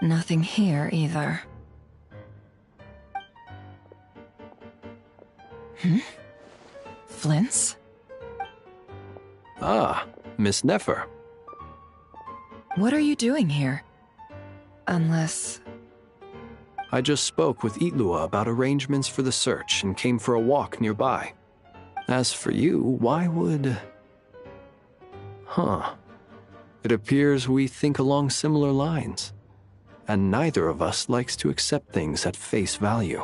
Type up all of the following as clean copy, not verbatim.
Nothing here either. Flints? Ah, Miss Nefer. What are you doing here? Unless... I just spoke with Itlua about arrangements for the search and came for a walk nearby. As for you, why would... It appears we think along similar lines. And neither of us likes to accept things at face value.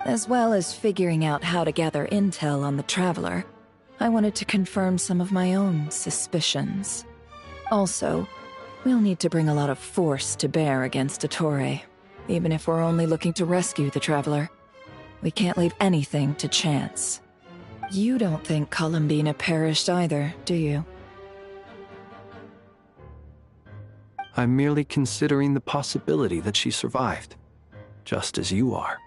As well as figuring out how to gather intel on the Traveler, I wanted to confirm some of my own suspicions. Also, we'll need to bring a lot of force to bear against Ettore, even if we're only looking to rescue the Traveler. We can't leave anything to chance. You don't think Columbina perished either, do you? I'm merely considering the possibility that she survived, just as you are.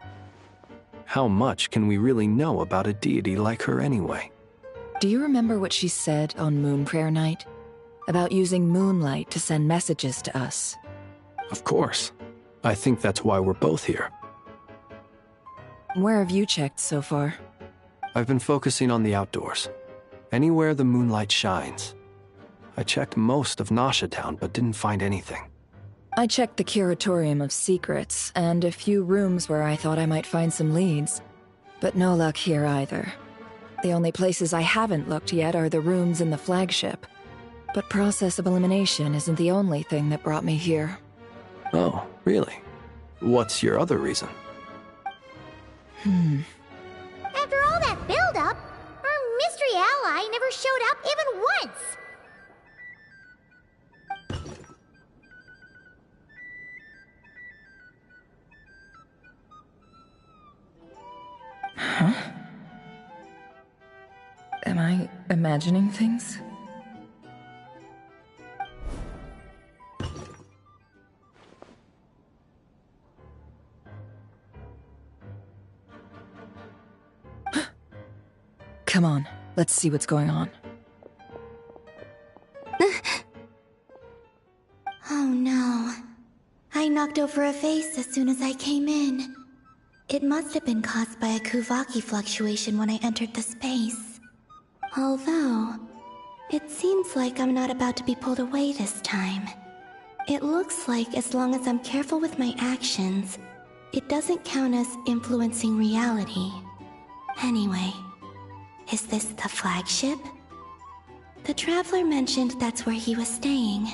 How much can we really know about a deity like her anyway? Do you remember what she said on Moon Prayer Night? About using moonlight to send messages to us? Of course. I think that's why we're both here. Where have you checked so far? I've been focusing on the outdoors. Anywhere the moonlight shines. I checked most of Nasha Town, but didn't find anything. I checked the Curatorium of Secrets, and a few rooms where I thought I might find some leads. But no luck here either. The only places I haven't looked yet are the rooms in the flagship. But process of elimination isn't the only thing that brought me here. Oh, really? What's your other reason? After all that build-up, our mystery ally never showed up even once! Huh? Am I imagining things? Come on, let's see what's going on. Oh no. I knocked over a vase as soon as I came in. It must have been caused by a Kuvaki fluctuation when I entered the space. Although, it seems like I'm not about to be pulled away this time. It looks like as long as I'm careful with my actions, it doesn't count as influencing reality. Anyway, is this the flagship? The Traveler mentioned that's where he was staying.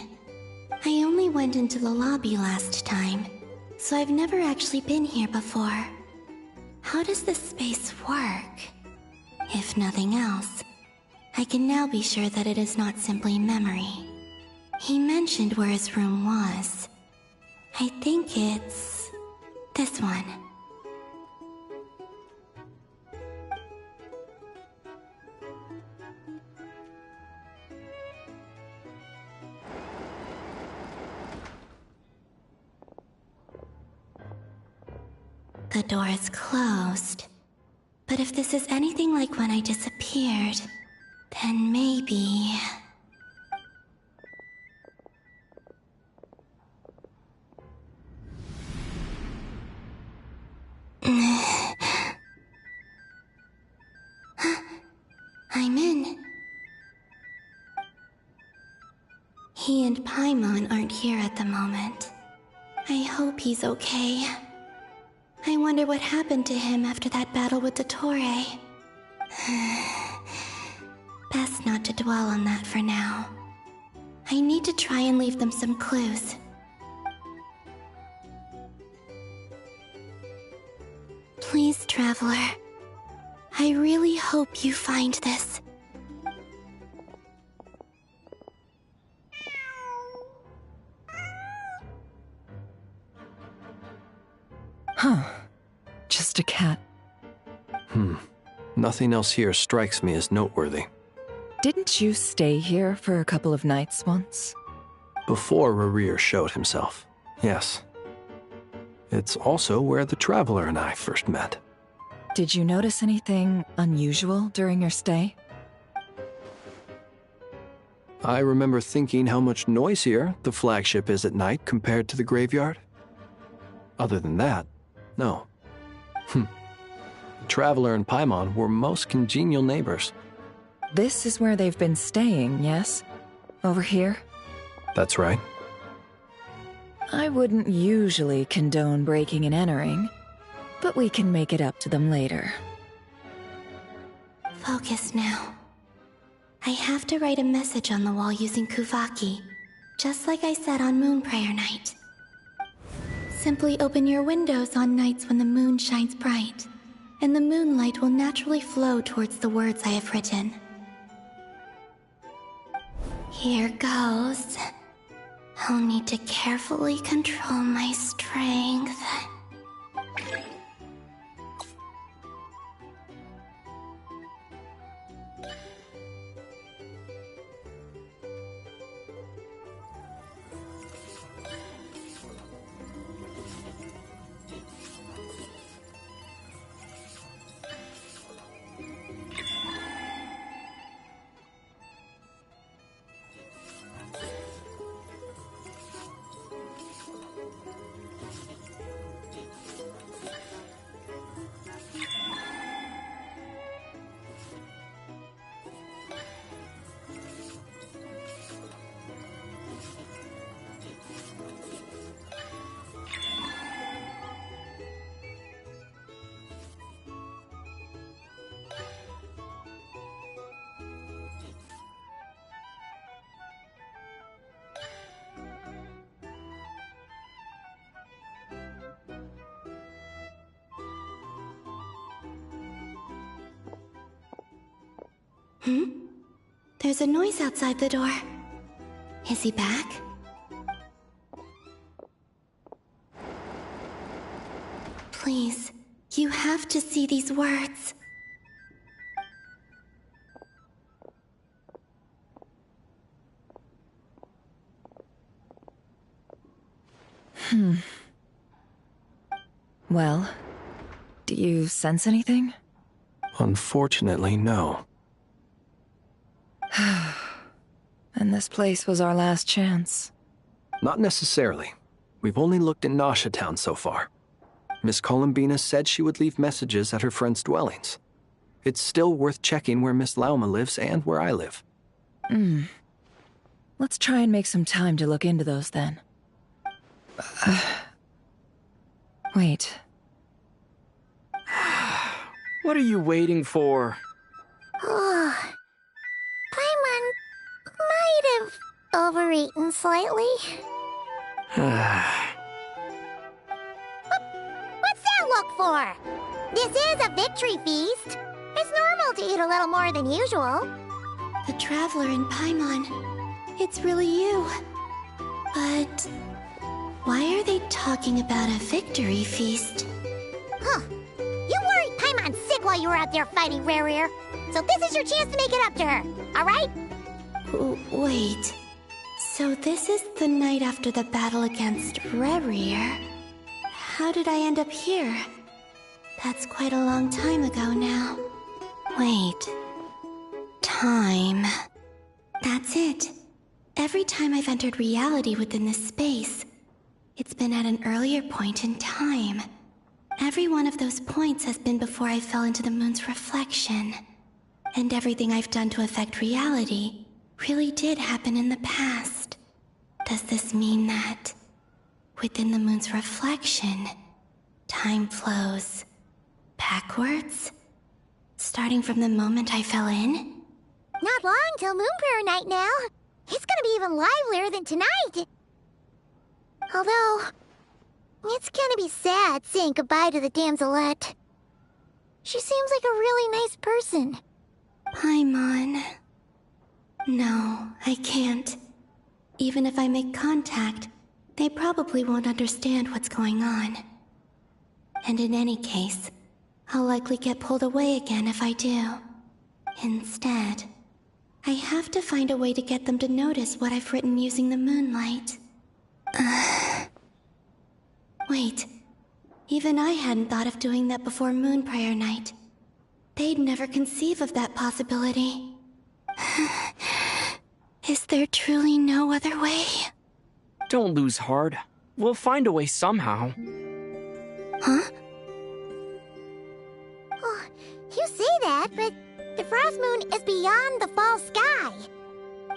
I only went into the lobby last time, so I've never actually been here before. How does this space work? If nothing else, I can now be sure that it is not simply memory. He mentioned where his room was. I think it's... this one. The door is closed. But if this is anything like when I disappeared, then maybe... I'm in. He and Paimon aren't here at the moment. I hope he's okay. I wonder what happened to him after that battle with Ettore. Best not to dwell on that for now. I need to try and leave them some clues. Please, Traveler. I really hope you find this. Huh. Just a cat. Nothing else here strikes me as noteworthy. Didn't you stay here for a couple of nights once? Before Rarir showed himself, yes. It's also where the Traveler and I first met. Did you notice anything unusual during your stay? I remember thinking how much noisier the flagship is at night compared to the graveyard. Other than that, no. The Traveler and Paimon were most congenial neighbors. This is where they've been staying, yes? Over here? That's right. I wouldn't usually condone breaking and entering, but we can make it up to them later. Focus now. I have to write a message on the wall using Kuvaki, just like I said on Moon Prayer Night. Simply open your windows on nights when the moon shines bright, and the moonlight will naturally flow towards the words I have written. Here goes. I'll need to carefully control my strength. There's a noise outside the door. Is he back? Please, you have to see these words. Well, do you sense anything? Unfortunately, no. And this place was our last chance. Not necessarily. We've only looked in Nasha Town so far. Miss Columbina said she would leave messages at her friends' dwellings. It's still worth checking where Miss Lauma lives and where I live. Let's try and make some time to look into those then. Wait. What are you waiting for? Oh, Paimon might have overeaten slightly. What's that look for? This is a victory feast. It's normal to eat a little more than usual. The Traveler and Paimon. It's really you. But why are they talking about a victory feast? Huh. You worried Paimon sick while you were out there fighting Rerir. So this is your chance to make it up to her, alright? Wait. So this is the night after the battle against Rerir. How did I end up here? That's quite a long time ago now. Wait. Time. That's it. Every time I've entered reality within this space, it's been at an earlier point in time. Every one of those points has been before I fell into the moon's reflection. And everything I've done to affect reality really did happen in the past. Does this mean that within the moon's reflection, time flows backwards? Starting from the moment I fell in? Not long till Moon Prayer Night now. It's gonna be even livelier than tonight. Although, it's gonna be sad saying goodbye to the damselette. She seems like a really nice person. Paimon. No, I can't. Even if I make contact, they probably won't understand what's going on. And in any case, I'll likely get pulled away again if I do. Instead, I have to find a way to get them to notice what I've written using the moonlight. Wait, even I hadn't thought of doing that before Moon Prayer Night. They'd never conceive of that possibility. Is there truly no other way? Don't lose heart. We'll find a way somehow. Huh? Oh, you say that, but the Frost Moon is beyond the fall sky.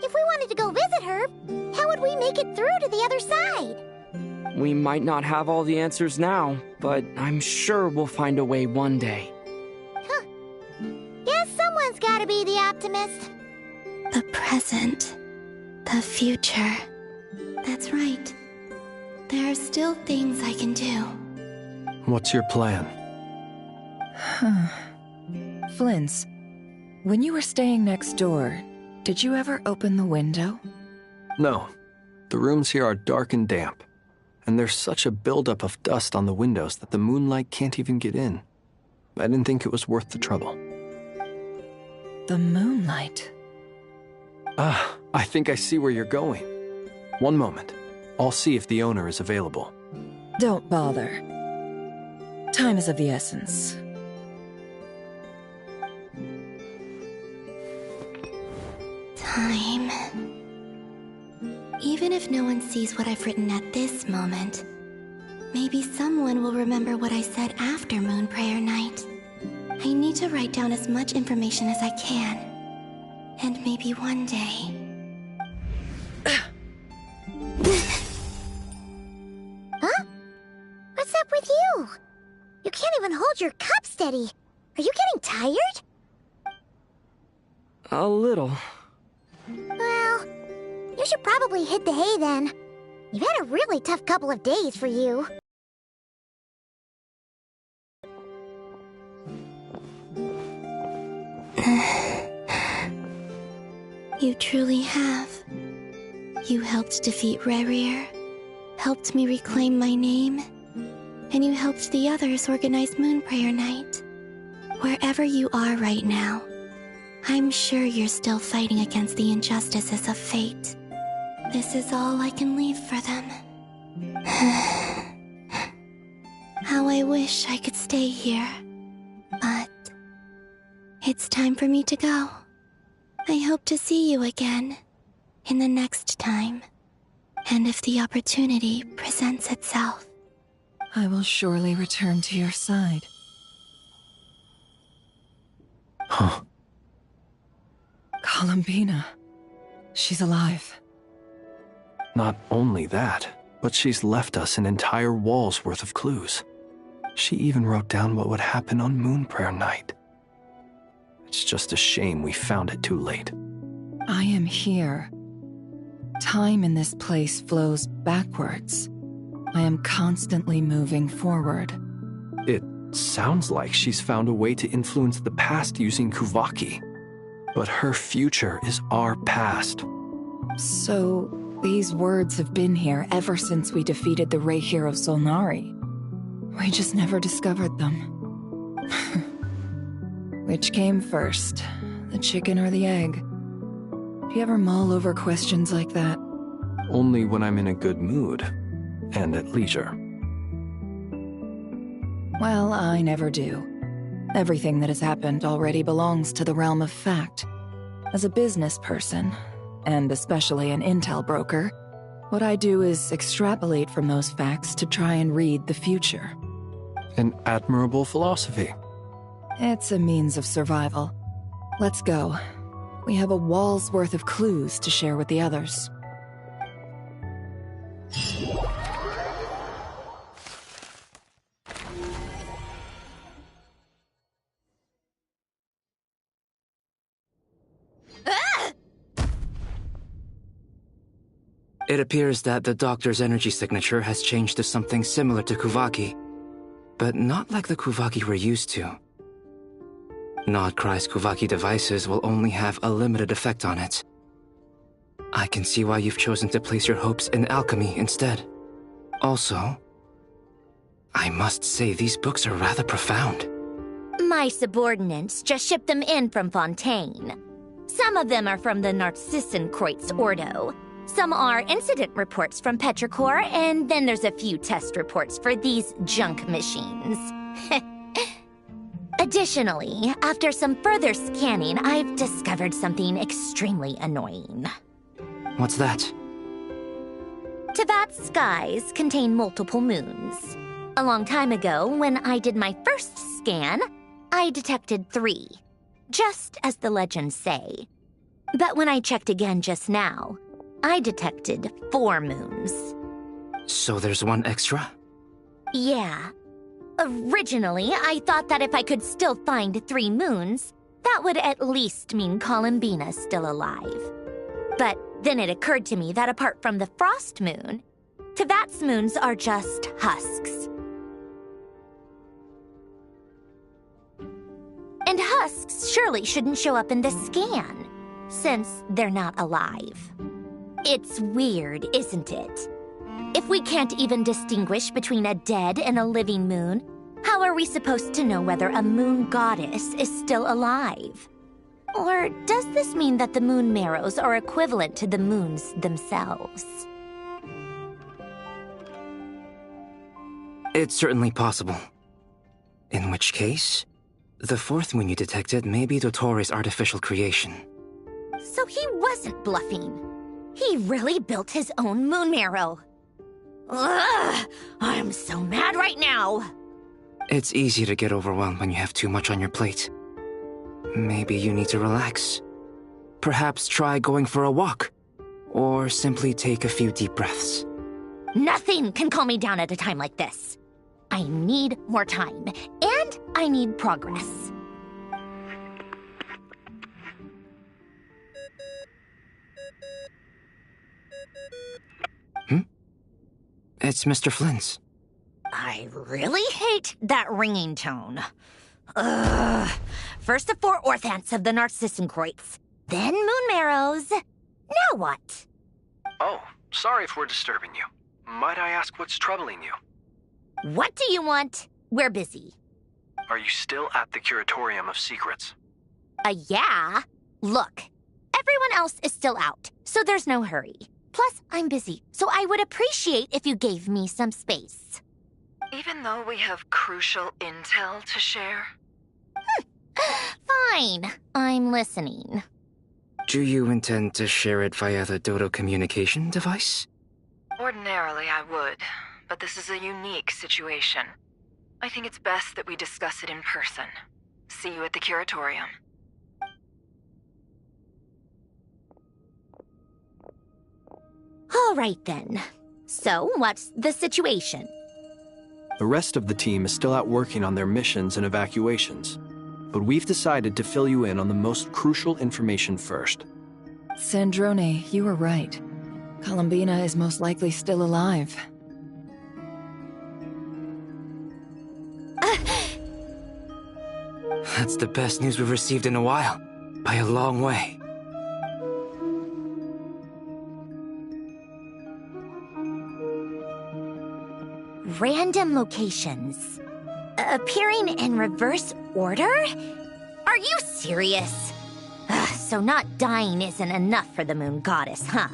If we wanted to go visit her, how would we make it through to the other side? We might not have all the answers now, but I'm sure we'll find a way one day. Huh. Guess someone's gotta be the optimist. The present. The future. That's right. There are still things I can do. What's your plan? Flint's, when you were staying next door, did you ever open the window? No. The rooms here are dark and damp, and there's such a buildup of dust on the windows that the moonlight can't even get in. I didn't think it was worth the trouble. The moonlight. Ah, I think I see where you're going. One moment. I'll see if the owner is available. Don't bother. Time is of the essence. Time. Even if no one sees what I've written at this moment, maybe someone will remember what I said after Moon Prayer Night. I need to write down as much information as I can. And maybe one day... Huh? What's up with you? You can't even hold your cup steady. Are you getting tired? A little. Well, you should probably hit the hay then. You've had a really tough couple of days for you. You truly have. You helped defeat Rerir, helped me reclaim my name, and you helped the others organize Moon Prayer Night. Wherever you are right now, I'm sure you're still fighting against the injustices of fate. This is all I can leave for them. How I wish I could stay here. But it's time for me to go. I hope to see you again in the next time. And if the opportunity presents itself. I will surely return to your side. Huh. Columbina. She's alive. Not only that, but she's left us an entire wall's worth of clues. She even wrote down what would happen on Moon Prayer Night. It's just a shame we found it too late. I am here. Time in this place flows backwards. I am constantly moving forward. It sounds like she's found a way to influence the past using Kuvaki. But her future is our past. So, these words have been here ever since we defeated the Ray hero Solnari. We just never discovered them. Which came first, the chicken or the egg? Do you ever mull over questions like that? Only when I'm in a good mood and at leisure. Well, I never do. Everything that has happened already belongs to the realm of fact. As a business person, and especially an intel broker, what I do is extrapolate from those facts to try and read the future. An admirable philosophy. It's a means of survival. Let's go. We have a wall's worth of clues to share with the others. It appears that the doctor's energy signature has changed to something similar to Kuvaki, but not like the Kuvaki we're used to. Nodcry's Kuvaki devices will only have a limited effect on it. I can see why you've chosen to place your hopes in alchemy instead. Also, I must say these books are rather profound. My subordinates just shipped them in from Fontaine. Some of them are from the Narcissenkreuz Ordo. Some are incident reports from Petrichor, and then there's a few test reports for these junk machines. Additionally, after some further scanning, I've discovered something extremely annoying. What's that? Tevat's skies contain multiple moons. A long time ago, when I did my first scan, I detected 3, just as the legends say. But when I checked again just now, I detected 4 moons. So there's one extra? Yeah. Originally, I thought that if I could still find 3 moons, that would at least mean Columbina's still alive. But then it occurred to me that apart from the frost moon, Tevat's moons are just husks. And husks surely shouldn't show up in the scan, since they're not alive. It's weird, isn't it? If we can't even distinguish between a dead and a living moon, how are we supposed to know whether a moon goddess is still alive? Or does this mean that the moon marrows are equivalent to the moons themselves? It's certainly possible. In which case, the 4th moon you detected may be Dottore artificial creation. So he wasn't bluffing. He really built his own moon marrow. Ugh! I'm so mad right now! It's easy to get overwhelmed when you have too much on your plate. Maybe you need to relax. Perhaps try going for a walk. Or simply take a few deep breaths. Nothing can calm me down at a time like this. I need more time, and I need progress. It's Mr. Flynn's. I really hate that ringing tone. Ugh. First the 4 orthants of the Narcissenkreuz, then moon marrows. Now what? Oh, sorry if we're disturbing you. Might I ask what's troubling you? What do you want? We're busy. Are you still at the Curatorium of Secrets? Yeah. Look, everyone else is still out, so there's no hurry. Plus, I'm busy, so I would appreciate if you gave me some space. Even though we have crucial intel to share? Fine, I'm listening. Do you intend to share it via the Dodo communication device? Ordinarily, I would, but this is a unique situation. I think it's best that we discuss it in person. See you at the Curatorium. All right, then. So, what's the situation? The rest of the team is still out working on their missions and evacuations, but we've decided to fill you in on the most crucial information first. Sandrone, you were right. Columbina is most likely still alive. That's the best news we've received in a while, by a long way. Random locations. Appearing in reverse order? Are you serious? So not dying isn't enough for the moon goddess, huh?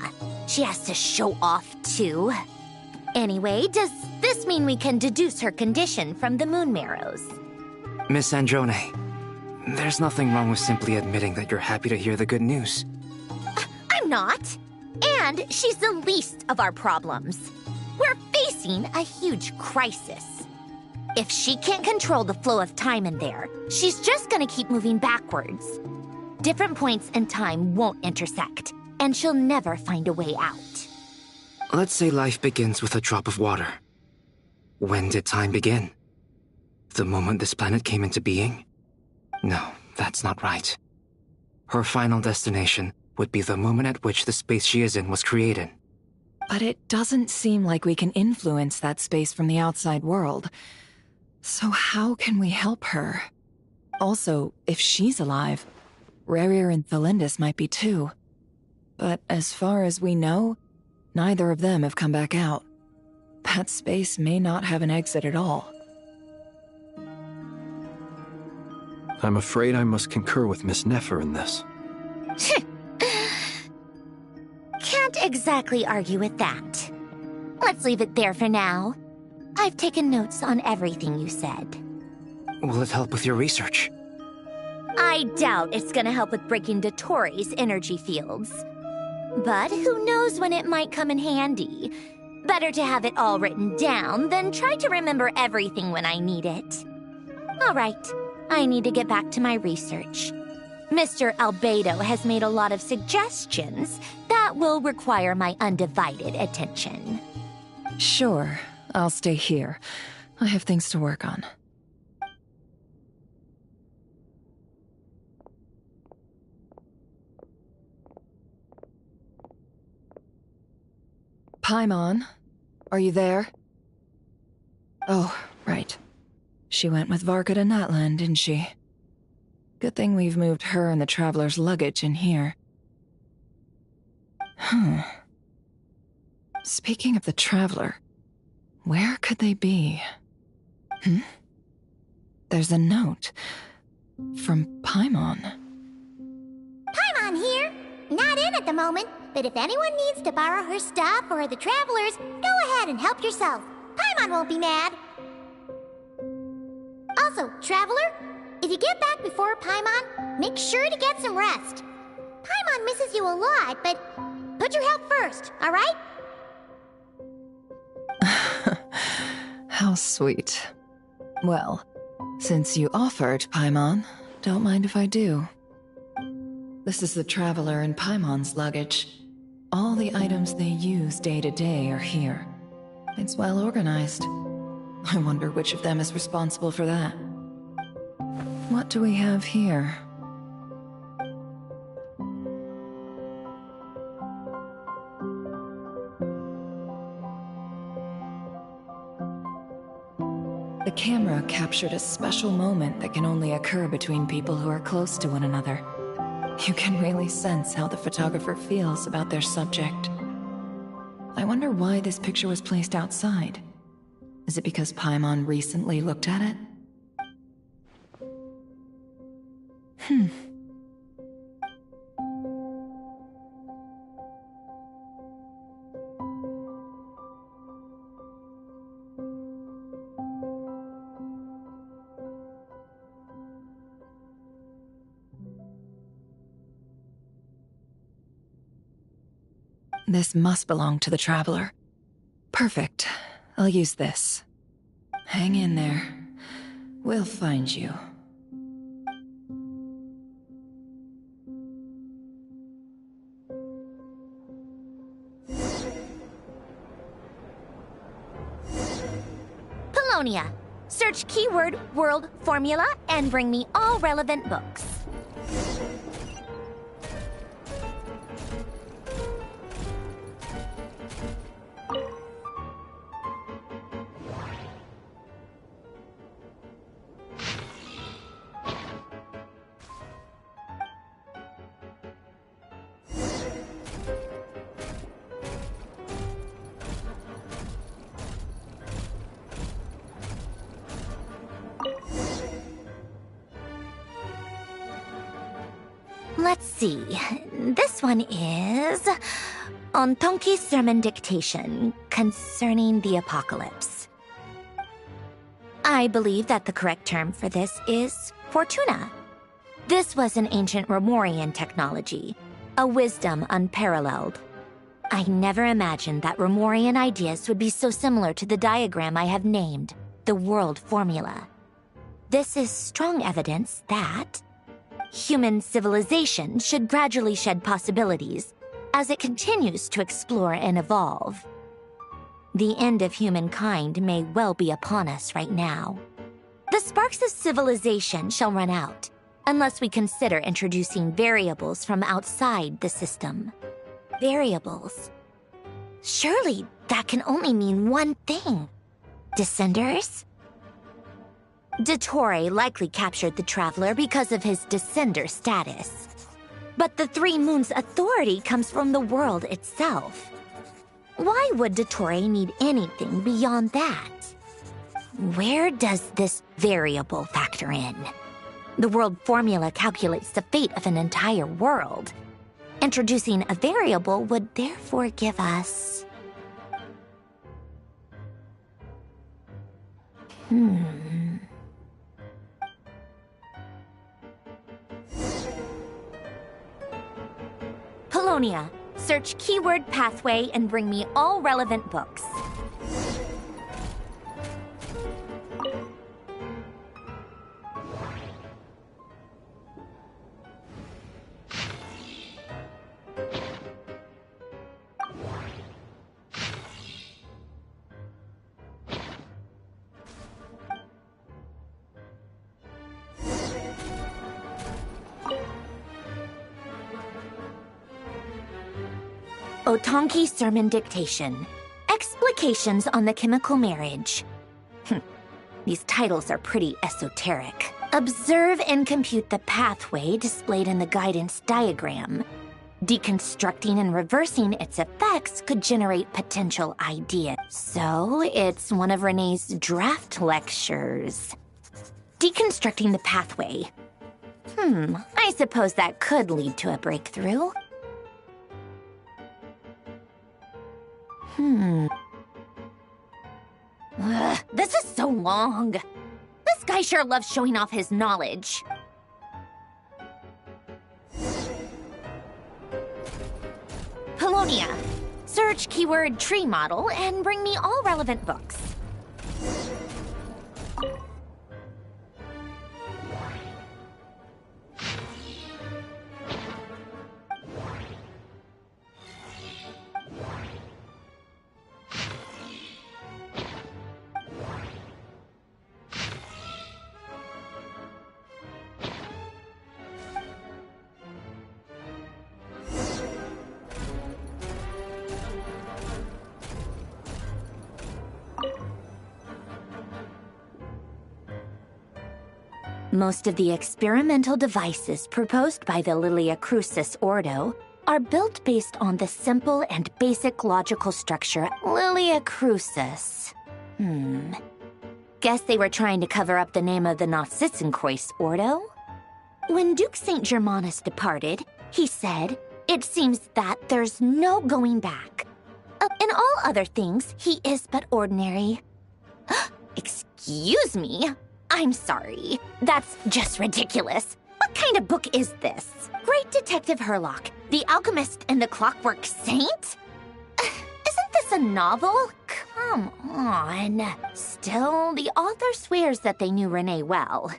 She has to show off too. Anyway, does this mean we can deduce her condition from the moon marrows? Miss Androne, there's nothing wrong with simply admitting that you're happy to hear the good news. I'm not. And she's the least of our problems. We're facing a huge crisis. If she can't control the flow of time in there, she's just gonna keep moving backwards. Different points in time won't intersect, and she'll never find a way out. Let's say life begins with a drop of water. When did time begin? The moment this planet came into being? No, that's not right. Her final destination would be the moment at which the space she is in was created. But it doesn't seem like we can influence that space from the outside world. So how can we help her? Also, if she's alive, Rerir and Thalindis might be too. But as far as we know, neither of them have come back out. That space may not have an exit at all. I'm afraid I must concur with Miss Nefer in this. Can't exactly argue with that. Let's leave it there for now. I've taken notes on everything you said. Will it help with your research? I doubt it's gonna help with breaking Dottore's energy fields. But who knows when it might come in handy. Better to have it all written down than try to remember everything when I need it. All right, I need to get back to my research. Mr. Albedo has made a lot of suggestions that will require my undivided attention. Sure, I'll stay here. I have things to work on. Paimon, are you there? Oh, right. She went with Varka to Natlan, didn't she? Good thing we've moved her and the Traveler's luggage in here. Speaking of the Traveler, where could they be? There's a note. From Paimon. Paimon here. Not in at the moment, but if anyone needs to borrow her stuff or the Travelers, go ahead and help yourself. Paimon won't be mad. Also, Traveler, if you get back before Paimon, make sure to get some rest. Paimon misses you a lot, but put your health first, all right? How sweet. Well, since you offered, Paimon, don't mind if I do. This is the Traveler and Paimon's luggage. All the items they use day to day are here. It's well organized. I wonder which of them is responsible for that. What do we have here? The camera captured a special moment that can only occur between people who are close to one another. You can really sense how the photographer feels about their subject. I wonder why this picture was placed outside. Is it because Paimon recently looked at it? This must belong to the Traveler. Perfect. I'll use this. Hang in there. We'll find you. Polonia. Search keyword world formula and bring me all relevant books. Let's see. This one is on Tonki's sermon dictation concerning the apocalypse. I believe that the correct term for this is Fortuna. This was an ancient Romorian technology, a wisdom unparalleled. I never imagined that Romorian ideas would be so similar to the diagram I have named, the world formula. This is strong evidence that human civilization should gradually shed possibilities as it continues to explore and evolve. The end of humankind may well be upon us right now. The sparks of civilization shall run out, unless we consider introducing variables from outside the system. Variables. Surely that can only mean one thing. Descenders? Dottore likely captured the Traveler because of his descender status. But the Three Moons' authority comes from the world itself. Why would Dottore need anything beyond that? Where does this variable factor in? The world formula calculates the fate of an entire world. Introducing a variable would therefore give us... Polonia, Search keyword pathway and bring me all relevant books. Otonki Sermon Dictation. Explications on the Chemical Marriage. These titles are pretty esoteric. Observe and compute the pathway displayed in the guidance diagram. Deconstructing and reversing its effects could generate potential ideas. So, it's one of Renee's draft lectures. Deconstructing the pathway. I suppose that could lead to a breakthrough. This is so long. This guy sure loves showing off his knowledge. Polonia. Search keyword tree model and bring me all relevant books. Most of the experimental devices proposed by the Lilia Crucis Ordo are built based on the simple and basic logical structure Lilia Crucis. Guess they were trying to cover up the name of the Narcissenkreuz Ordo? When Duke St. Germanus departed, he said, "It seems that there's no going back. In all other things, he is but ordinary." Excuse me? I'm sorry. That's just ridiculous. What kind of book is this? Great Detective Herlock, The Alchemist and the Clockwork Saint? Isn't this a novel? Come on. Still, the author swears that they knew Renee well.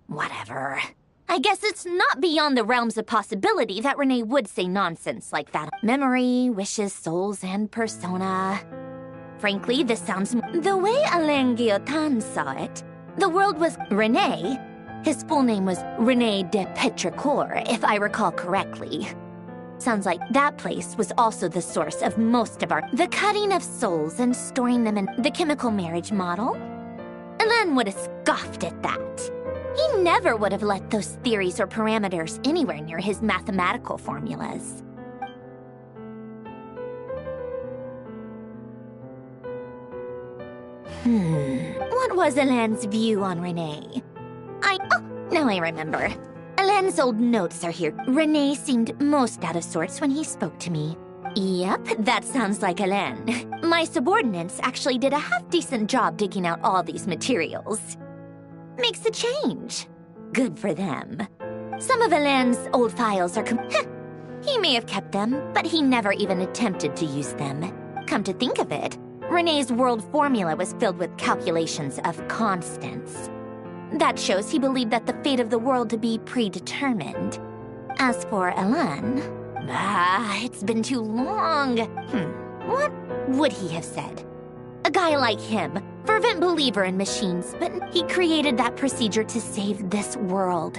Whatever. I guess it's not beyond the realms of possibility that Renee would say nonsense like that. Memory, wishes, souls, and persona. Frankly, this sounds... The way Alain Guillotin saw it, the world was Renee. His full name was René de Petrichor, if I recall correctly. Sounds like that place was also the source of most of the cutting of souls and storing them in the chemical marriage model. Alain would have scoffed at that. He never would have let those theories or parameters anywhere near his mathematical formulas. What was Alain's view on Renee? Now I remember. Alain's old notes are here. Renee seemed most out of sorts when he spoke to me. Yep, that sounds like Alain. My subordinates actually did a half-decent job digging out all these materials. Makes a change. Good for them. Some of Alain's old files are he may have kept them, but he never even attempted to use them. Come to think of it, Renee's world formula was filled with calculations of constants. That shows he believed that the fate of the world to be predetermined. As for Alain, it's been too long. What would he have said? A guy like him, fervent believer in machines, but he created that procedure to save this world.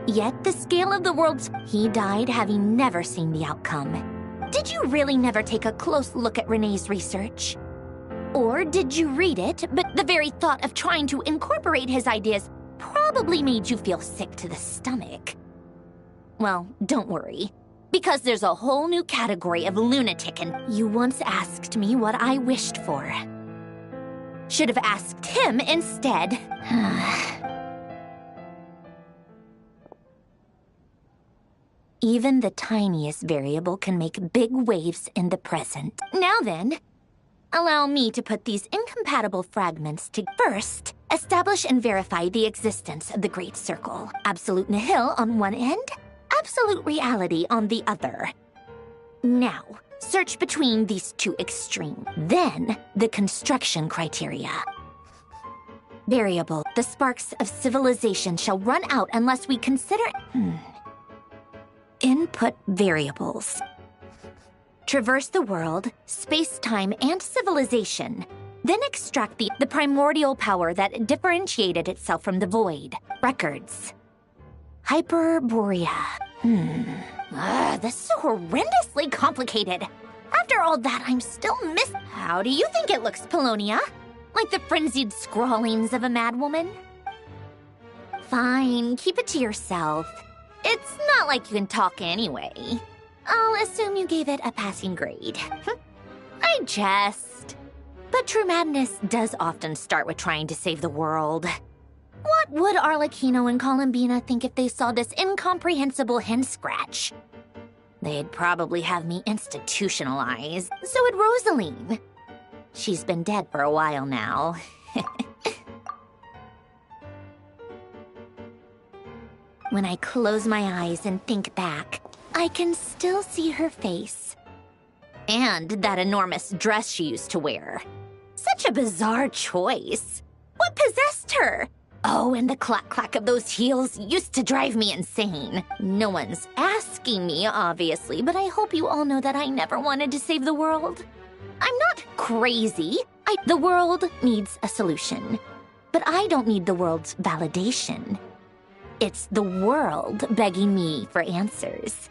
Yet the scale of the world's... He died having never seen the outcome. Did you really never take a close look at Renee's research? Or did you read it, but the very thought of trying to incorporate his ideas probably made you feel sick to the stomach? Well, don't worry, because there's a whole new category of lunatic, and you once asked me what I wished for. Should have asked him instead. Even the tiniest variable can make big waves in the present. Now then, allow me to put these incompatible fragments to first, establish and verify the existence of the Great Circle. Absolute nihil on one end, absolute reality on the other. Now, search between these two extremes. Then, the construction criteria. Variable. The sparks of civilization shall run out unless we consider... Input variables. Traverse the world, space-time, and civilization. Then extract the primordial power that differentiated itself from the void. Records. Hyperborea. This is so horrendously complicated. After all that, I'm still How do you think it looks, Polonia? Like the frenzied scrawlings of a madwoman? Fine, keep it to yourself. It's not like you can talk anyway. I'll assume you gave it a passing grade. I jest. But true madness does often start with trying to save the world. What would Arlecchino and Columbina think if they saw this incomprehensible hen scratch? They'd probably have me institutionalized. So would Rosaline. She's been dead for a while now. When I close my eyes and think back, I can still see her face. And that enormous dress she used to wear. Such a bizarre choice. What possessed her? Oh, and the clack-clack of those heels used to drive me insane. No one's asking me, obviously, but I hope you all know that I never wanted to save the world. I'm not crazy. The world needs a solution. But I don't need the world's validation. It's the world begging me for answers.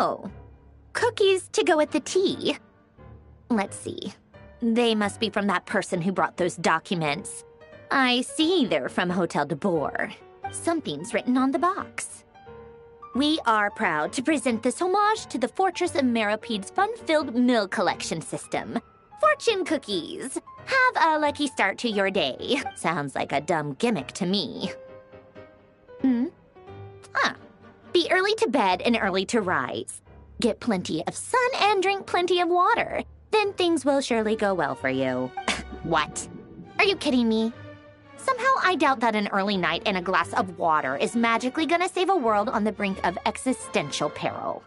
Oh, cookies to go with the tea. Let's see. They must be from that person who brought those documents. I see they're from Hotel de Boer. Something's written on the box. We are proud to present this homage to the Fortress of Meropede's fun-filled mill collection system. Fortune cookies. Have a lucky start to your day. Sounds like a dumb gimmick to me. Be early to bed and early to rise. Get plenty of sun and drink plenty of water. Then things will surely go well for you. What? Are you kidding me? Somehow I doubt that an early night and a glass of water is magically gonna save a world on the brink of existential peril.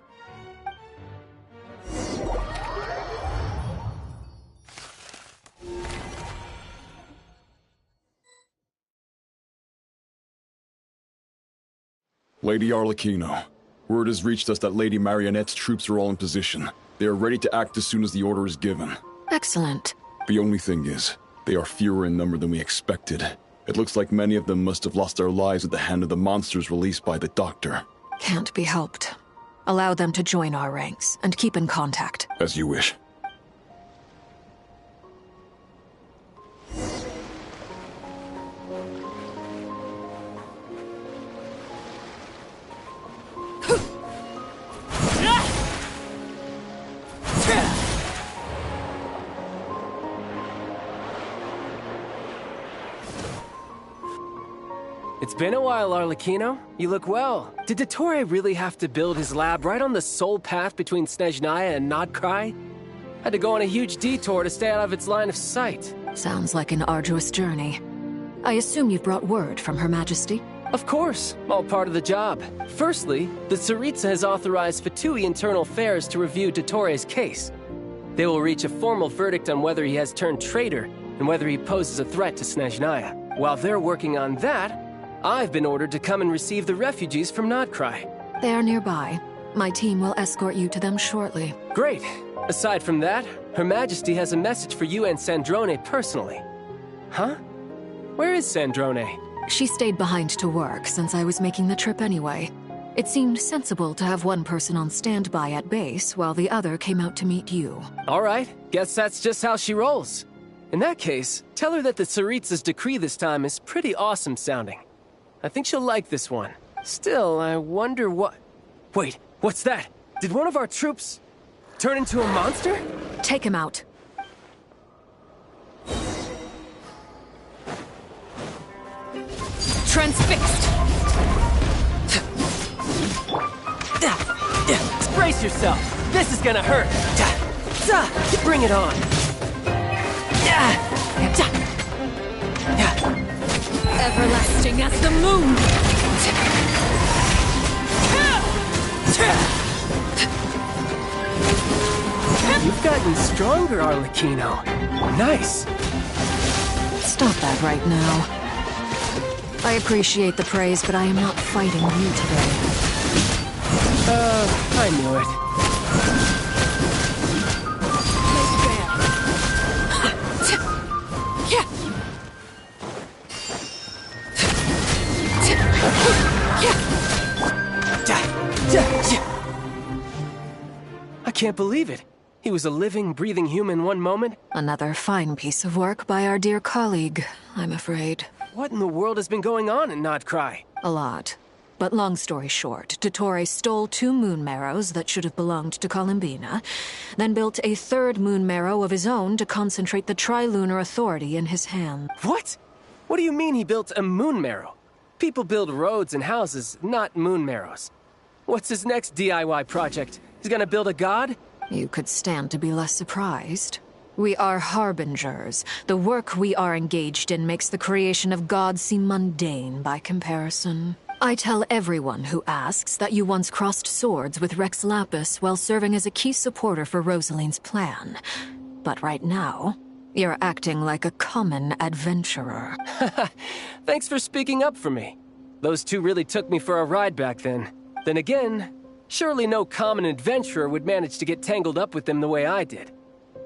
Lady Arlecchino, word has reached us that Lady Marionette's troops are all in position. They are ready to act as soon as the order is given. Excellent. The only thing is, they are fewer in number than we expected. It looks like many of them must have lost their lives at the hand of the monsters released by the Doctor. Can't be helped. Allow them to join our ranks, and keep in contact. As you wish. It's been a while, Arlecchino. You look well. Did Dottore really have to build his lab right on the sole path between Snezhnaya and Nodkrai? Had to go on a huge detour to stay out of its line of sight. Sounds like an arduous journey. I assume you've brought word from Her Majesty? Of course, all part of the job. Firstly, the Tsaritsa has authorized Fatui Internal Affairs to review Dottore's case. They will reach a formal verdict on whether he has turned traitor and whether he poses a threat to Snezhnaya. While they're working on that, I've been ordered to come and receive the refugees from Nodcry. They are nearby. My team will escort you to them shortly. Great. Aside from that, Her Majesty has a message for you and Sandrone personally. Huh? Where is Sandrone? She stayed behind to work since I was making the trip anyway. It seemed sensible to have one person on standby at base while the other came out to meet you. All right. Guess that's just how she rolls. In that case, tell her that the Tsaritsa's decree this time is pretty awesome sounding. I think she'll like this one. Still, I wonder what... Wait, what's that? Did one of our troops turn into a monster? Take him out. Transfixed! Brace yourself! This is gonna hurt! Bring it on! Everlasting as the moon! You've gotten stronger, Arlecchino. Nice! Stop that right now. I appreciate the praise, but I am not fighting you today. I knew it. I can't believe it. He was a living, breathing human one moment. Another fine piece of work by our dear colleague, I'm afraid. What in the world has been going on in Nodcry? A lot. But long story short, Dottore stole 2 moon marrows that should have belonged to Columbina, then built a 3rd moon marrow of his own to concentrate the Trilunar Authority in his hand. What? What do you mean he built a moon marrow? People build roads and houses, not moon marrows. What's his next DIY project? He's gonna build a god? You could stand to be less surprised. We are harbingers. The work we are engaged in makes the creation of gods seem mundane by comparison. I tell everyone who asks that you once crossed swords with Rex Lapis while serving as a key supporter for Rosaline's plan. But right now, you're acting like a common adventurer. Thanks for speaking up for me. Those 2 really took me for a ride back then. Then again, surely no common adventurer would manage to get tangled up with them the way I did.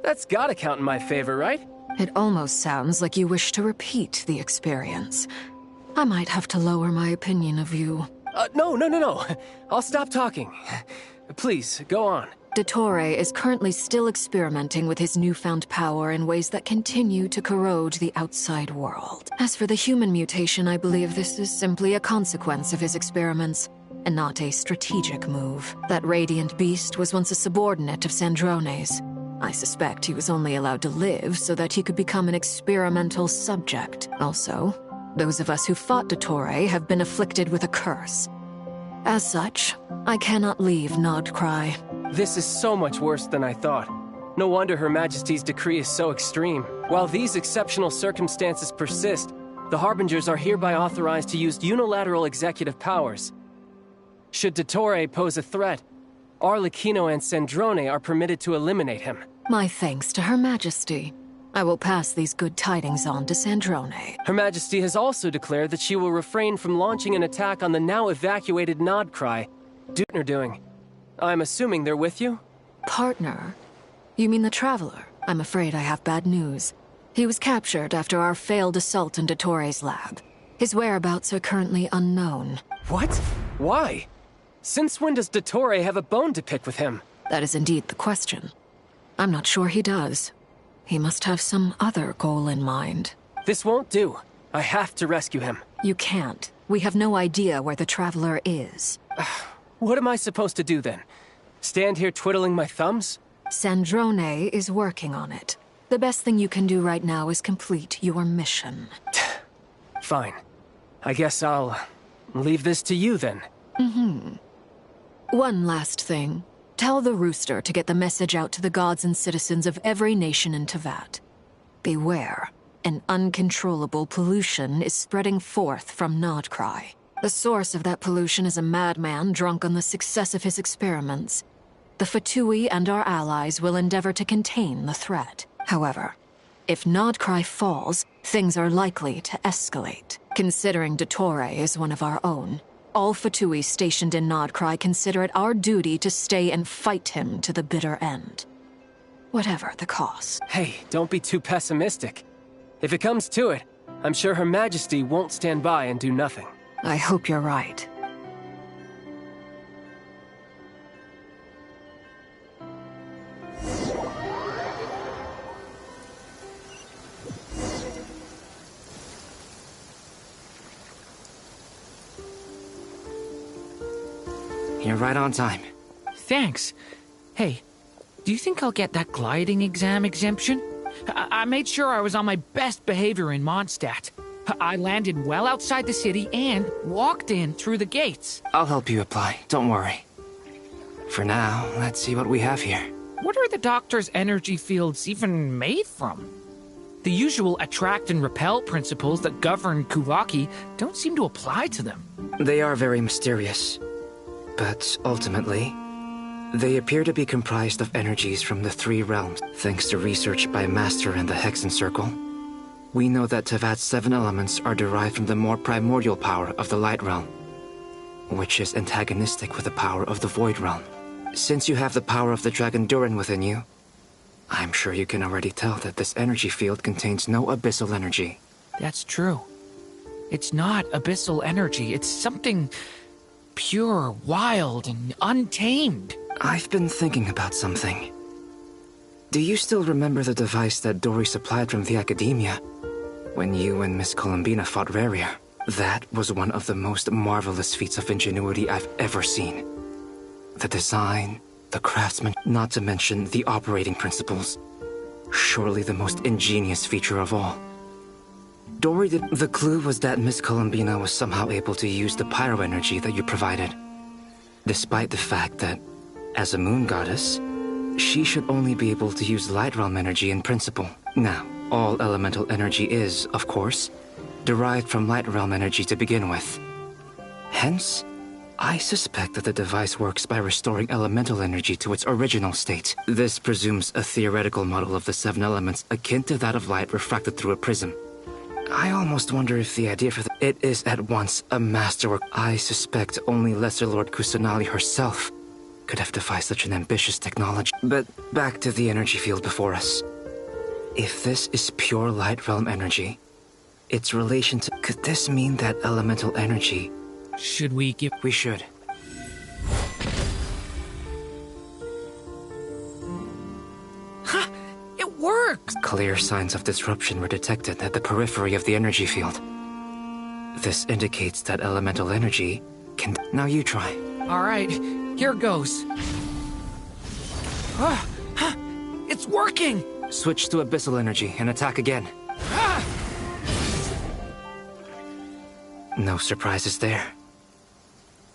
That's gotta count in my favor, right? It almost sounds like you wish to repeat the experience. I might have to lower my opinion of you. No. I'll stop talking. Please, go on. Dottore is currently still experimenting with his newfound power in ways that continue to corrode the outside world. As for the human mutation, I believe this is simply a consequence of his experiments, and not a strategic move. That radiant beast was once a subordinate of Sandrone's. I suspect he was only allowed to live so that he could become an experimental subject. Also, those of us who fought Dottore have been afflicted with a curse. As such, I cannot leave Nodcry. This is so much worse than I thought. No wonder Her Majesty's decree is so extreme. While these exceptional circumstances persist, the Harbingers are hereby authorized to use unilateral executive powers. Should Dottore pose a threat, Arlecchino and Sandrone are permitted to eliminate him. My thanks to Her Majesty. I will pass these good tidings on to Sandrone. Her Majesty has also declared that she will refrain from launching an attack on the now evacuated Nodcry. Dutner doing. I'm assuming they're with you? Partner? You mean the Traveler? I'm afraid I have bad news. He was captured after our failed assault in Dottore's lab. His whereabouts are currently unknown. What? Why? Since when does Dottore have a bone to pick with him? That is indeed the question. I'm not sure he does. He must have some other goal in mind. This won't do. I have to rescue him. You can't. We have no idea where the Traveler is. What am I supposed to do then? Stand here twiddling my thumbs? Sandrone is working on it. The best thing you can do right now is complete your mission. Fine. I guess I'll leave this to you then. One last thing. Tell the Rooster to get the message out to the gods and citizens of every nation in Tevat. Beware. An uncontrollable pollution is spreading forth from Nodcry. The source of that pollution is a madman drunk on the success of his experiments. The Fatui and our allies will endeavor to contain the threat. However, If Nodcry falls, things are likely to escalate. Considering Dottore is one of our own, all Fatui stationed in Nodcry consider it our duty to stay and fight him to the bitter end. Whatever the cost. Hey, don't be too pessimistic. If it comes to it, I'm sure Her Majesty won't stand by and do nothing. I hope you're right. You're right on time. Thanks. Hey, do you think I'll get that gliding exam exemption? I made sure I was on my best behavior in Mondstadt. I landed well outside the city and walked in through the gates. I'll help you apply, don't worry. For now, let's see what we have here. What are the doctor's energy fields even made from? The usual attract and repel principles that govern Kuvaki don't seem to apply to them. They are very mysterious. But ultimately, they appear to be comprised of energies from the three realms. Thanks to research by Master and the Hexen Circle, we know that Tevat's 7 elements are derived from the more primordial power of the Light Realm, which is antagonistic with the power of the Void Realm. Since you have the power of the Dragon Durin within you, I'm sure you can already tell that this energy field contains no abyssal energy. That's true. It's not abyssal energy, it's something pure, wild, and untamed. I've been thinking about something. Do you still remember the device that Dory supplied from the Academia when you and Miss Columbina fought Raria? That was one of the most marvelous feats of ingenuity I've ever seen. The design, the craftsmanship, not to mention the operating principles. Surely the most ingenious feature of all. Dory did. The clue was that Miss Columbina was somehow able to use the pyro energy that you provided. Despite the fact that, as a moon goddess, she should only be able to use light realm energy in principle. Now, all elemental energy is, of course, derived from light realm energy to begin with. Hence, I suspect that the device works by restoring elemental energy to its original state. This presumes a theoretical model of the 7 elements akin to that of light refracted through a prism. I almost wonder if the idea for it is at once a masterwork. I suspect only Lesser Lord Kusanali herself could have devised such an ambitious technology. But back to the energy field before us. If this is pure light realm energy, its relation to... Could this mean that elemental energy... Should we give... We should. Ha! It works! Clear signs of disruption were detected at the periphery of the energy field. This indicates that elemental energy can... Now you try. Alright, here goes. It's working! Switch to abyssal energy and attack again. No surprises there.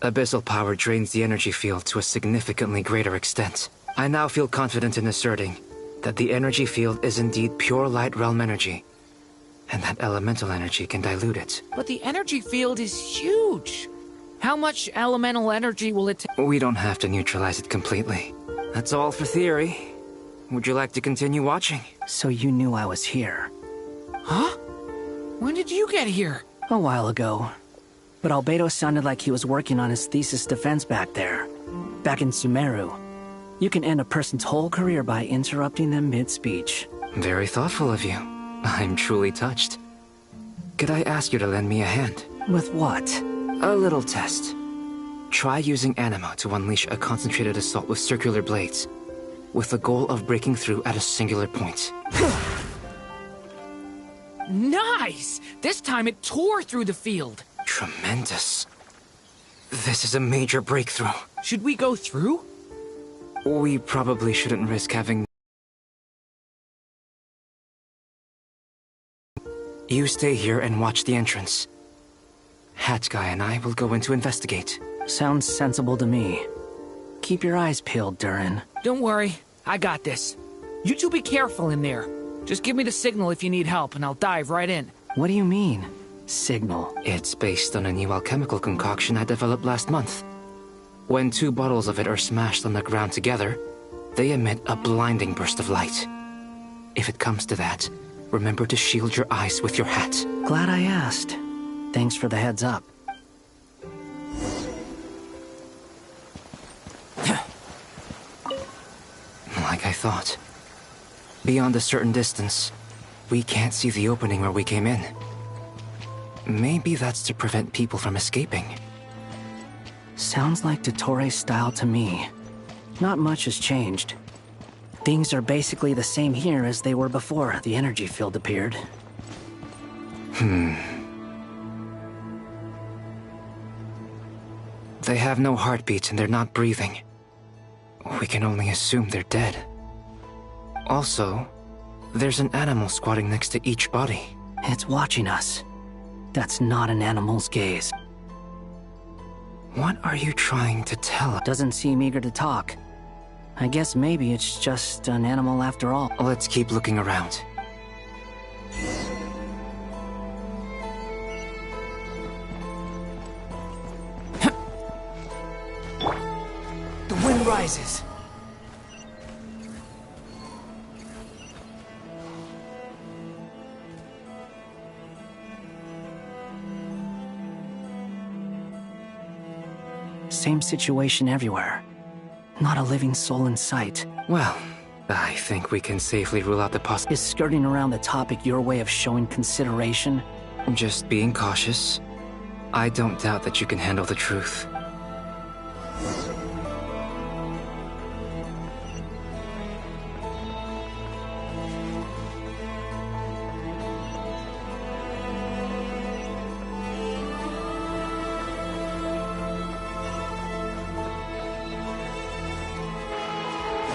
Abyssal power drains the energy field to a significantly greater extent. I now feel confident in asserting that the energy field is indeed pure light realm energy, and that elemental energy can dilute it. But the energy field is huge. How much elemental energy will it take? We don't have to neutralize it completely. That's all for theory. Would you like to continue watching? So you knew I was here. Huh? When did you get here? A while ago. But Albedo sounded like he was working on his thesis defense back there. Back in Sumeru. You can end a person's whole career by interrupting them mid-speech. Very thoughtful of you. I'm truly touched. Could I ask you to lend me a hand? With what? A little test. Try using Anima to unleash a concentrated assault with circular blades, with the goal of breaking through at a singular point. Nice! This time it tore through the field. Tremendous. This is a major breakthrough. Should we go through? We probably shouldn't risk having... You stay here and watch the entrance. Hat Guy and I will go in to investigate. Sounds sensible to me. Keep your eyes peeled, Durin. Don't worry, I got this. You two be careful in there. Just give me the signal if you need help, and I'll dive right in. What do you mean, signal? It's based on a new alchemical concoction I developed last month. When 2 bottles of it are smashed on the ground together, they emit a blinding burst of light. If it comes to that, remember to shield your eyes with your hat. Glad I asked. Thanks for the heads up. Like I thought. Beyond a certain distance, we can't see the opening where we came in. Maybe that's to prevent people from escaping. Sounds like Dottore style to me. Not much has changed. Things are basically the same here as they were before the energy field appeared. They have no heartbeat and they're not breathing. We can only assume they're dead. Also, there's an animal squatting next to each body. It's watching us. That's not an animal's gaze. What are you trying to tell us? Doesn't seem eager to talk. I guess maybe it's just an animal after all. Let's keep looking around. The wind rises. Same situation everywhere. Not a living soul in sight. Well, I think we can safely rule out the Is skirting around the topic your way of showing consideration? Just being cautious. I don't doubt that you can handle the truth.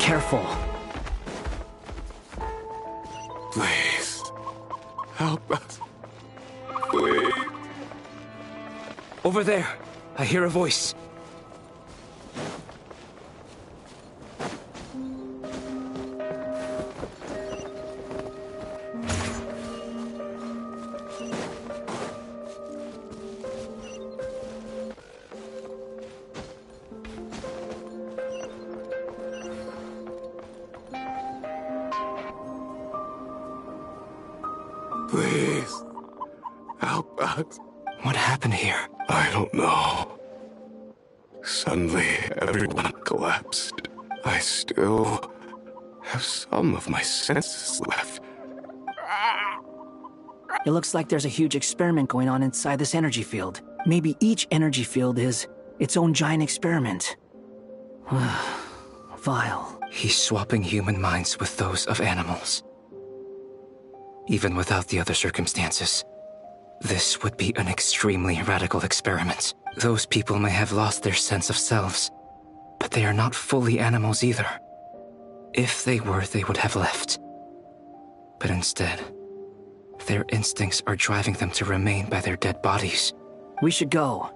Careful. Please. Help us. Please. Over there. I hear a voice. Please. Help us. What happened here? I don't know. Suddenly, everyone collapsed. I still have some of my senses left. It looks like there's a huge experiment going on inside this energy field. Maybe each energy field is its own giant experiment. Vile. He's swapping human minds with those of animals. Even without the other circumstances, this would be an extremely radical experiment. Those people may have lost their sense of selves, but they are not fully animals either. If they were, they would have left. But instead, their instincts are driving them to remain by their dead bodies. We should go.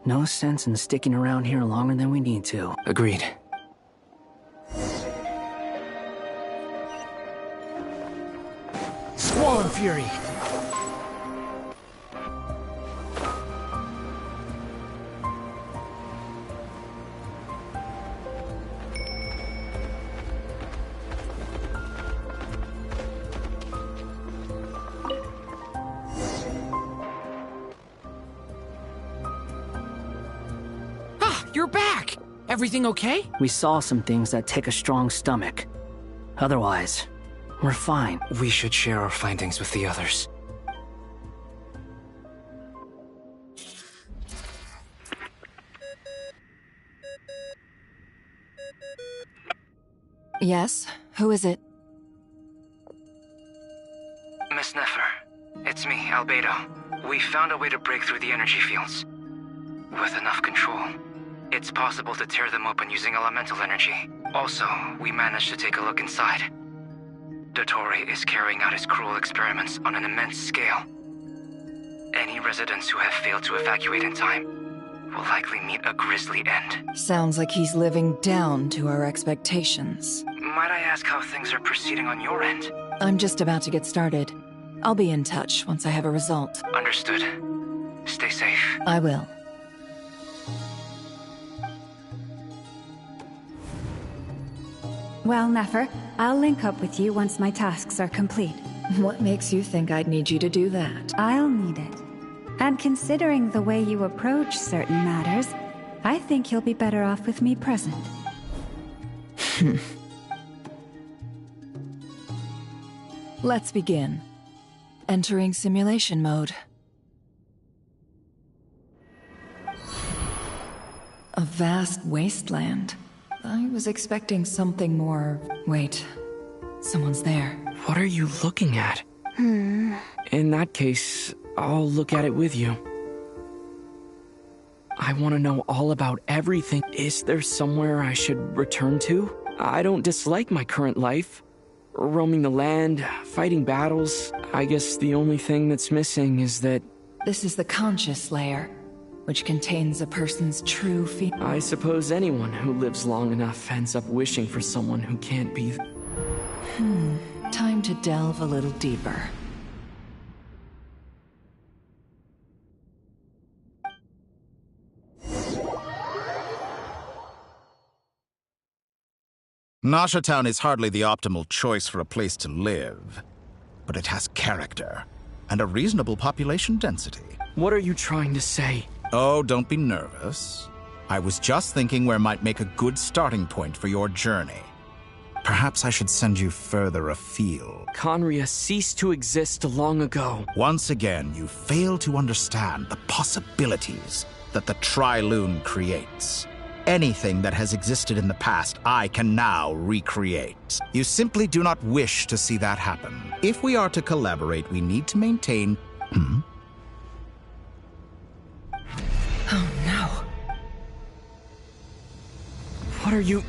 No sense in sticking around here longer than we need to. Agreed. Squall and Fury. You're back! Everything okay? We saw some things that take a strong stomach. Otherwise, we're fine. We should share our findings with the others. Yes? Who is it? Miss Nefer, it's me, Albedo. We found a way to break through the energy fields. With enough control, it's possible to tear them open using elemental energy. Also, we managed to take a look inside. Dottore is carrying out his cruel experiments on an immense scale. Any residents who have failed to evacuate in time will likely meet a grisly end. Sounds like he's living down to our expectations. Might I ask how things are proceeding on your end? I'm just about to get started. I'll be in touch once I have a result. Understood. Stay safe. I will. Well, Nefer, I'll link up with you once my tasks are complete. What makes you think I'd need you to do that? I'll need it. And considering the way you approach certain matters, I think you'll be better off with me present. Let's begin. Entering simulation mode. A vast wasteland. I was expecting something more... Wait. Someone's there. What are you looking at? In that case, I'll look at it with you. I want to know all about everything. Is there somewhere I should return to? I don't dislike my current life. Roaming the land, fighting battles. I guess the only thing that's missing is that... This is the conscious layer, which contains a person's true feelings. I suppose anyone who lives long enough ends up wishing for someone who can't be... Time to delve a little deeper. Nasha Town is hardly the optimal choice for a place to live, but it has character and a reasonable population density. What are you trying to say? Oh, don't be nervous. I was just thinking where might make a good starting point for your journey. Perhaps I should send you further afield. Conria ceased to exist long ago. Once again, you fail to understand the possibilities that the Tri-Lune creates. Anything that has existed in the past, I can now recreate. You simply do not wish to see that happen. If we are to collaborate, we need to maintain... Oh no. What are you...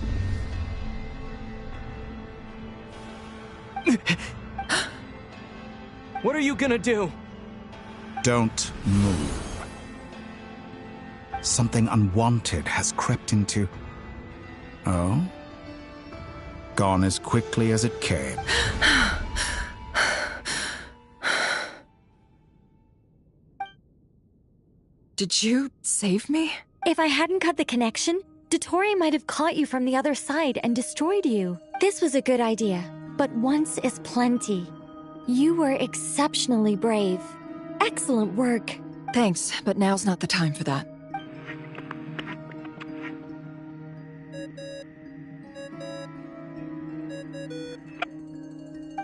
What are you gonna do? Don't move. Something unwanted has crept into... Oh? Gone as quickly as it came. Did you save me? If I hadn't cut the connection, Dottore might have caught you from the other side and destroyed you. This was a good idea, but once is plenty. You were exceptionally brave. Excellent work. Thanks, but now's not the time for that.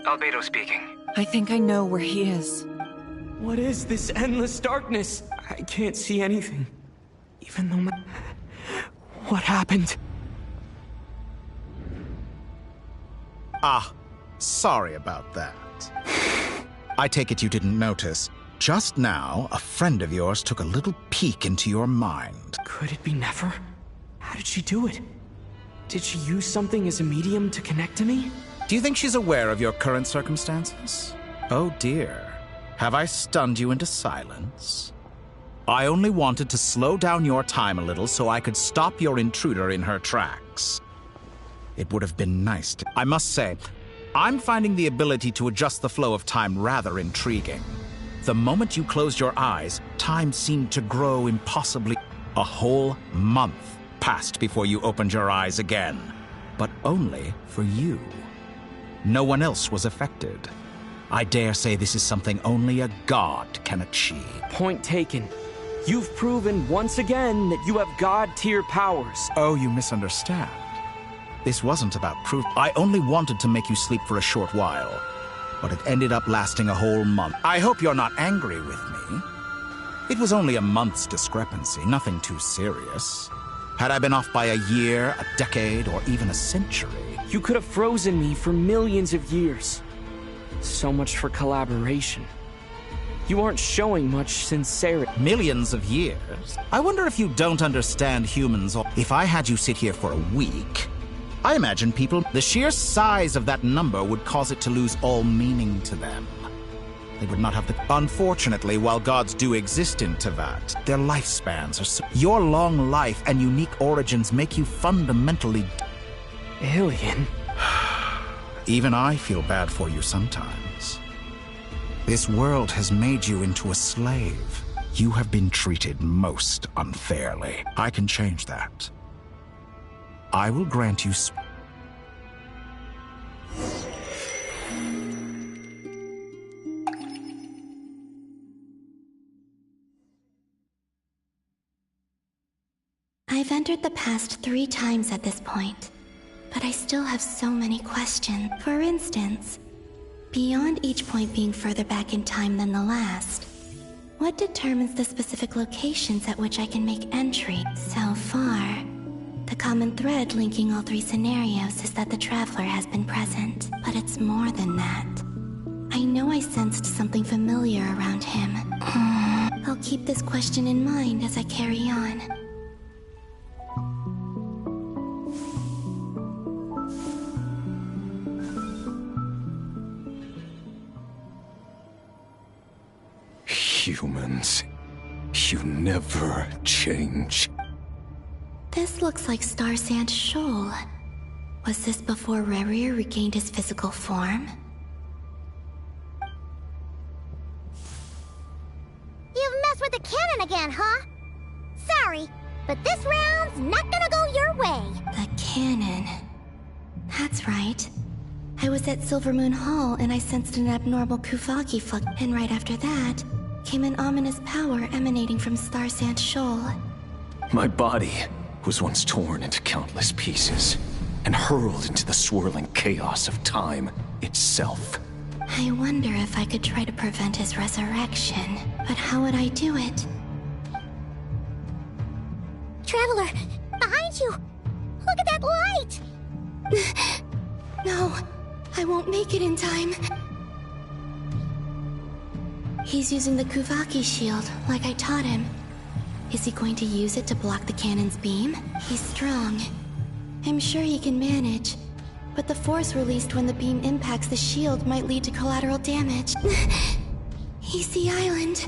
Albedo speaking. I think I know where he is. What is this endless darkness? I can't see anything. Even though my... What happened? Ah, sorry about that. I take it you didn't notice. Just now, a friend of yours took a little peek into your mind. Could it be Nefer? How did she do it? Did she use something as a medium to connect to me? Do you think she's aware of your current circumstances? Oh dear. Have I stunned you into silence? I only wanted to slow down your time a little so I could stop your intruder in her tracks. It would have been nice to... I must say, I'm finding the ability to adjust the flow of time rather intriguing. The moment you closed your eyes, time seemed to grow impossibly. A whole month passed before you opened your eyes again, but only for you. No one else was affected. I dare say this is something only a god can achieve. Point taken. You've proven once again that you have god-tier powers. Oh, you misunderstand. This wasn't about proof. I only wanted to make you sleep for a short while, but it ended up lasting a whole month. I hope you're not angry with me. It was only a month's discrepancy, nothing too serious. Had I been off by a year, a decade, or even a century... You could have frozen me for millions of years. So much for collaboration. You aren't showing much sincerity. Millions of years? I wonder if you don't understand humans. If I had you sit here for a week, I imagine people, the sheer size of that number would cause it to lose all meaning to them. They would not have the... Unfortunately, while gods do exist in Tevat, their lifespans are so... Your long life and unique origins make you fundamentally... Alien? Even I feel bad for you sometimes. This world has made you into a slave. You have been treated most unfairly. I can change that. I will grant you... I've entered the past 3 times at this point, but I still have so many questions. For instance, beyond each point being further back in time than the last, what determines the specific locations at which I can make entry? So far, the common thread linking all 3 scenarios is that the Traveler has been present, but it's more than that. I know I sensed something familiar around him. I'll keep this question in mind as I carry on. Humans, you never change. This looks like Star Sand Shoal. Was this before Rerir regained his physical form? You've messed with the cannon again, huh? Sorry, but this round's not gonna go your way. The cannon. That's right. I was at Silvermoon Hall and I sensed an abnormal Kuvaki flux, and right after that came an ominous power emanating from Star Sand Shoal. My body was once torn into countless pieces and hurled into the swirling chaos of time itself. I wonder if I could try to prevent his resurrection, but how would I do it? Traveler, behind you! Look at that light! No, I won't make it in time. He's using the Kuvaki shield, like I taught him. Is he going to use it to block the cannon's beam? He's strong. I'm sure he can manage. But the force released when the beam impacts the shield might lead to collateral damage. Easy Island.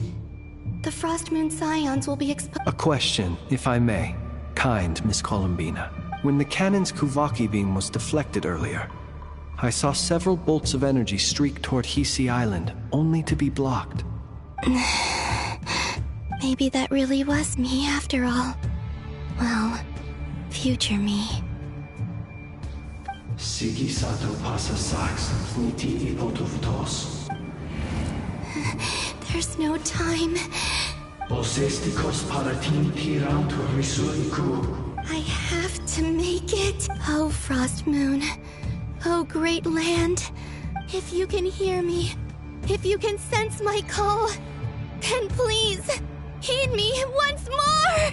The Frost Moon Scions will be exposed. A question, if I may. Kind Miss Columbina. When the cannon's Kuvaki beam was deflected earlier, I saw several bolts of energy streak toward Hisi Island, only to be blocked. Maybe that really was me after all. Well, future me. Sigi sato pasa sax niti ipotuvtos. There's no time. Osestikos paratin tirantur risuriku. I have to make it. Oh, Frost Moon. Oh, great land. If you can hear me, if you can sense my call, then please, heed me once more!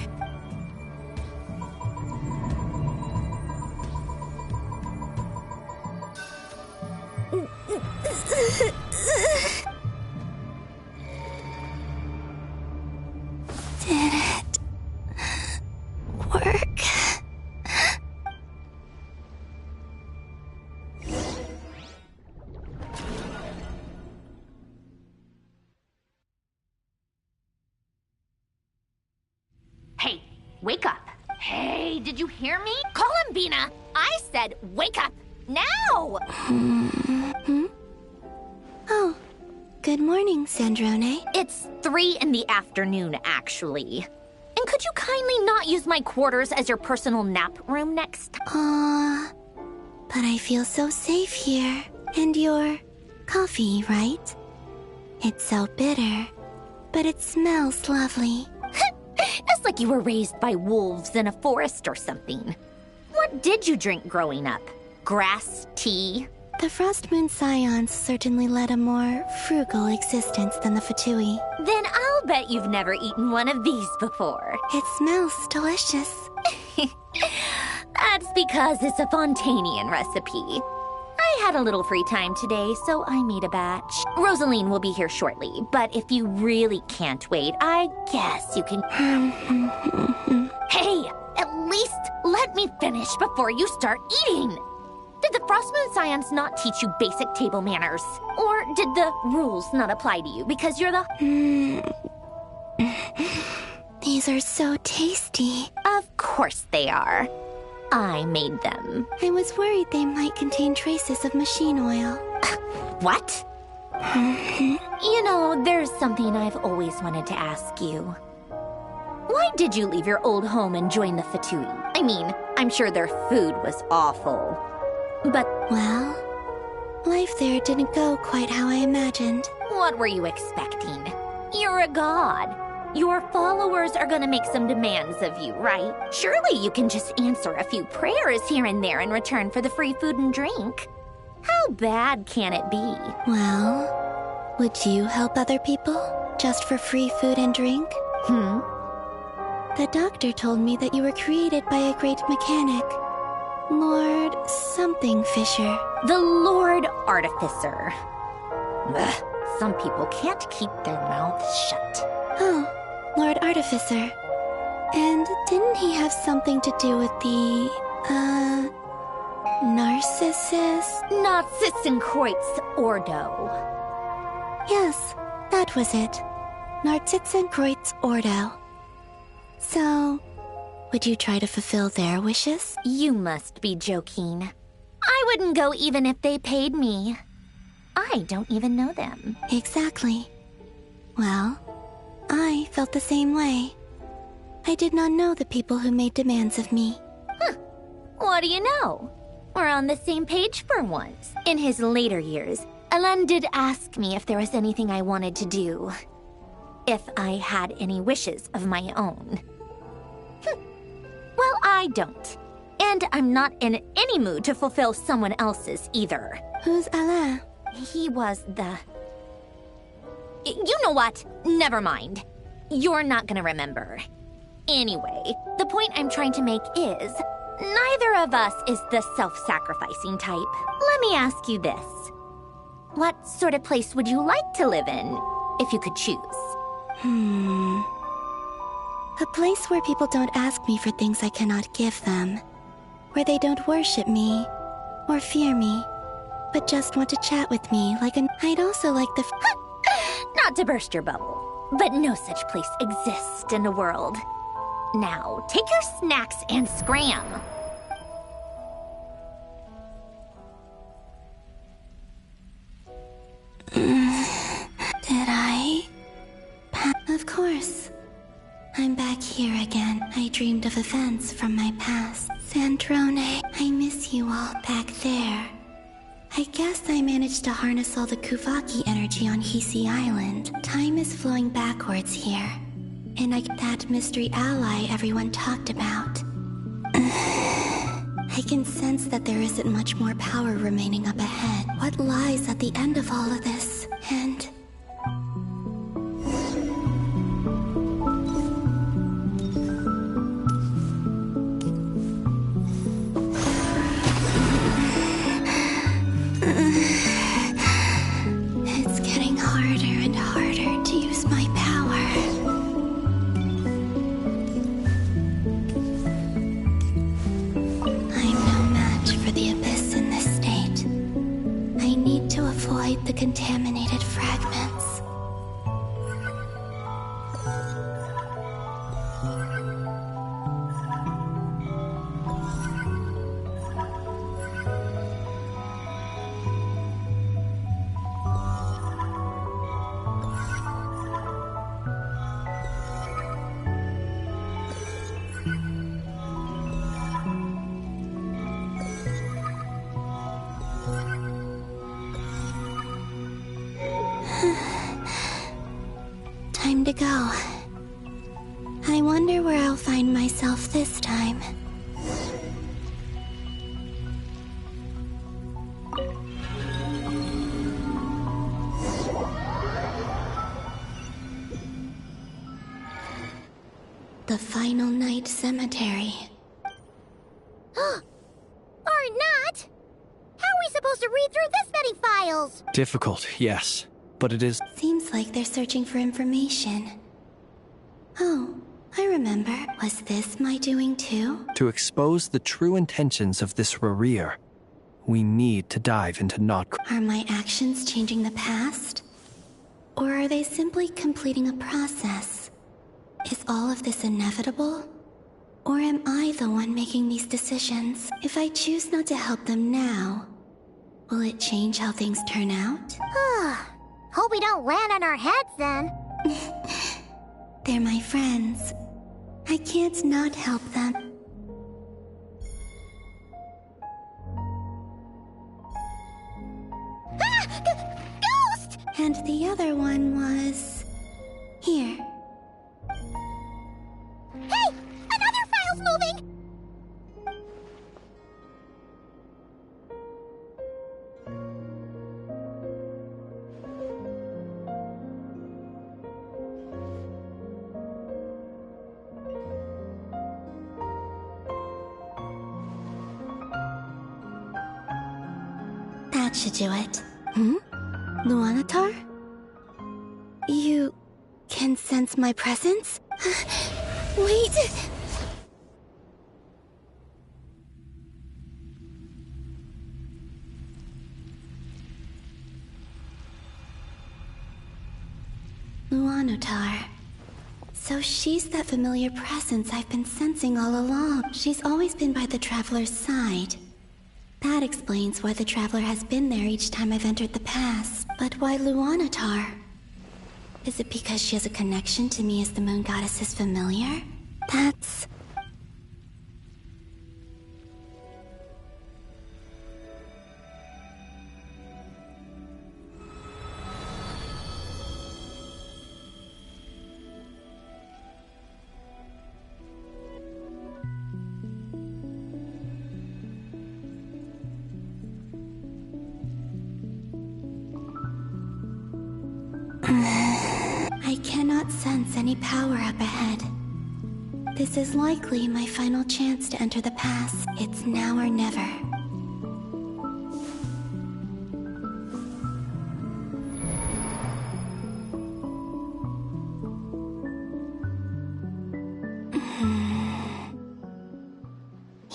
Did it work? Hey, wake up. Hey, did you hear me? Columbina, I said wake up now! Oh, good morning, Sandrone. It's 3 in the afternoon, actually. And could you kindly not use my quarters as your personal nap room next time? But I feel so safe here. And your coffee, right? It's so bitter, but it smells lovely. It's like you were raised by wolves in a forest or something. What did you drink growing up? Grass tea? The Frost Moon Scions certainly led a more frugal existence than the Fatui. Then I'll bet you've never eaten one of these before. It smells delicious. That's because it's a Fontainian recipe. I had a little free time today, so I made a batch. Rosaline will be here shortly, but if you really can't wait, I guess you can... Hey, at least let me finish before you start eating! Did the Frost Moon Scions not teach you basic table manners? Or did the rules not apply to you because you're the... These are so tasty. Of course they are. I made them. I was worried they might contain traces of machine oil. What? You know, there's something I've always wanted to ask you. Why did you leave your old home and join the Fatui? I mean, I'm sure their food was awful. But... Well, life there didn't go quite how I imagined. What were you expecting? You're a god. Your followers are gonna make some demands of you, right? Surely you can just answer a few prayers here and there in return for the free food and drink. How bad can it be? Well, would you help other people just for free food and drink? The doctor told me that you were created by a great mechanic. Lord something Fisher. The Lord Artificer. Ugh, some people can't keep their mouths shut. Oh, Lord Artificer. And didn't he have something to do with the, Narcissenkreuz Ordo. Yes, that was it. Narcissenkreuz Ordo. So, would you try to fulfill their wishes? You must be joking. I wouldn't go even if they paid me. I don't even know them. Exactly. Well, I felt the same way. I did not know the people who made demands of me. What do you know? We're on the same page for once. In his later years, Alan did ask me if there was anything I wanted to do. If I had any wishes of my own. Well, I don't. And I'm not in any mood to fulfill someone else's either. Who's Alain? He was the... You know what? Never mind. You're not gonna remember. Anyway, the point I'm trying to make is, neither of us is the self-sacrificing type. Let me ask you this. What sort of place would you like to live in, if you could choose? A place where people don't ask me for things I cannot give them. Where they don't worship me, or fear me, but just want to chat with me like an... I'd also like the... Not to burst your bubble, but no such place exists in the world. Now, take your snacks and scram. Did I? Of course. I'm back here again. I dreamed of events from my past. Sandrone, I miss you all back there. I guess I managed to harness all the Kuvaki energy on Hisi Island. Time is flowing backwards here. And I get that mystery ally everyone talked about. I can sense that there isn't much more power remaining up ahead. What lies at the end of all of this? And... It's getting harder and harder to use my power. I'm no match for the Abyss in this state. I need to avoid the contaminated fragments. Time to go. I wonder where I'll find myself this time. The Final Night Cemetery. Or not! How are we supposed to read through this many files? Difficult, yes. But it is... Seems like they're searching for information. Oh, I remember. Was this my doing too? To expose the true intentions of this Rarir, we need to dive into Not... Are my actions changing the past? Or are they simply completing a process? Is all of this inevitable? Or am I the one making these decisions? If I choose not to help them now, will it change how things turn out? Hope we don't land on our heads then. They're my friends. I can't not help them. Ghost! And the other one was... here. should do it. Luanatar? You can sense my presence? Wait! Luanatar. So she's that familiar presence I've been sensing all along. She's always been by the Traveler's side. That explains why the Traveler has been there each time I've entered the pass. But why Luanatar? Is it because she has a connection to me as the Moon Goddess's familiar? That's... I cannot sense any power up ahead. This is likely my final chance to enter the pass. It's now or never.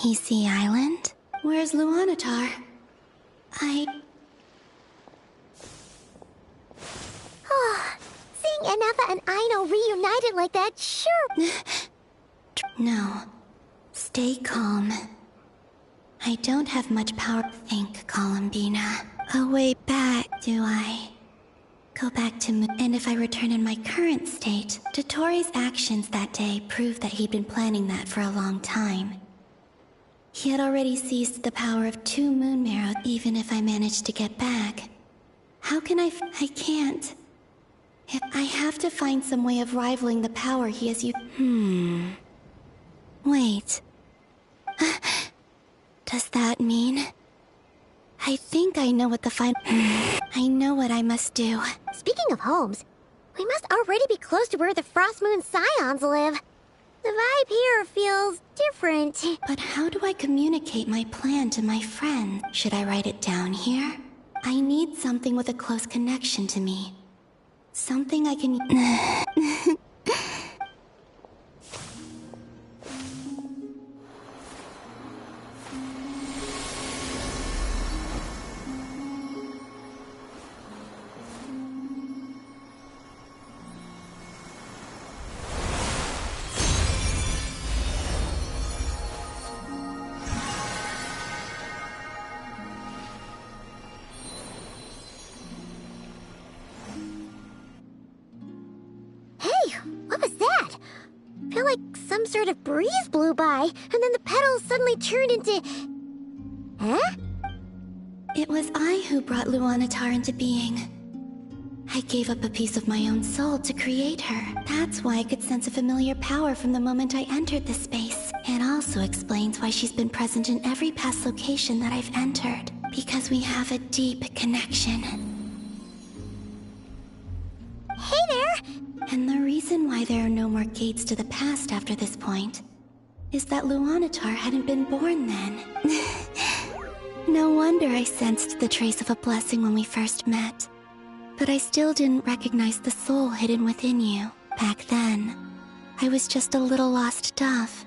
Easy Island? Where's Luanatar? Seeing Enefa and Aino reunited like that, sure. No. Stay calm. I don't have much power. Think, Columbina. A way back, do I? Go back to and if I return in my current state, Dotori's actions that day prove that he'd been planning that for a long time. He had already seized the power of 2 moon marrows, even if I managed to get back. How can I can't. I have to find some way of rivaling the power he has used. Wait. Does that mean... I think I know what the I know what I must do. Speaking of homes, we must already be close to where the Frost Moon Scions live. The vibe here feels different. But how do I communicate my plan to my friend? Should I write it down here? I need something with a close connection to me. Something I can... Some sort of breeze blew by, and then the petals suddenly turned into... Huh? It was I who brought Luanatar into being. I gave up a piece of my own soul to create her. That's why I could sense a familiar power from the moment I entered this space. It also explains why she's been present in every past location that I've entered. Because we have a deep connection. Hey there! And the reason why there are no more gates to the past after this point is that Luanatar hadn't been born then. No wonder I sensed the trace of a blessing when we first met. But I still didn't recognize the soul hidden within you. Back then, I was just a little lost dove.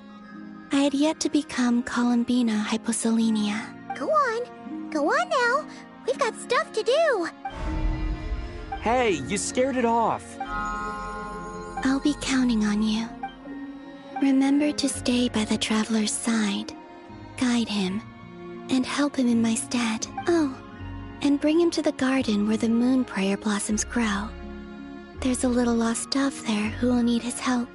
I had yet to become Columbina Hyposelenia. Go on now. We've got stuff to do. Hey, you scared it off. I'll be counting on you. Remember to stay by the Traveler's side, guide him, and help him in my stead. Oh, and bring him to the garden where the moon prayer blossoms grow. There's a little lost dove there who will need his help.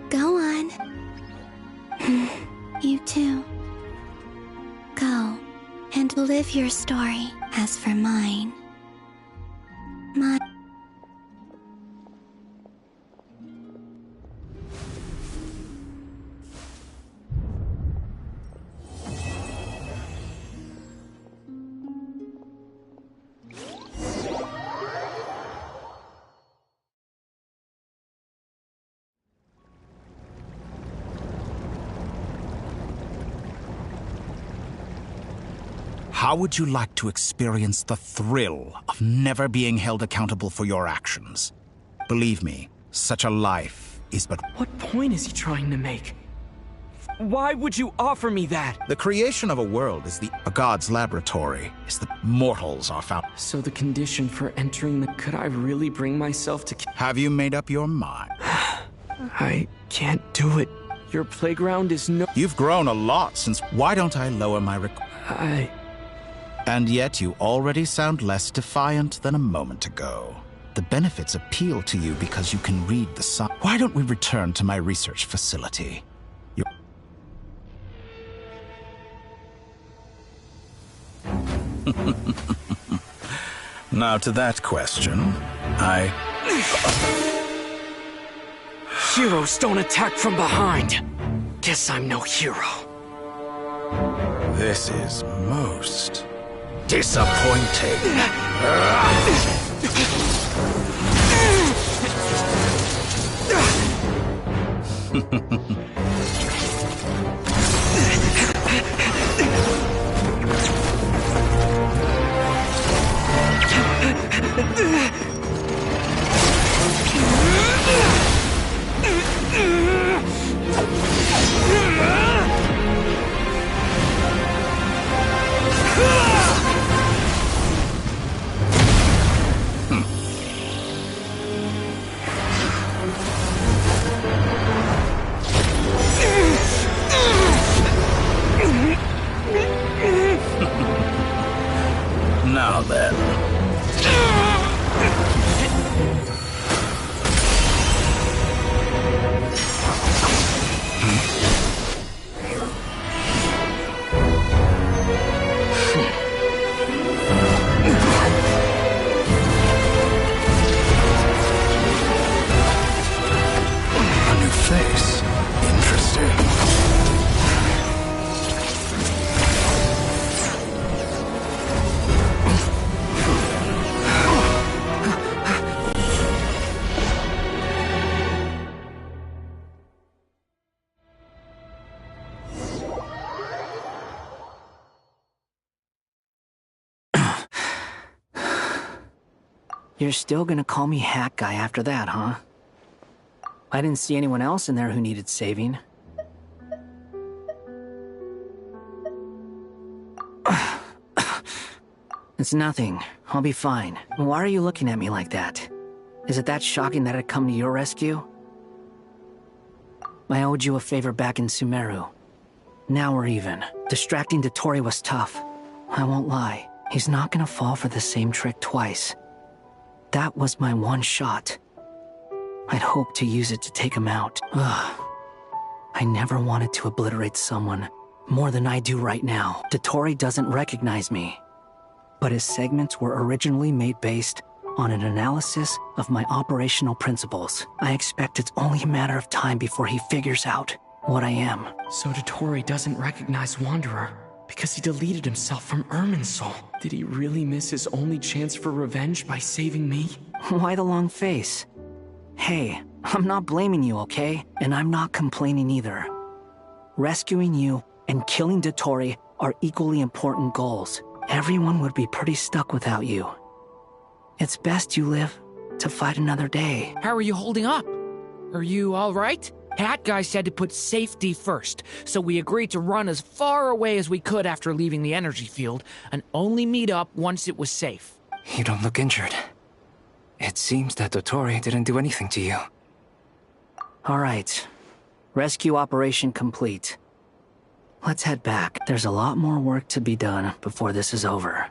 Go on. You too. Go, and live your story. As for mine... How would you like to experience the thrill of never being held accountable for your actions? Believe me, such a life is but... What point is he trying to make? Why would you offer me that? The creation of a world is a god's laboratory, is the mortals are found. So the condition for entering the... Could I really bring myself to... Have you made up your mind? I can't do it. Your playground is no... You've grown a lot since... Why don't I lower my And yet you already sound less defiant than a moment ago. The benefits appeal to you because you can read the sign. Why don't we return to my research facility? Now to that question, Heroes don't attack from behind. Guess I'm no hero. This is most disappointing. Now then. A new face. Interesting. You're still gonna call me Hat Guy after that, huh? I didn't see anyone else in there who needed saving. It's nothing. I'll be fine. Why are you looking at me like that? Is it that shocking that I'd come to your rescue? I owed you a favor back in Sumeru. Now we're even. Distracting Dotori was tough. I won't lie. He's not gonna fall for the same trick twice. That was my one shot. I'd hoped to use it to take him out. Ugh. I never wanted to obliterate someone more than I do right now. Dotori doesn't recognize me. But his segments were originally made based on an analysis of my operational principles. I expect it's only a matter of time before he figures out what I am. So Dotori doesn't recognize Wanderer because he deleted himself from Irminsul. Did he really miss his only chance for revenge by saving me? Why the long face? Hey, I'm not blaming you, okay? And I'm not complaining either. Rescuing you and killing Dotori are equally important goals. Everyone would be pretty stuck without you. It's best you live to fight another day. How are you holding up? Are you all right? Hat Guy said to put safety first, so we agreed to run as far away as we could after leaving the energy field, and only meet up once it was safe. You don't look injured. It seems that Dotori didn't do anything to you. All right. Rescue operation complete. Let's head back. There's a lot more work to be done before this is over.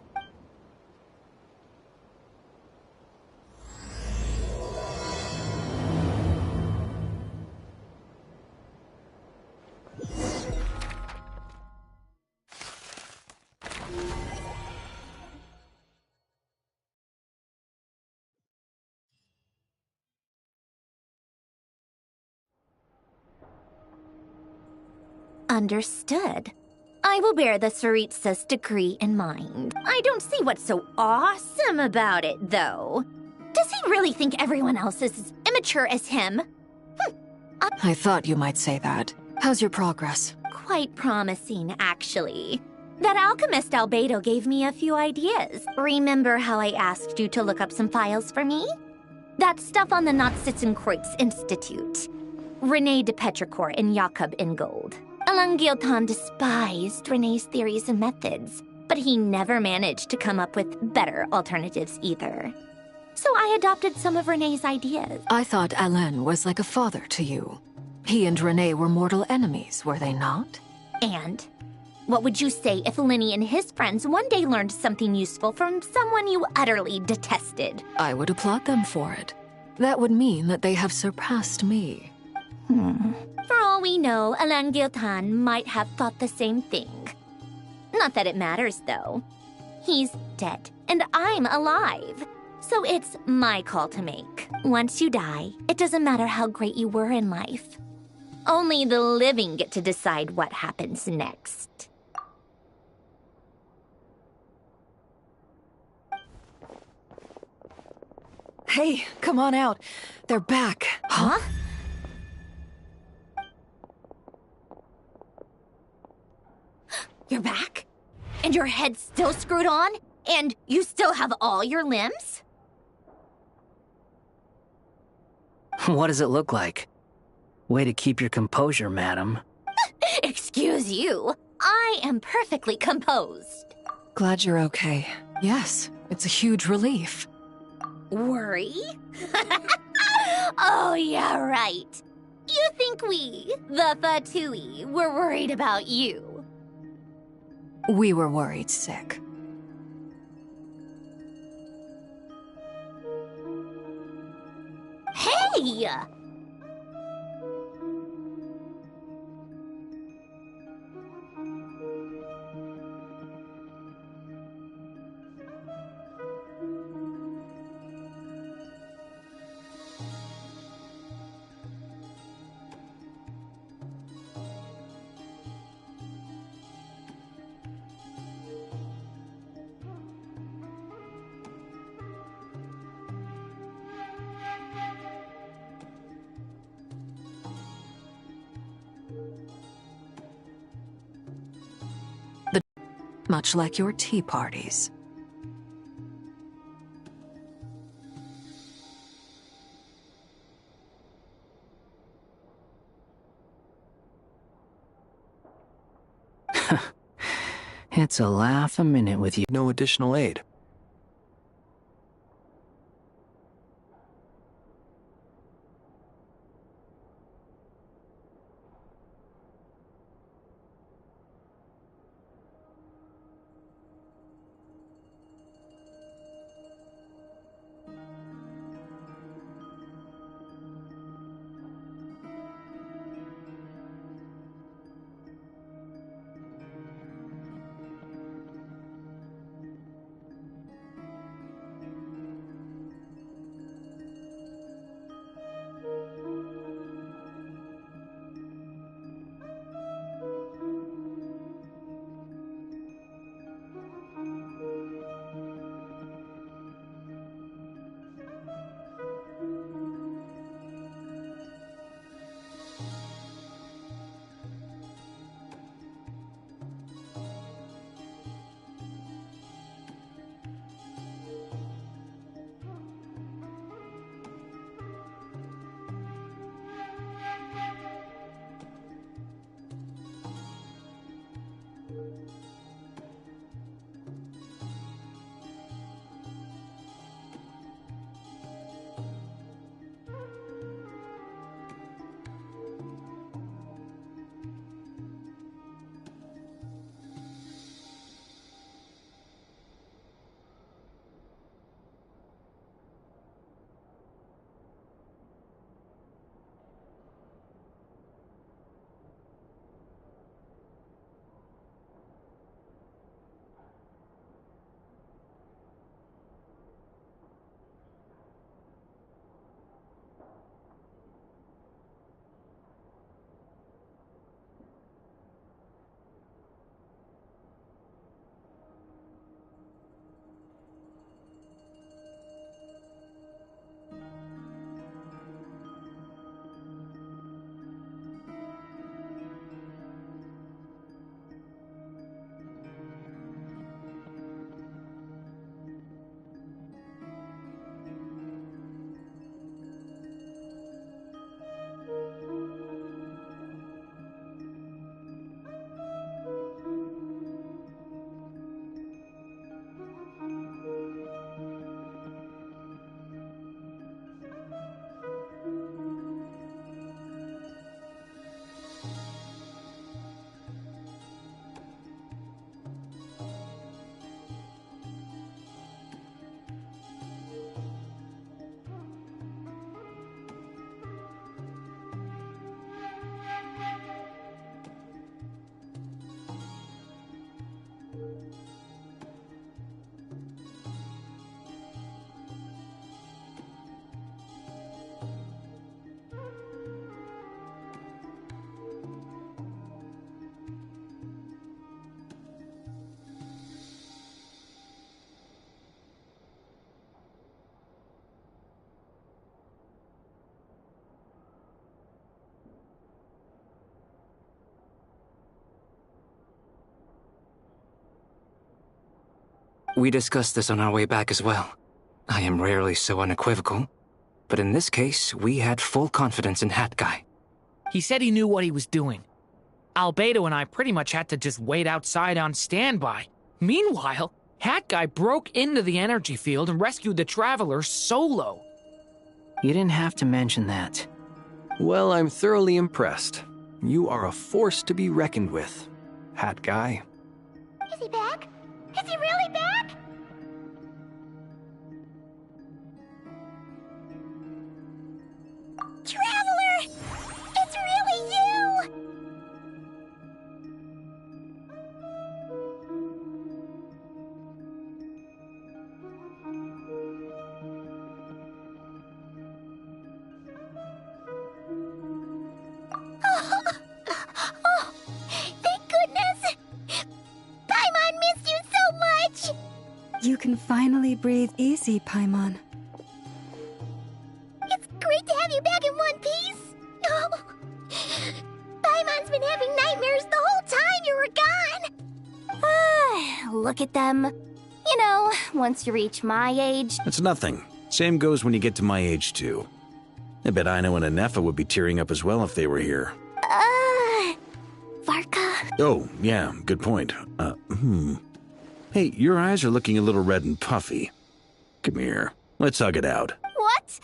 Understood. I will bear the Tsaritsa's decree in mind. I don't see what's so awesome about it, though. Does he really think everyone else is as immature as him? I thought you might say that. How's your progress? Quite promising, actually. That alchemist Albedo gave me a few ideas. Remember how I asked you to look up some files for me? That stuff on the Nachtschitzenkreuz Institute. René de Petrichor and Jakob Ingold. Alain Guillotin despised René's theories and methods, but he never managed to come up with better alternatives either. So I adopted some of René's ideas. I thought Alain was like a father to you. He and René were mortal enemies, were they not? And what would you say if Lenny and his friends one day learned something useful from someone you utterly detested? I would applaud them for it. That would mean that they have surpassed me. For all we know, Alain Guillotin might have thought the same thing. Not that it matters, though. He's dead, and I'm alive. So it's my call to make. Once you die, it doesn't matter how great you were in life. Only the living get to decide what happens next. Hey, come on out. They're back. Huh? You're back? And your head's still screwed on? And you still have all your limbs? What does it look like? Way to keep your composure, madam. Excuse you. I am perfectly composed. Glad you're okay. Yes, it's a huge relief. Worry? Oh, yeah, right. You think we, the Fatui, were worried about you? We were worried sick. Hey! Much like your tea parties. It's a laugh a minute with you. No additional aid. We discussed this on our way back as well. I am rarely so unequivocal, but in this case, we had full confidence in Hat Guy. He said he knew what he was doing. Albedo and I pretty much had to just wait outside on standby. Meanwhile, Hat Guy broke into the energy field and rescued the Traveler solo. You didn't have to mention that. Well, I'm thoroughly impressed. You are a force to be reckoned with, Hat Guy. Is he back? Is he really back? Traveler! It's really you! Oh, thank goodness! Paimon missed you so much! You can finally breathe easy, Paimon. It's great to have you back in one piece! Oh, Paimon's been having nightmares the whole time you were gone! Look at them. You know, once you reach my age... It's nothing. Same goes when you get to my age, too. I bet Aino and Anefa would be tearing up as well if they were here. Varka? Oh, yeah, good point. Hey, your eyes are looking a little red and puffy. Come here. Let's hug it out. What?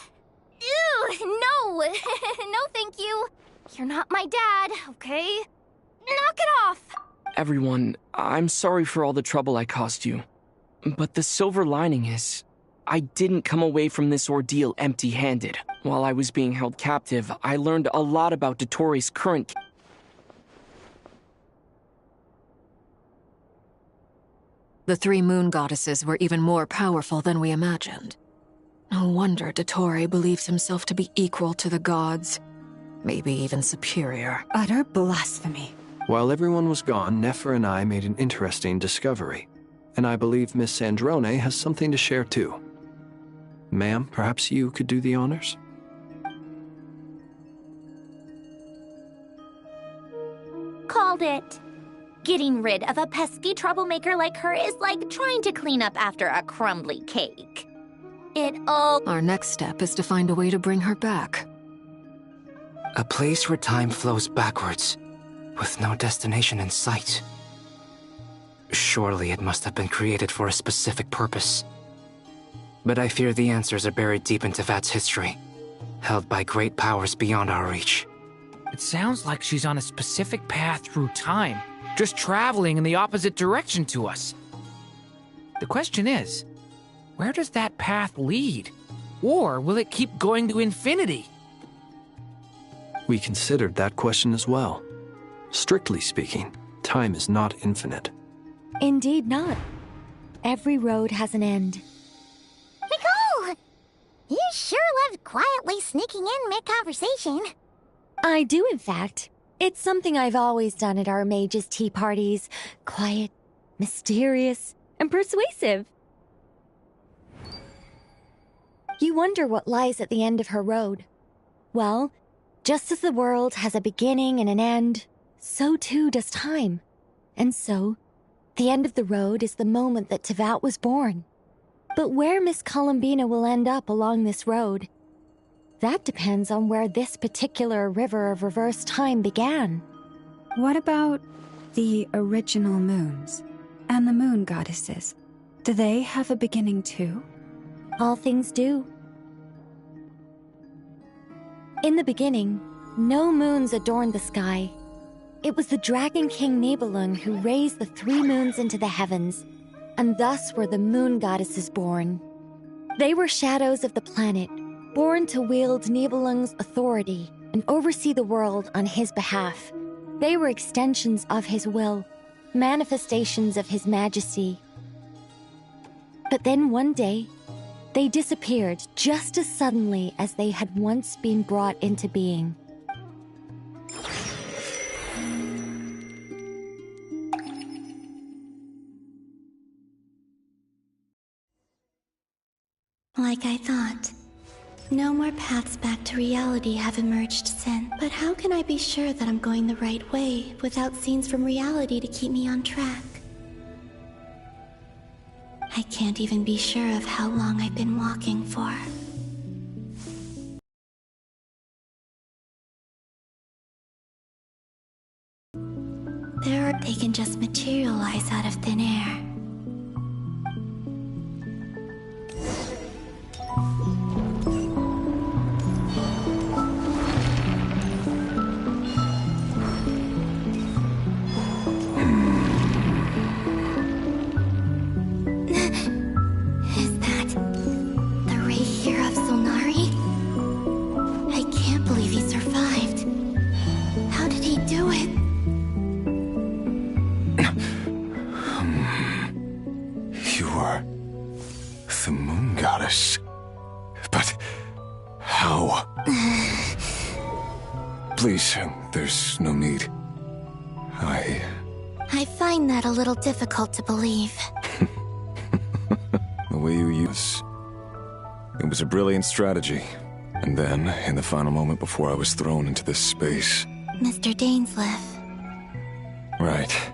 Ew, no. No, thank you. You're not my dad, okay? Knock it off. Everyone, I'm sorry for all the trouble I caused you. But the silver lining is, I didn't come away from this ordeal empty-handed. While I was being held captive, I learned a lot about Dotori's current... The three moon goddesses were even more powerful than we imagined. No wonder Dottore believes himself to be equal to the gods. Maybe even superior. Utter blasphemy. While everyone was gone, Nefer and I made an interesting discovery. And I believe Miss Sandrone has something to share too. Ma'am, perhaps you could do the honors? Called it. Getting rid of a pesky troublemaker like her is like trying to clean up after a crumbly cake. Our next step is to find a way to bring her back. A place where time flows backwards, with no destination in sight. Surely it must have been created for a specific purpose. But I fear the answers are buried deep in Tevat's history, held by great powers beyond our reach. It sounds like she's on a specific path through time, just traveling in the opposite direction to us. The question is, where does that path lead? Or will it keep going to infinity? We considered that question as well. Strictly speaking, time is not infinite. Indeed not. Every road has an end. Nicole! You sure loved quietly sneaking in mid-conversation. I do, in fact. It's something I've always done at our mages' tea parties. Quiet, mysterious, and persuasive. You wonder what lies at the end of her road. Well, just as the world has a beginning and an end, so too does time. And so, the end of the road is the moment that Tevat was born. But where Miss Columbina will end up along this road, that depends on where this particular river of reverse time began. What about the original moons and the moon goddesses? Do they have a beginning too? All things do. In the beginning, no moons adorned the sky. It was the Dragon King Nibelung who raised the 3 moons into the heavens, and thus were the moon goddesses born. They were shadows of the planet, born to wield Nibelung's authority and oversee the world on his behalf. They were extensions of his will, manifestations of his majesty. But then one day, they disappeared just as suddenly as they had once been brought into being. Like I thought. No more paths back to reality have emerged since. But how can I be sure that I'm going the right way without scenes from reality to keep me on track? I can't even be sure of how long I've been walking for. They can just materialize out of thin air. Is that the ray here of Solnari? I can't believe he survived. How did he do it? You are the moon goddess. But how? Please, there's no need. I find that a little difficult to believe. The way you use it was a brilliant strategy. And then, in the final moment before I was thrown into this space... Mr. Dainsleif. Right.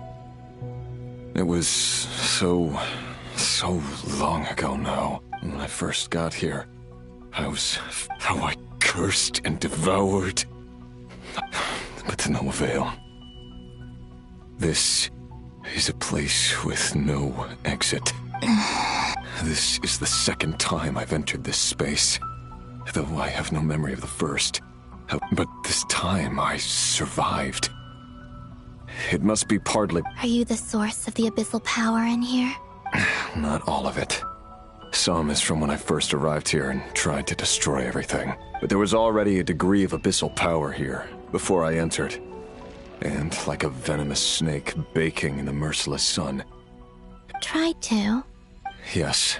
It was so long ago now. When I first got here, how I cursed and devoured. But to no avail. This is a place with no exit. This is the second time I've entered this space, though I have no memory of the first. But this time I survived. It must be partly... Are you the source of the abyssal power in here? Not all of it. Some is from when I first arrived here and tried to destroy everything. But there was already a degree of abyssal power here before I entered. And like a venomous snake baking in the merciless sun. Tried to? Yes.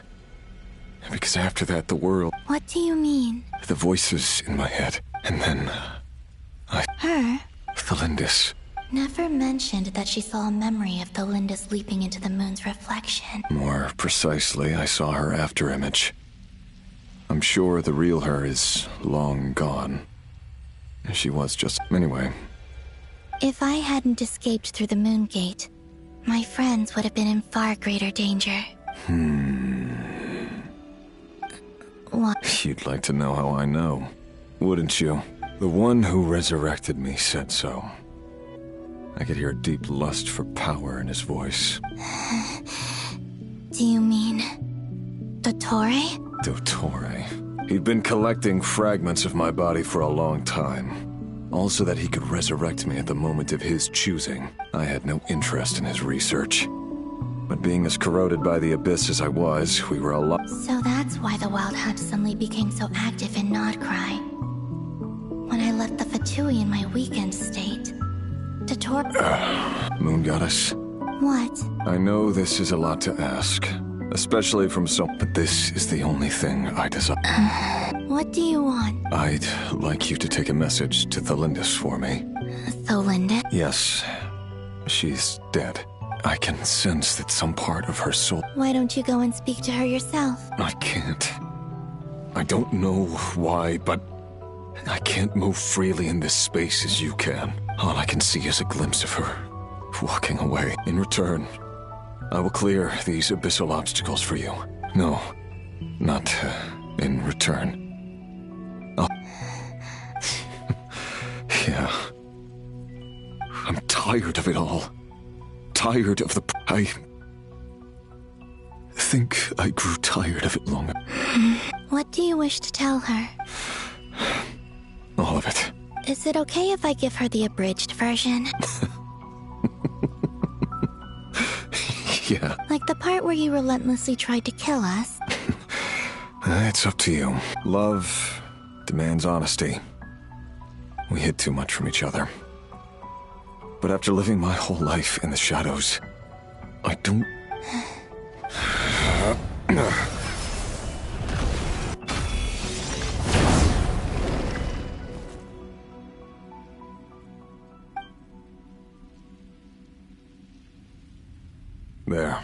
Because after that, the world... What do you mean? The voices in my head. And then... Her? Thelindis. Never mentioned that she saw a memory of Thelindis leaping into the moon's reflection. More precisely, I saw her afterimage. I'm sure the real her is long gone. She was just... Anyway. If I hadn't escaped through the moon gate, my friends would have been in far greater danger. What? You'd like to know how I know, wouldn't you? The one who resurrected me said so. I could hear a deep lust for power in his voice. Do you mean... Dottore? Dottore. He'd been collecting fragments of my body for a long time. Also that he could resurrect me at the moment of his choosing. I had no interest in his research. But being as corroded by the abyss as I was, we were So that's why the Wild Hunt suddenly became so active in Nodcry. When I left the Fatui in my weakened state, Dottore... Moon Goddess? What? I know this is a lot to ask. Especially from but this is the only thing I desire. What do you want? I'd like you to take a message to Thelindis for me. Thelindis? Yes. She's dead. I can sense that some part of her soul... Why don't you go and speak to her yourself? I can't. I don't know why, but... I can't move freely in this space as you can. All I can see is a glimpse of her, walking away. In return, I will clear these abyssal obstacles for you. No, not in return. Yeah. I'm tired of it all. Tired of the... I think I grew tired of it long ago. What do you wish to tell her? All of it. Is it okay if I give her the abridged version? Yeah. Like the part where you relentlessly tried to kill us? It's up to you. Love demands honesty. We hid too much from each other. But after living my whole life in the shadows, I don't... There.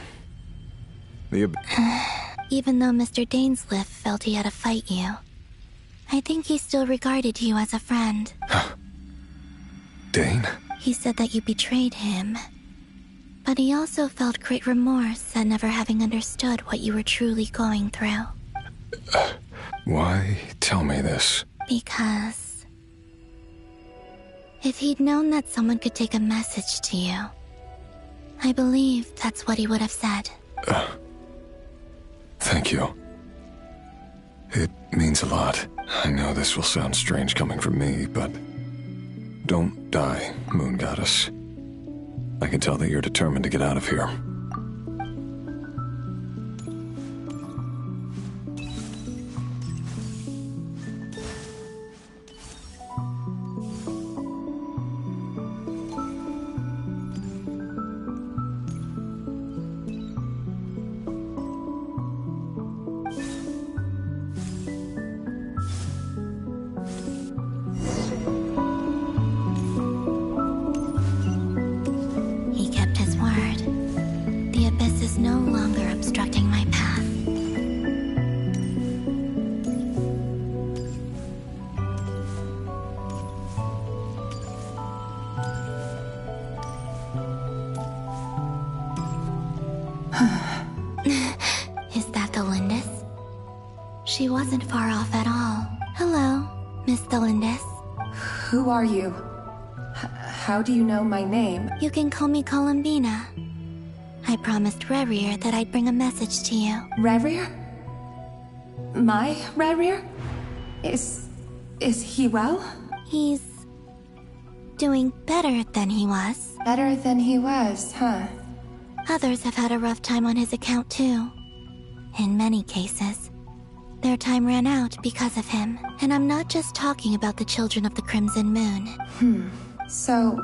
Even though Mr. Dainsleif felt he had to fight you, I think he still regarded you as a friend. Dane? He said that you betrayed him. But he also felt great remorse at never having understood what you were truly going through. Why tell me this? Because if he'd known that someone could take a message to you, I believe that's what he would have said. Thank you. It means a lot. I know this will sound strange coming from me, but don't die, Moon Goddess. I can tell that you're determined to get out of here. He kept his word. The abyss is no longer obstructing my path. Is that the Lindis? She wasn't far off at all. Hello, Miss Thelindis. Who are you? How do you know my name? You can call me Columbina. I promised Rerir that I'd bring a message to you. Rerir? My Rerir? Is he well? He's doing better than he was. Better than he was, huh? Others have had a rough time on his account too. In many cases, their time ran out because of him. And I'm not just talking about the children of the Crimson Moon. So,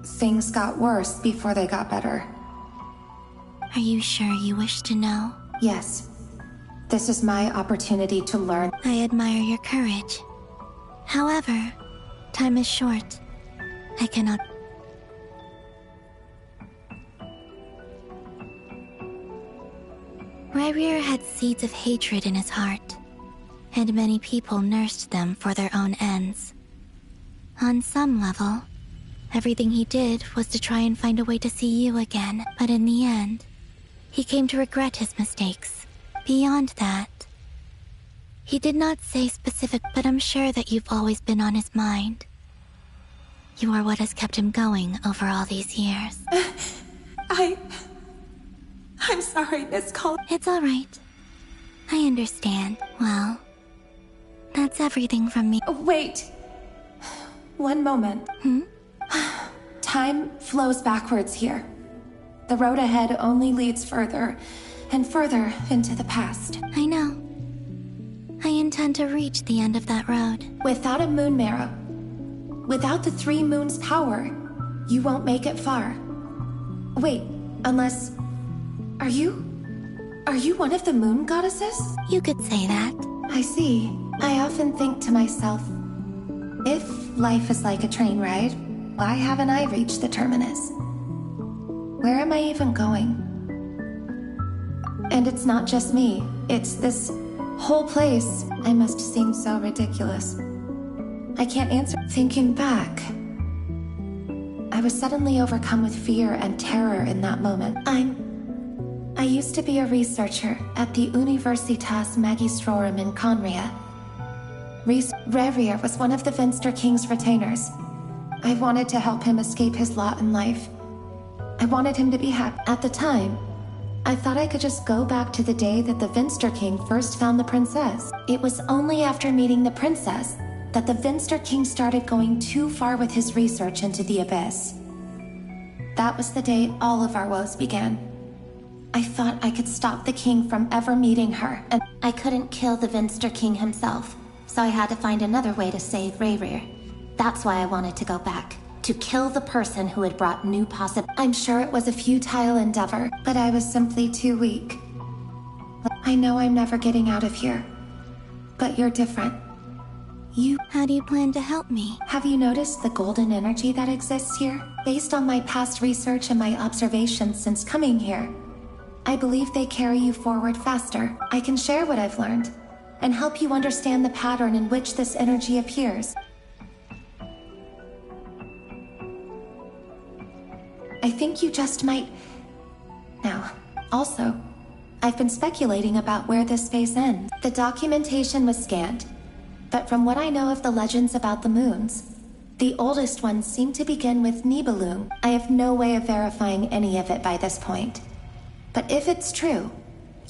things got worse before they got better. Are you sure you wish to know? Yes. This is my opportunity to learn. I admire your courage. However, time is short. I cannot... Rerir had seeds of hatred in his heart, and many people nursed them for their own ends. On some level, everything he did was to try and find a way to see you again, but in the end, he came to regret his mistakes. Beyond that, he did not say specific, but I'm sure that you've always been on his mind. You are what has kept him going over all these years. I'm sorry, Miss Col- It's all right. I understand. Well, that's everything from me. Wait. One moment. Time flows backwards here. The road ahead only leads further and further into the past. I know. I intend to reach the end of that road. Without a moon marrow, without the 3 moons' power, you won't make it far. Wait, unless... Are you one of the moon goddesses? You could say that. I see. I often think to myself, if life is like a train ride, why haven't I reached the terminus? Where am I even going? And it's not just me. It's this whole place. I must seem so ridiculous. I can't answer. Thinking back, I was suddenly overcome with fear and terror in that moment. I used to be a researcher at the Universitas Magistrorum in Conria. Rerir was one of the Vinster King's retainers. I wanted to help him escape his lot in life. I wanted him to be happy. At the time, I thought I could just go back to the day that the Vinster King first found the princess. It was only after meeting the princess that the Vinster King started going too far with his research into the abyss. That was the day all of our woes began. I thought I could stop the king from ever meeting her, and I couldn't kill the Vinster King himself, so I had to find another way to save Rerir. That's why I wanted to go back, to kill the person who had brought new I'm sure it was a futile endeavor, but I was simply too weak. I know I'm never getting out of here, but you're different. How do you plan to help me? Have you noticed the golden energy that exists here? Based on my past research and my observations since coming here, I believe they carry you forward faster. I can share what I've learned and help you understand the pattern in which this energy appears. I think you just might... Now, also, I've been speculating about where this space ends. The documentation was scanned, but from what I know of the legends about the moons, the oldest ones seem to begin with Nibelung. I have no way of verifying any of it by this point. But if it's true,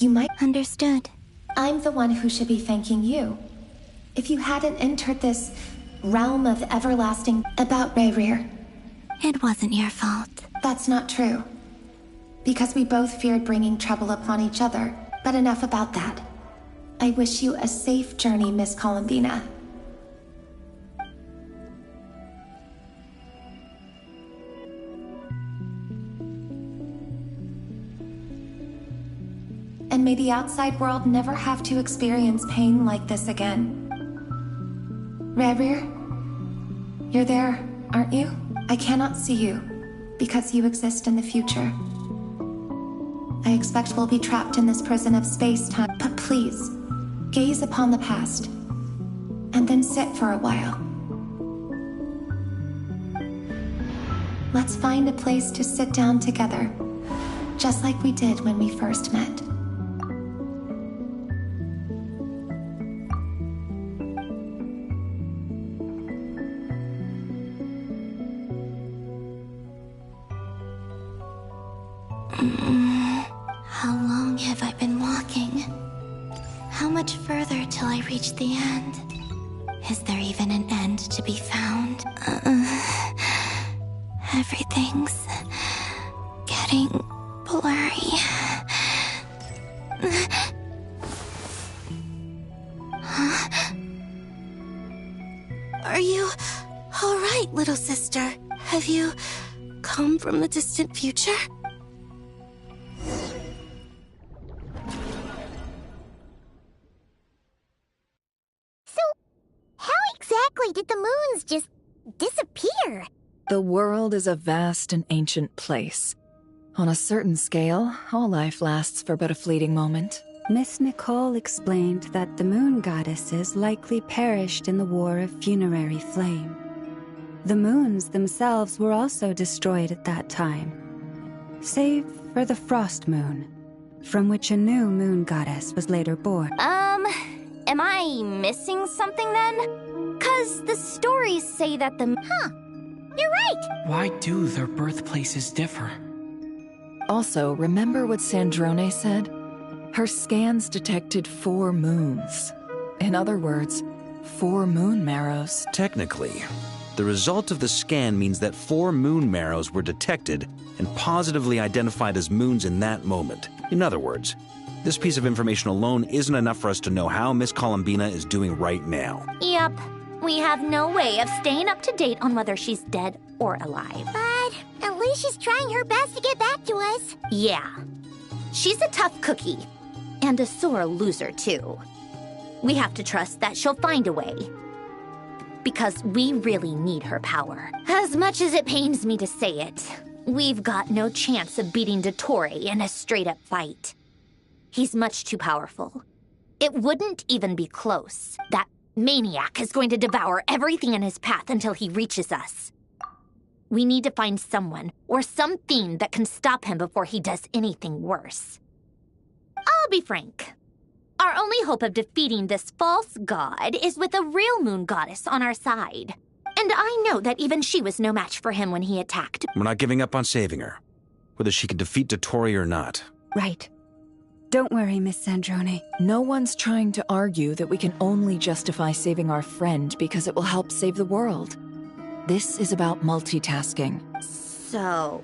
you might... Understood. I'm the one who should be thanking you. If you hadn't entered this realm of everlasting about Rayrir. It wasn't your fault. That's not true. Because we both feared bringing trouble upon each other. But enough about that. I wish you a safe journey, Miss Columbina. And may the outside world never have to experience pain like this again. Rayrir, you're there, aren't you? I cannot see you, because you exist in the future. I expect we'll be trapped in this prison of space-time, but please, gaze upon the past, and then sit for a while. Let's find a place to sit down together, just like we did when we first met. How long have I been walking? How much further till I reach the end? Is there even an end to be found? Everything's getting blurry. Huh? Are you all right, little sister? Have you come from the distant future? Did the moons just disappear? The world is a vast and ancient place. On a certain scale, all life lasts for but a fleeting moment. Miss Nicole explained that the moon goddesses likely perished in the War of Funerary Flame. The moons themselves were also destroyed at that time, save for the Frost Moon, from which a new moon goddess was later born. Am I missing something then? 'Cause the stories say that the... You're right! Why do their birthplaces differ? Also, remember what Sandrone said? Her scans detected 4 moons. In other words, 4 moon marrows. Technically, the result of the scan means that 4 moon marrows were detected and positively identified as moons in that moment. In other words, this piece of information alone isn't enough for us to know how Miss Columbina is doing right now. Yep. We have no way of staying up to date on whether she's dead or alive. But at least she's trying her best to get back to us. Yeah. She's a tough cookie. And a sore loser, too. We have to trust that she'll find a way. Because we really need her power. As much as it pains me to say it, we've got no chance of beating Dottore in a straight-up fight. He's much too powerful. It wouldn't even be close. That maniac is going to devour everything in his path until he reaches us. We need to find someone or something that can stop him before he does anything worse. I'll be frank. Our only hope of defeating this false god is with a real moon goddess on our side. And I know that even she was no match for him when he attacked. We're not giving up on saving her, whether she can defeat Dottore or not. Right. Don't worry, Miss Sandrone. No one's trying to argue that we can only justify saving our friend because it will help save the world. This is about multitasking. So...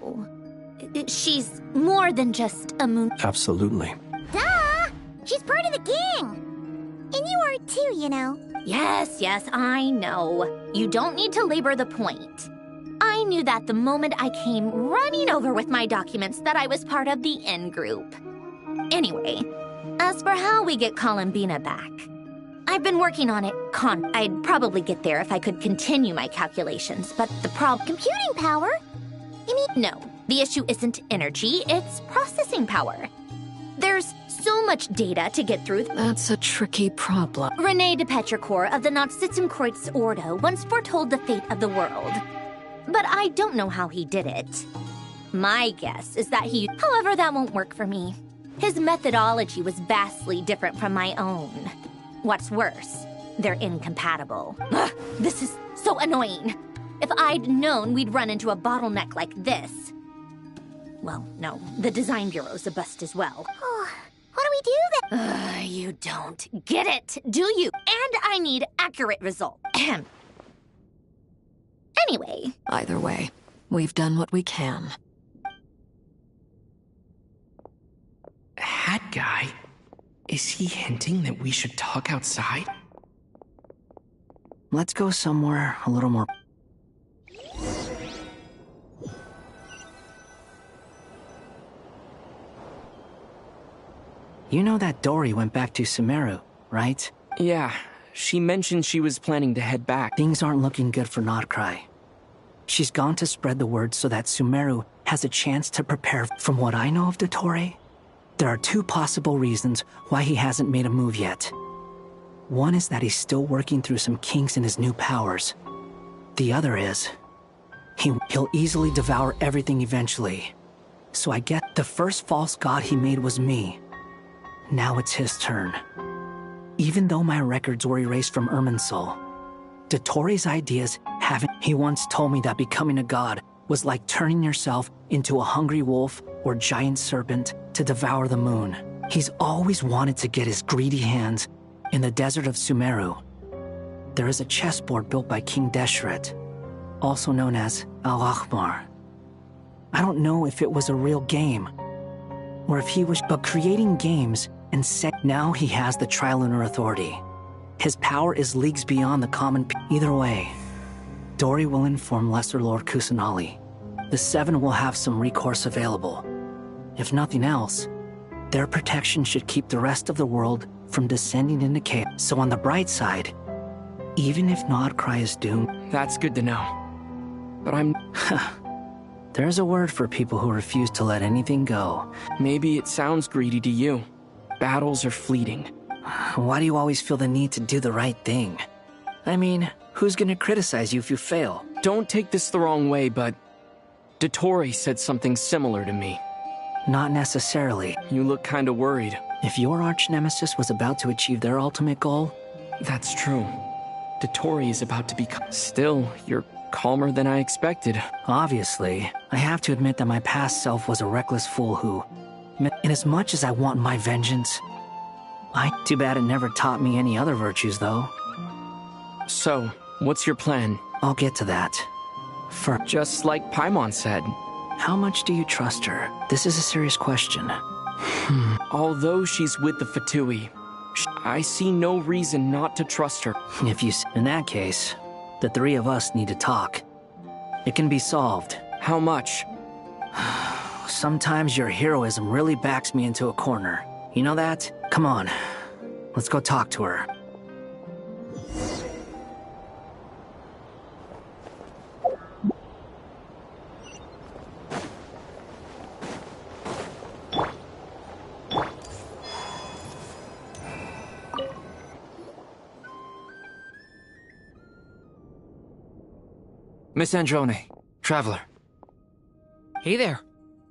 she's more than just a moon... Absolutely. Duh! She's part of the gang! And you are too, you know. Yes, I know. You don't need to labor the point. I knew that the moment I came running over with my documents that I was part of the in-group. Anyway, as for how we get Columbina back, I've been working on it. I'd probably get there if I could continue my calculations, but the problem... Computing power? You mean... No, the issue isn't energy, it's processing power. There's so much data to get through. That's a tricky problem. René de Petrichor of the Nautschitzenkreuz Ordo once foretold the fate of the world. But I don't know how he did it. My guess is that however, that won't work for me. His methodology was vastly different from my own. What's worse, they're incompatible. Ugh, this is so annoying. If I'd known we'd run into a bottleneck like this. Well, no, the design bureau's a bust as well. Oh, what do we do then? You don't get it, do you? And I need accurate results. Anyway. Either way, we've done what we can. Hat guy? Is he hinting that we should talk outside? Let's go somewhere a little more... You know that Dory went back to Sumeru, right? Yeah, she mentioned she was planning to head back. Things aren't looking good for Notcry. She's gone to spread the word so that Sumeru has a chance to prepare. From what I know of Dottore, there are two possible reasons why he hasn't made a move yet. One is that he's still working through some kinks in his new powers. The other is, he'll easily devour everything eventually. So I get the first false god he made was me. Now it's his turn. Even though my records were erased from Irminsul, Dottore's ideas haven't. He once told me that becoming a god was like turning yourself into a hungry wolf or giant serpent to devour the moon. He's always wanted to get his greedy hands in the desert of Sumeru. There is a chessboard built by King Deshret, also known as Al-Ahmar. I don't know if it was a real game, or if he was but creating games and now he has the Trilunar Authority. His power is leagues beyond the common. Either way, Dory will inform Lesser Lord Kusanali. The Seven will have some recourse available. If nothing else, their protection should keep the rest of the world from descending into chaos. So on the bright side, even if Notcry is doomed... That's good to know. But I'm... There's a word for people who refuse to let anything go. Maybe it sounds greedy to you. Battles are fleeting. Why do you always feel the need to do the right thing? I mean, who's gonna criticize you if you fail? Don't take this the wrong way, but... Dottore said something similar to me. Not necessarily. You look kinda worried. If your arch-nemesis was about to achieve their ultimate goal... That's true. Dottore is about to become... Still, you're calmer than I expected. Obviously, I have to admit that my past self was a reckless fool who... And as much as I want my vengeance... Too bad it never taught me any other virtues, though. So, what's your plan? I'll get to that. Just like Paimon said. How much do you trust her? This is a serious question. Although she's with the Fatui, I see no reason not to trust her. In that case, the three of us need to talk. It can be solved. How much? Sometimes your heroism really backs me into a corner. You know that? Come on. Let's go talk to her. Miss Androne, Traveler. Hey there.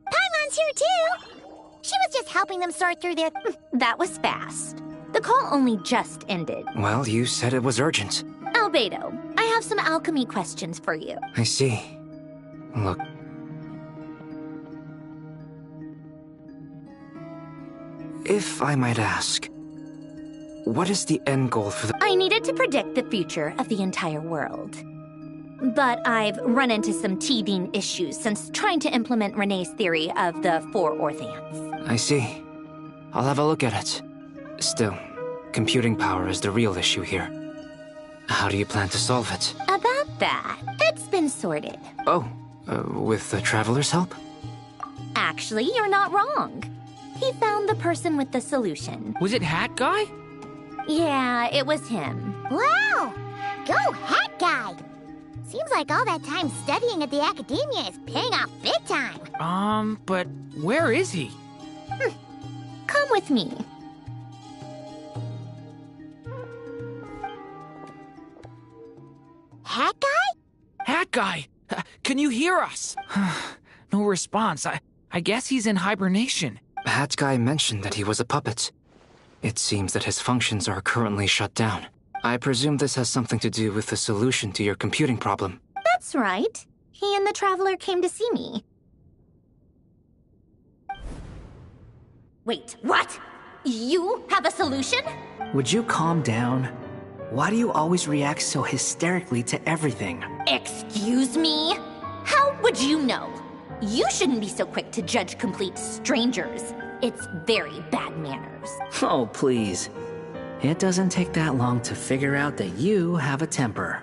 Paimon's here too! She was just helping them sort through their... That was fast. The call only just ended. Well, you said it was urgent. Albedo, I have some alchemy questions for you. I see. Look. If I might ask, what is the end goal for the... I needed to predict the future of the entire world. But I've run into some teething issues since trying to implement Renee's theory of the four Orthants. I see. I'll have a look at it. Still, computing power is the real issue here. How do you plan to solve it? About that, it's been sorted. Oh, with the Traveler's help? Actually, you're not wrong. He found the person with the solution. Was it Hat Guy? Yeah, it was him. Wow! Go Hat Guy! Seems like all that time studying at the academia is paying off big time. But where is he? Come with me. Hat Guy? Hat Guy! Can you hear us? No response. I guess he's in hibernation. Hat Guy mentioned that he was a puppet. It seems that his functions are currently shut down. I presume this has something to do with the solution to your computing problem. That's right. He and the Traveler came to see me. Wait, what? You have a solution? Would you calm down? Why do you always react so hysterically to everything? Excuse me? How would you know? You shouldn't be so quick to judge complete strangers. It's very bad manners. Oh, please. It doesn't take that long to figure out that you have a temper.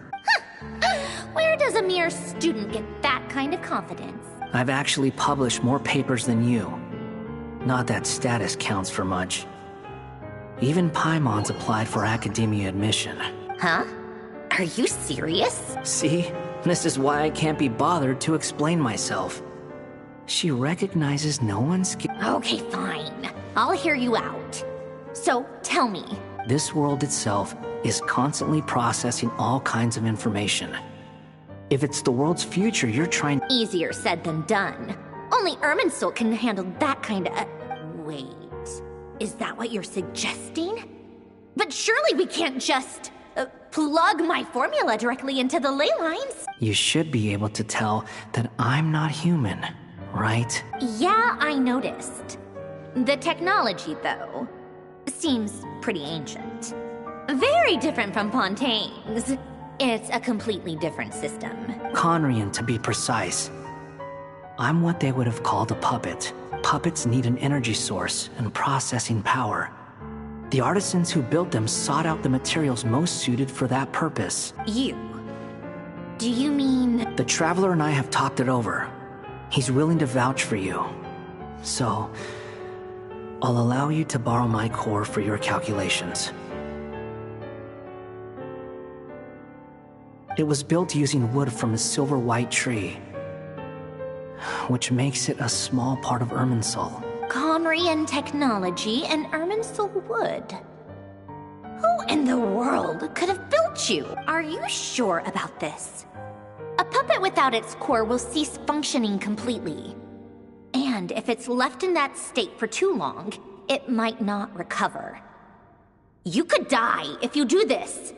Where does a mere student get that kind of confidence? I've actually published more papers than you. Not that status counts for much. Even Paimon's applied for academia admission. Huh? Are you serious? See? This is why I can't be bothered to explain myself. She recognizes no one's Okay, fine. I'll hear you out. So, tell me. This world itself is constantly processing all kinds of information. If it's the world's future you're trying... Easier said than done. Only Irminsul can handle that kind of... Wait. Is that what you're suggesting? But surely we can't just... plug my formula directly into the ley lines. You should be able to tell that I'm not human, right? Yeah, I noticed. The technology, though, seems pretty ancient. Very different from Fontaine's. It's a completely different system. Conrian, to be precise. I'm what they would have called a puppet. Puppets need an energy source and processing power. The artisans who built them sought out the materials most suited for that purpose. You? Do you mean... The Traveler and I have talked it over. He's willing to vouch for you. So, I'll allow you to borrow my core for your calculations. It was built using wood from a silver white tree, which makes it a small part of Irminsul. Conrian technology and Irminsul wood. Who in the world could have built you? Are you sure about this? A puppet without its core will cease functioning completely. And if it's left in that state for too long, it might not recover. You could die if you do this.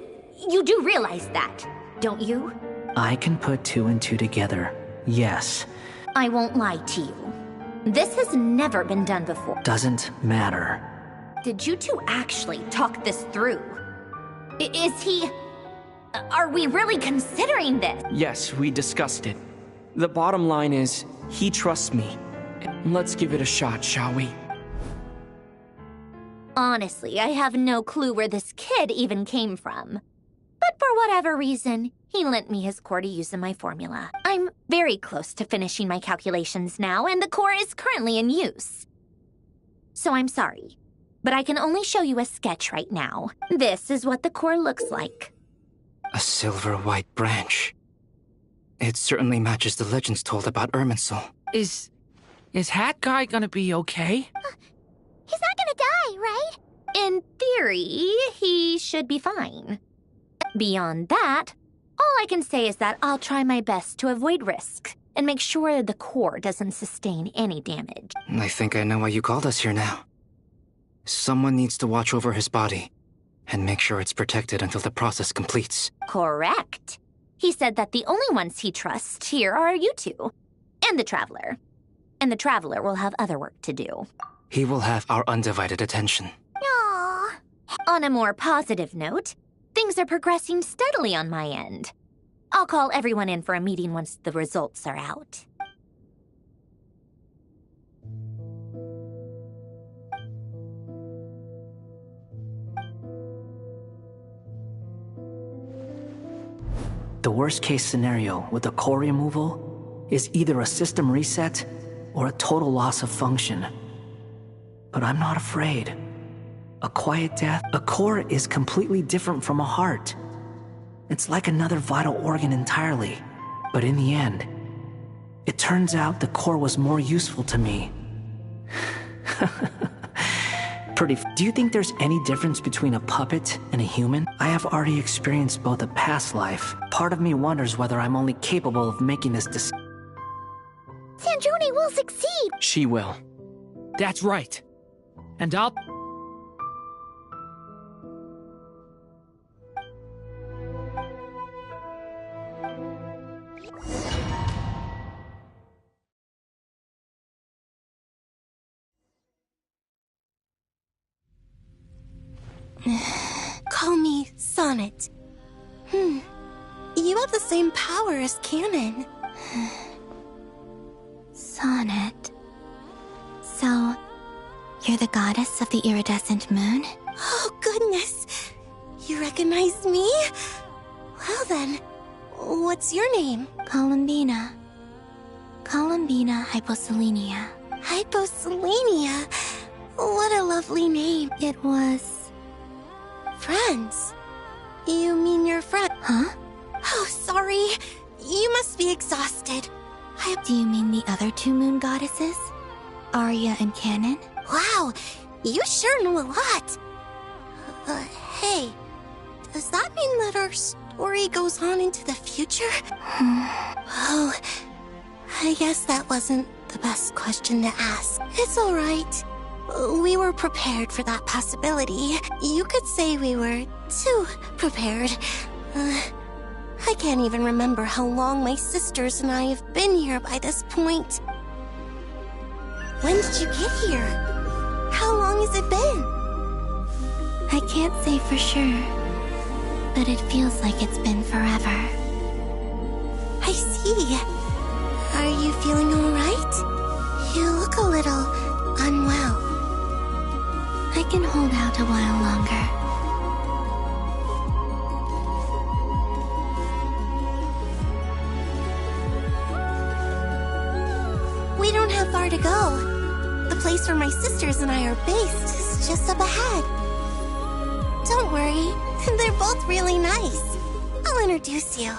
You do realize that, don't you? I can put two and two together, yes. I won't lie to you. This has never been done before. Doesn't matter. Did you two actually talk this through? Is he... Are we really considering this? Yes, we discussed it. The bottom line is, he trusts me. Let's give it a shot, shall we? Honestly, I have no clue where this kid even came from. But for whatever reason, he lent me his core to use in my formula. I'm very close to finishing my calculations now, and the core is currently in use. So I'm sorry, but I can only show you a sketch right now. This is what the core looks like. A silver white branch. It certainly matches the legends told about Irminsul. Is Hat Guy gonna be okay? He's not gonna die, right? In theory, he should be fine. Beyond that, all I can say is that I'll try my best to avoid risk and make sure the core doesn't sustain any damage. I think I know why you called us here now. Someone needs to watch over his body and make sure it's protected until the process completes. Correct. He said that the only ones he trusts here are you two, and the Traveler. And the Traveler will have other work to do. He will have our undivided attention. Aww. On a more positive note, things are progressing steadily on my end. I'll call everyone in for a meeting once the results are out. The worst-case scenario with the core removal is either a system reset or a total loss of function. But I'm not afraid. A quiet death, a core is completely different from a heart. It's like another vital organ entirely. But in the end, it turns out the core was more useful to me. Do you think there's any difference between a puppet and a human? I have already experienced both a past life. Part of me wonders whether I'm only capable of making this decision. Sandrone will succeed! She will. That's right. And I'll... Call me Sonnet. You have the same power as Canon. Sonnet. So, you're the goddess of the iridescent moon? Oh, goodness. You recognize me? Well then, what's your name? Columbina. Columbina Hyposelenia. Hyposelenia? What a lovely name. It was... Friends? You mean your friend? Huh? Oh, sorry. You must be exhausted. Do you mean the other two moon goddesses? Arya and Canon? Wow, you sure know a lot. Hey, does that mean that our story goes on into the future? Oh, I guess that wasn't the best question to ask. It's alright. We were prepared for that possibility. You could say we were too prepared. I can't even remember how long my sisters and I have been here by this point. When did you get here? How long has it been? I can't say for sure, but it feels like it's been forever. I see. Are you feeling alright? You look a little unwell. I can hold out a while longer. We don't have far to go. The place where my sisters and I are based is just up ahead. Don't worry, they're both really nice. I'll introduce you.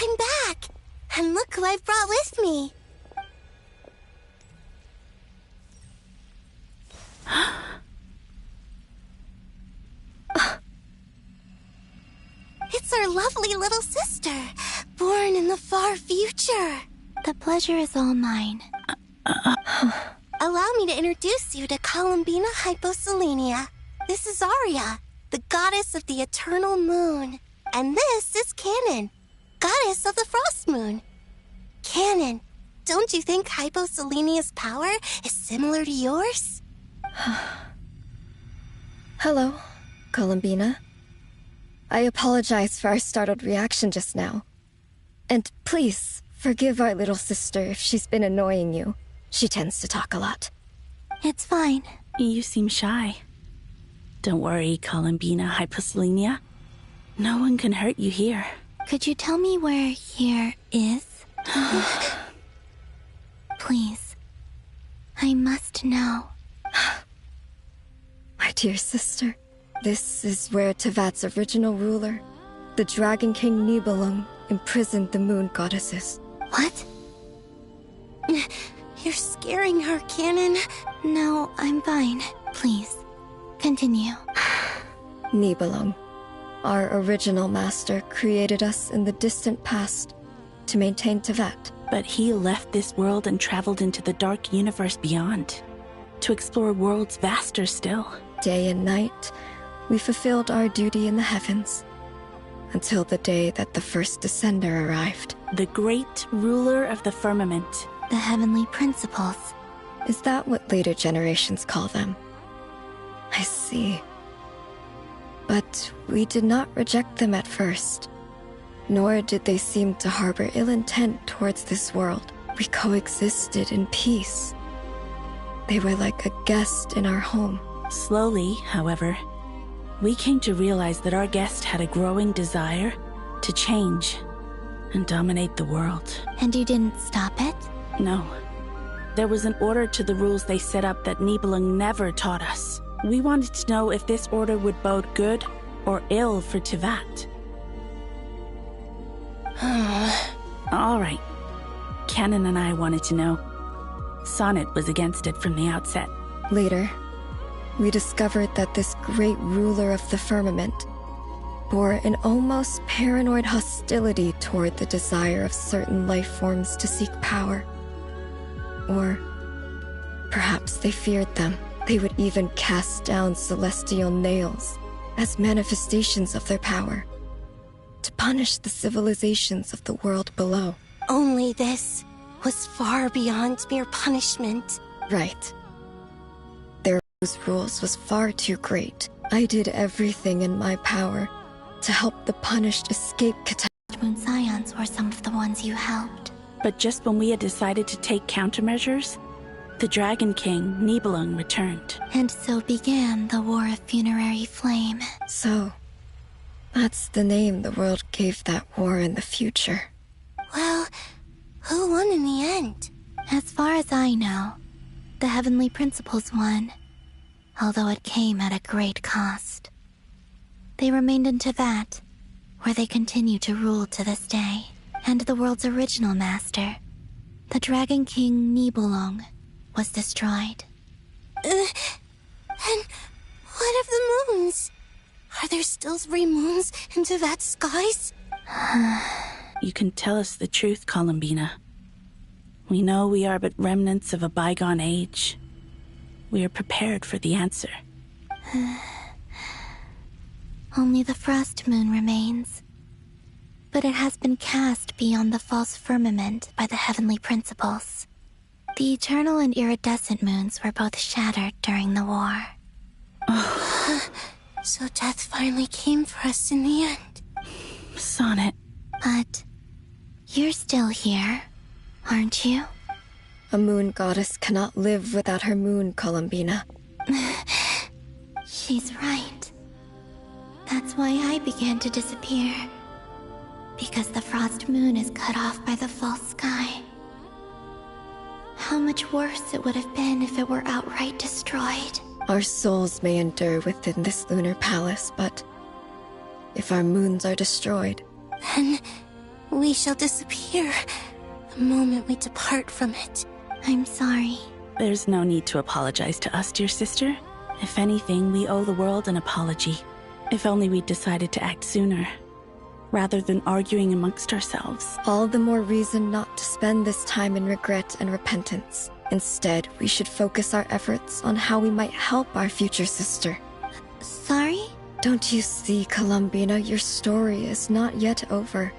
I'm back! And look who I've brought with me! It's our lovely little sister, born in the far future. The pleasure is all mine. Allow me to introduce you to Columbina Hyposelenia. This is Arya, the goddess of the eternal moon. And this is Canon, goddess of the frost moon. Canon, don't you think Hyposelenia's power is similar to yours? Hello, Columbina. I apologize for our startled reaction just now. And please, forgive our little sister if she's been annoying you. She tends to talk a lot. It's fine. You seem shy. Don't worry, Columbina Hyposelenia. No one can hurt you here. Could you tell me where here is? Please. I must know. My dear sister, this is where Tevat's original ruler, the Dragon King Nibelung, imprisoned the moon goddesses. What? You're scaring her, Canon. No, I'm fine. Please, continue. Nibelung, our original master, created us in the distant past to maintain Tevat. But he left this world and traveled into the dark universe beyond, to explore worlds vaster still. Day and night, we fulfilled our duty in the heavens, until the day that the first Descender arrived. The great ruler of the firmament. The heavenly principles. Is that what later generations call them? I see. But we did not reject them at first, nor did they seem to harbor ill intent towards this world. We coexisted in peace. They were like a guest in our home. Slowly, however, we came to realize that our guest had a growing desire to change and dominate the world. And you didn't stop it? No. There was an order to the rules they set up that Nibelung never taught us. We wanted to know if this order would bode good or ill for Tivat. All right. Canon and I wanted to know. Sonnet was against it from the outset. Later, we discovered that this great ruler of the firmament bore an almost paranoid hostility toward the desire of certain life forms to seek power. Or perhaps they feared them. They would even cast down celestial nails as manifestations of their power to punish the civilizations of the world below. Only this was far beyond mere punishment. Right. Their rules was far too great. I did everything in my power to help the punished escape catastrophe. Moon Scions were some of the ones you helped. But just when we had decided to take countermeasures, the Dragon King, Nibelung, returned. And so began the War of Funerary Flame. So, that's the name the world gave that war in the future. Well, who won in the end? As far as I know, the Heavenly Principles won, although it came at a great cost. They remained in Tivat, where they continue to rule to this day. And the world's original master, the Dragon King Nibelung, was destroyed. And what of the moons? Are there still 3 moons in Tivat's skies? You can tell us the truth, Columbina. We know we are but remnants of a bygone age. We are prepared for the answer. Only the Frost Moon remains. But it has been cast beyond the false firmament by the Heavenly Principles. The eternal and iridescent moons were both shattered during the war. So death finally came for us in the end. Sonnet. But you're still here, aren't you? A moon goddess cannot live without her moon, Columbina. She's right. That's why I began to disappear. Because the Frost Moon is cut off by the false sky. How much worse it would have been if it were outright destroyed. Our souls may endure within this lunar palace, but if our moons are destroyed, then we shall disappear the moment we depart from it. I'm sorry. There's no need to apologize to us, dear sister. If anything, we owe the world an apology. If only we'd decided to act sooner, rather than arguing amongst ourselves. All the more reason not to spend this time in regret and repentance. Instead, we should focus our efforts on how we might help our future sister. Sorry? Don't you see, Columbina, your story is not yet over.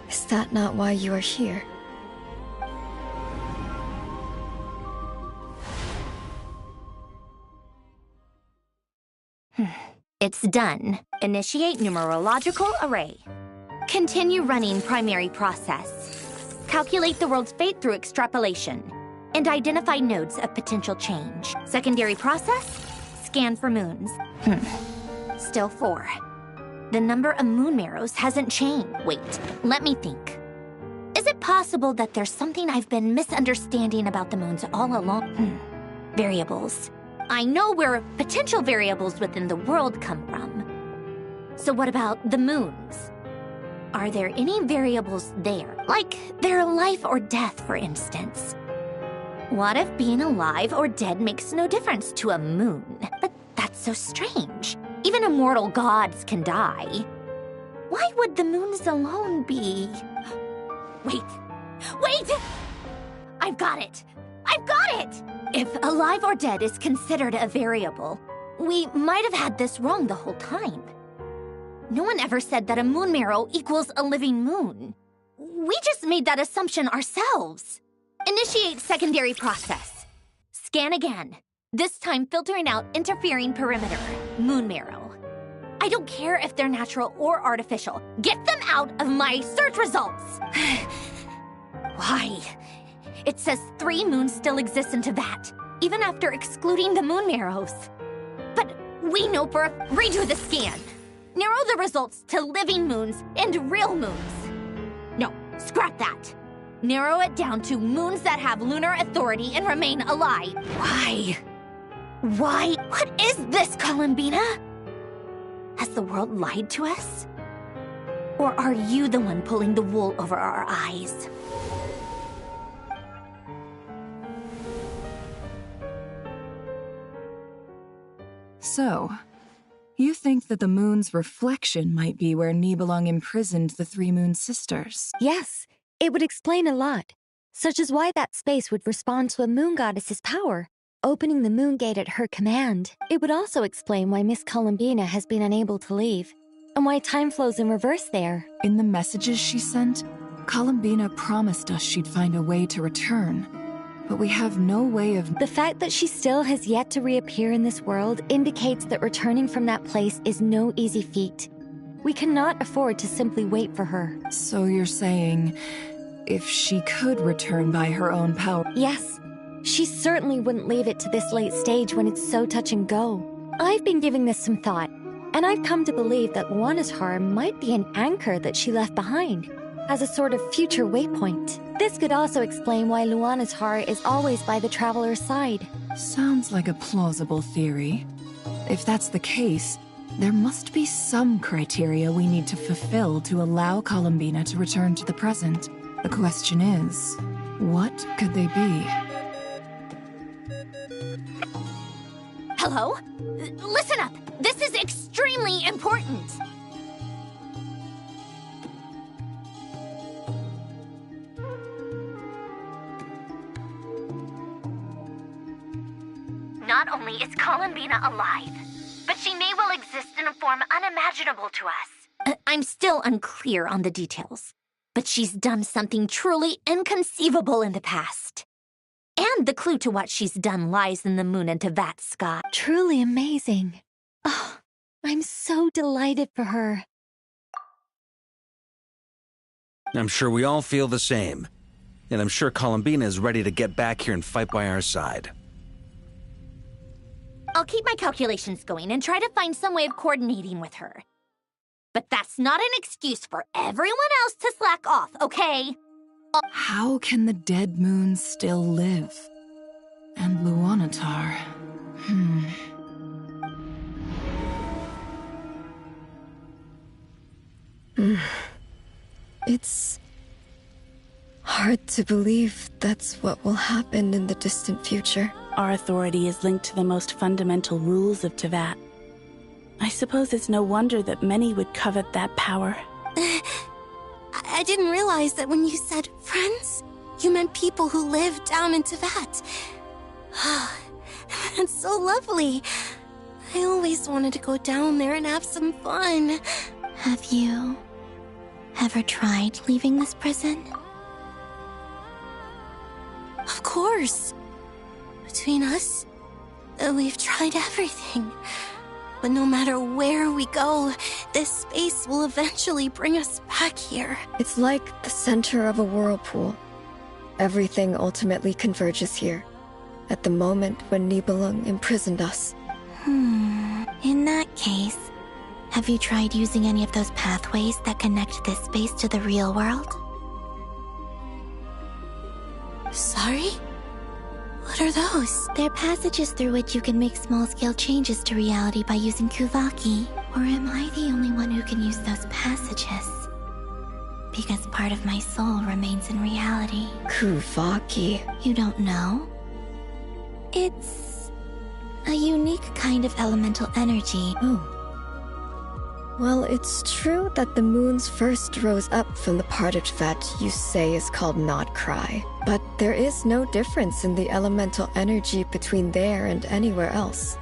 Is that not why you are here? It's done. Initiate numerological array. Continue running primary process. Calculate the world's fate through extrapolation. And identify nodes of potential change. Secondary process? Scan for moons. Still 4. The number of moon marrows hasn't changed. Wait, let me think. Is it possible that there's something I've been misunderstanding about the moons all along? Variables. I know where potential variables within the world come from. So what about the moons? Are there any variables there? Like their life or death, for instance? What if being alive or dead makes no difference to a moon? But that's so strange. Even immortal gods can die. Why would the moons alone be... Wait! I've got it! If alive or dead is considered a variable, we might have had this wrong the whole time. No one ever said that a moon marrow equals a living moon. We just made that assumption ourselves. Initiate secondary process. Scan again. This time filtering out interfering perimeter, moon marrow. I don't care if they're natural or artificial. Get them out of my search results! Why? It says 3 moons still exist in Tivat, even after excluding the moon marrows. We know for redo the scan. Narrow the results to living moons and real moons. No, scrap that. Narrow it down to moons that have lunar authority and remain alive. Why? Why? What is this, Columbina? Has the world lied to us? Or are you the one pulling the wool over our eyes? So, you think that the moon's reflection might be where Nibelung imprisoned the three moon sisters? Yes, it would explain a lot, such as why that space would respond to a moon goddess's power, opening the moon gate at her command. It would also explain why Miss Columbina has been unable to leave, and why time flows in reverse there. In the messages she sent, Columbina promised us she'd find a way to return. But we have no way of... The fact that she still has yet to reappear in this world indicates that returning from that place is no easy feat. We cannot afford to simply wait for her. So you're saying, if she could return by her own power... Yes. She certainly wouldn't leave it to this late stage when it's so touch and go. I've been giving this some thought, and I've come to believe that Luana's heart might be an anchor that she left behind, as a sort of future waypoint. This could also explain why Luana's heart is always by the traveler's side. Sounds like a plausible theory. If that's the case, there must be some criteria we need to fulfill to allow Columbina to return to the present. The question is, what could they be? Hello? Listen up! This is extremely important! Not only is Columbina alive, but she may well exist in a form unimaginable to us. I'm still unclear on the details, but she's done something truly inconceivable in the past. And the clue to what she's done lies in the moon and Tevat sky. Truly amazing. Oh, I'm so delighted for her. I'm sure we all feel the same. And I'm sure Columbina is ready to get back here and fight by our side. I'll keep my calculations going and try to find some way of coordinating with her. But that's not an excuse for everyone else to slack off, okay? How can the dead moon still live? And Luanatar... It's hard to believe that's what will happen in the distant future. Our authority is linked to the most fundamental rules of Tevat. I suppose it's no wonder that many would covet that power. I didn't realize that when you said friends, you meant people who live down in Tevat. That's so lovely. I always wanted to go down there and have some fun. Have you ever tried leaving this prison? Of course. Between us, we've tried everything. But no matter where we go, this space will eventually bring us back here. It's like the center of a whirlpool. Everything ultimately converges here, at the moment when Nibelung imprisoned us. In that case, have you tried using any of those pathways that connect this space to the real world? Sorry? What are those? They're passages through which you can make small-scale changes to reality by using Kuvaki. Or am I the only one who can use those passages? Because part of my soul remains in reality. Kuvaki? You don't know? It's a unique kind of elemental energy. Oh. Well, it's true that the moons first rose up from the part of Tevat you say is called Not Cry. But there is no difference in the elemental energy between there and anywhere else.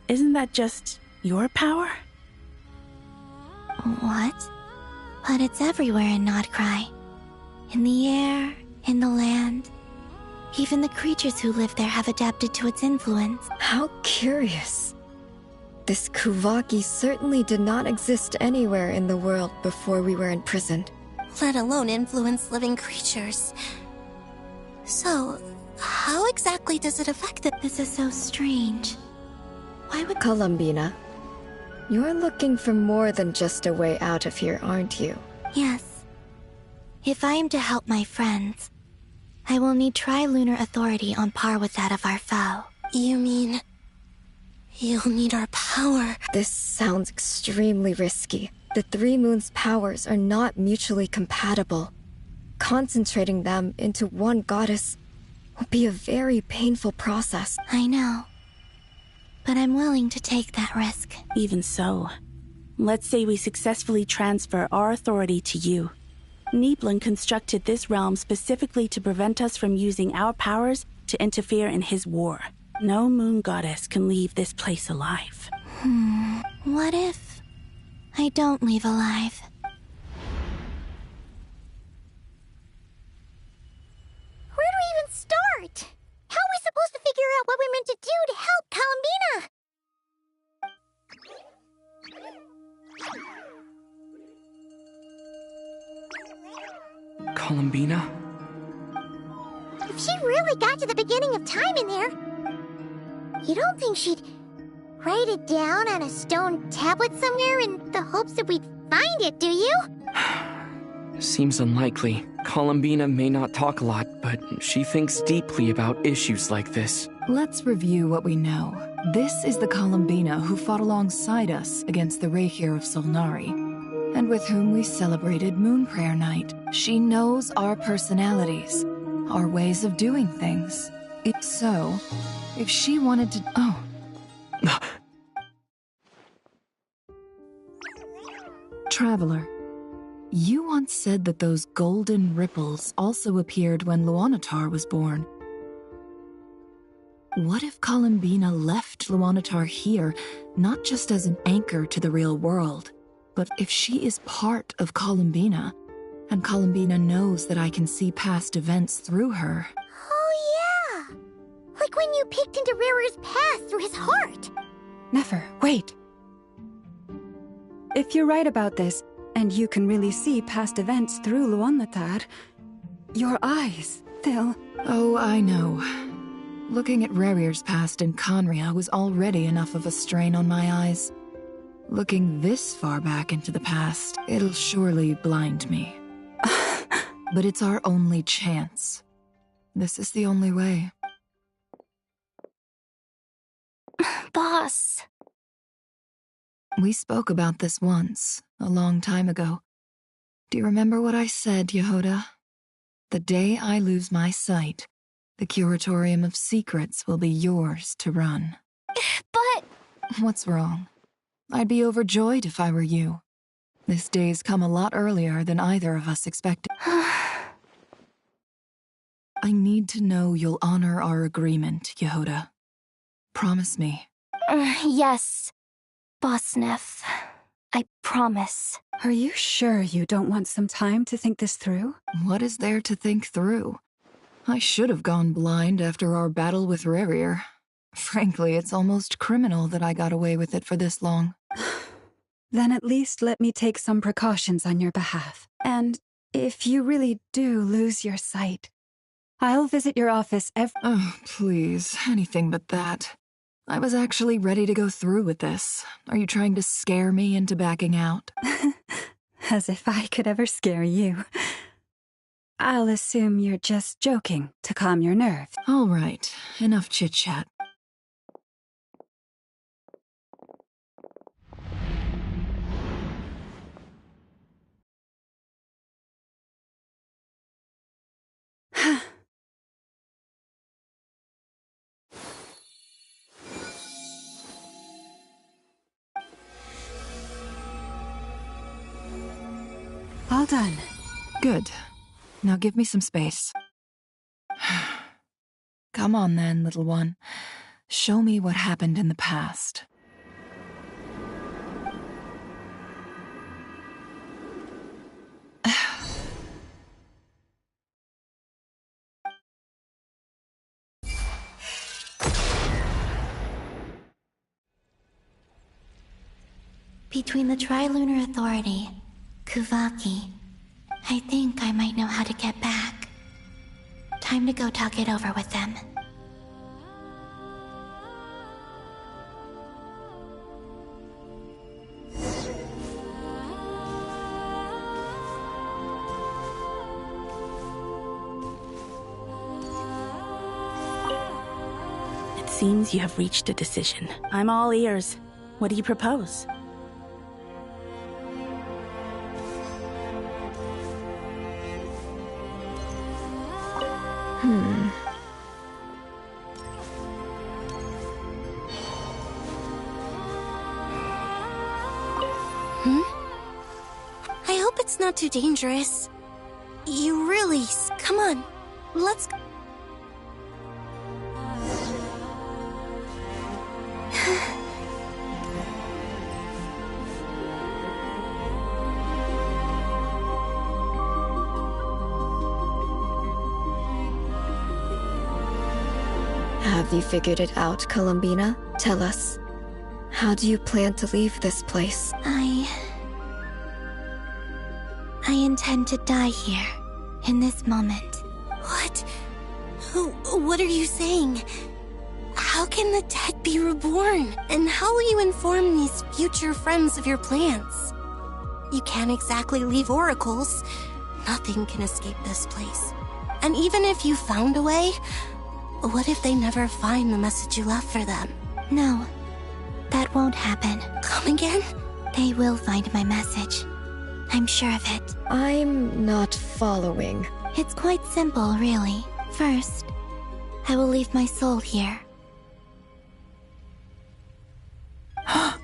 Isn't that just your power? What? But it's everywhere in Not Cry. In the air, in the land. Even the creatures who live there have adapted to its influence. How curious. This Kuvaki certainly did not exist anywhere in the world before we were imprisoned. Let alone influence living creatures. So, how exactly does it affect it? This is so strange. Why would... Columbina, you're looking for more than just a way out of here, aren't you? Yes. If I am to help my friends, I will need trilunar authority on par with that of our foe. You mean... you'll need our power? This sounds extremely risky. The Three Moons' powers are not mutually compatible. Concentrating them into one goddess will be a very painful process. I know. But I'm willing to take that risk. Even so, let's say we successfully transfer our authority to you. Niblin constructed this realm specifically to prevent us from using our powers to interfere in his war. No moon goddess can leave this place alive. What if I don't leave alive? Where do we even start? How are we supposed to figure out what we're meant to do to help Columbina? Columbina? If she really got to the beginning of time in there, you don't think she'd write it down on a stone tablet somewhere in the hopes that we'd find it, do you? Seems unlikely. Columbina may not talk a lot, but she thinks deeply about issues like this. Let's review what we know. This is the Columbina who fought alongside us against the Rahir of Solnari, and with whom we celebrated Moon Prayer Night. She knows our personalities, our ways of doing things. So, if she wanted to... Oh. Traveler, you once said that those golden ripples also appeared when Luanatar was born. What if Columbina left Luanatar here, not just as an anchor to the real world, but if she is part of Columbina, and Columbina knows that I can see past events through her? Oh yeah! Like when you peeked into Rare's past through his heart! Never, wait! If you're right about this, and you can really see past events through Luanatar, your eyes, they'll... Oh, I know. Looking at Rarir's past in Conria was already enough of a strain on my eyes. Looking this far back into the past, it'll surely blind me. But it's our only chance. This is the only way. Boss. We spoke about this once, a long time ago. Do you remember what I said, Yehoda? The day I lose my sight, the Curatorium of Secrets will be yours to run. But... What's wrong? I'd be overjoyed if I were you. This day's come a lot earlier than either of us expected. I need to know you'll honor our agreement, Yehoda. Promise me. Yes, Boss Neff. I promise. Are you sure you don't want some time to think this through? What is there to think through? I should have gone blind after our battle with Rarir. Frankly, it's almost criminal that I got away with it for this long. Then at least let me take some precautions on your behalf. And if you really do lose your sight, I'll visit your office every... Oh, please, anything but that. I was actually ready to go through with this. Are you trying to scare me into backing out? As if I could ever scare you. I'll assume you're just joking to calm your nerves. All right, enough chit-chat. All done. Good. Now give me some space. Come on then, little one. Show me what happened in the past. Between the Trilunar Authority, Kuvaki, I think I might know how to get back. Time to go talk it over with them. It seems you have reached a decision. I'm all ears. What do you propose? I hope it's not too dangerous. You really... Come on. Let's... Have you figured it out, Columbina? Tell us. How do you plan to leave this place? I intend to die here, in this moment. What? What are you saying? How can the dead be reborn? And how will you inform these future friends of your plans? You can't exactly leave oracles. Nothing can escape this place. And even if you found a way, what if they never find the message you left for them? No, that won't happen. Come again? They will find my message. I'm sure of it. I'm not following. It's quite simple, really. First, I will leave my soul here. I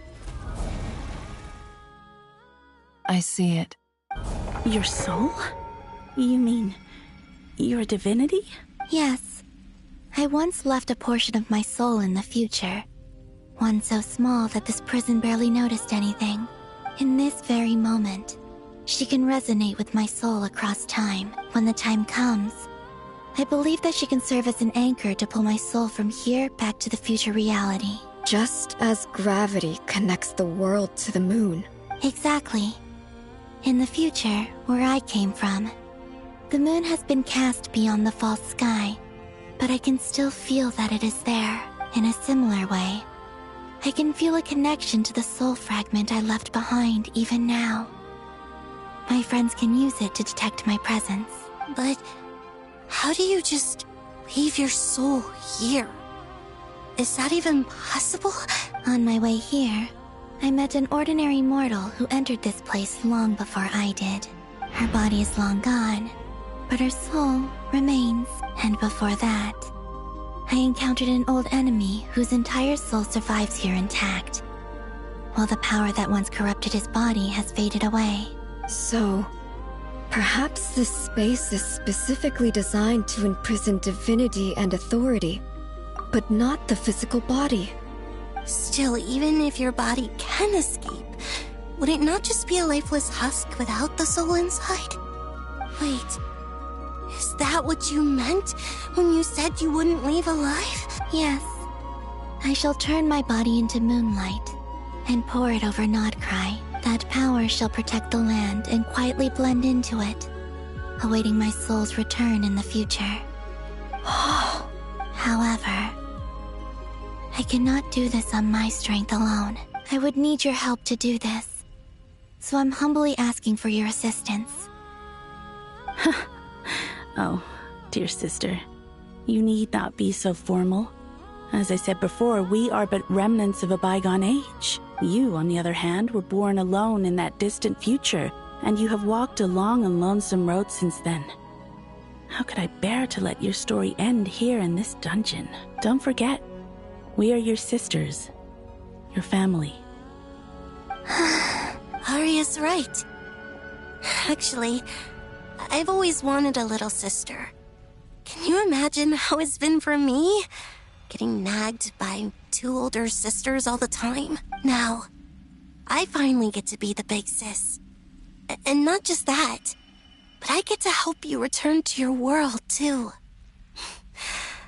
see it. Your soul? You mean you're a divinity? Yes. I once left a portion of my soul in the future. One so small that this prison barely noticed anything. In this very moment, she can resonate with my soul across time. When the time comes, I believe that she can serve as an anchor to pull my soul from here back to the future reality. Just as gravity connects the world to the moon. Exactly. In the future, where I came from, the moon has been cast beyond the false sky, but I can still feel that it is there. In a similar way, I can feel a connection to the soul fragment I left behind even now. My friends can use it to detect my presence. But how do you just leave your soul here? Is that even possible? On my way here, I met an ordinary mortal who entered this place long before I did. Her body is long gone, but her soul remains. And before that, I encountered an old enemy whose entire soul survives here intact, while the power that once corrupted his body has faded away. So, perhaps this space is specifically designed to imprison divinity and authority, but not the physical body. Still, even if your body can escape, would it not just be a lifeless husk without the soul inside? Wait, is that what you meant when you said you wouldn't leave alive? Yes. I shall turn my body into moonlight and pour it over Nodcry. That power shall protect the land and quietly blend into it, awaiting my soul's return in the future. However, I cannot do this on my strength alone. I would need your help to do this. So I'm humbly asking for your assistance. Oh, dear sister, you need not be so formal. As I said before, we are but remnants of a bygone age. You, on the other hand, were born alone in that distant future, and you have walked a long and lonesome road since then. How could I bear to let your story end here in this dungeon? Don't forget, we are your sisters, your family. Arya's right. Actually, I've always wanted a little sister. Can you imagine how it's been for me? Getting nagged by two older sisters all the time. Now, I finally get to be the big sis. And not just that, but I get to help you return to your world, too.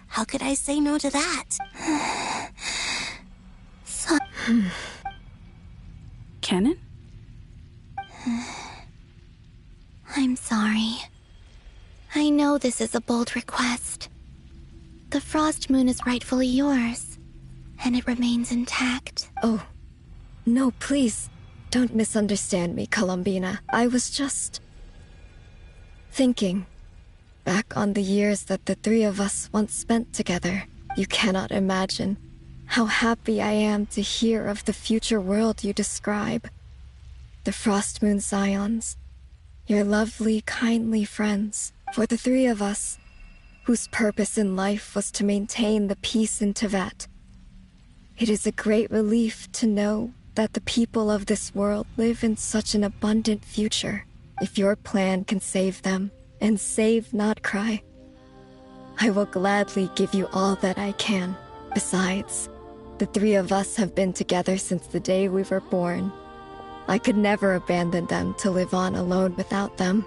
How could I say no to that? Kennen? I'm sorry. I know this is a bold request. The Frost Moon is rightfully yours, and it remains intact. Oh, no, please. Don't misunderstand me, Columbina. I was just thinking back on the years that the three of us once spent together. You cannot imagine how happy I am to hear of the future world you describe. The Frost Moon Scions, your lovely, kindly friends. For the three of us, whose purpose in life was to maintain the peace in Teyvat, it is a great relief to know that the people of this world live in such an abundant future. If your plan can save them, and save Notcry, I will gladly give you all that I can. Besides, the three of us have been together since the day we were born. I could never abandon them to live on alone without them.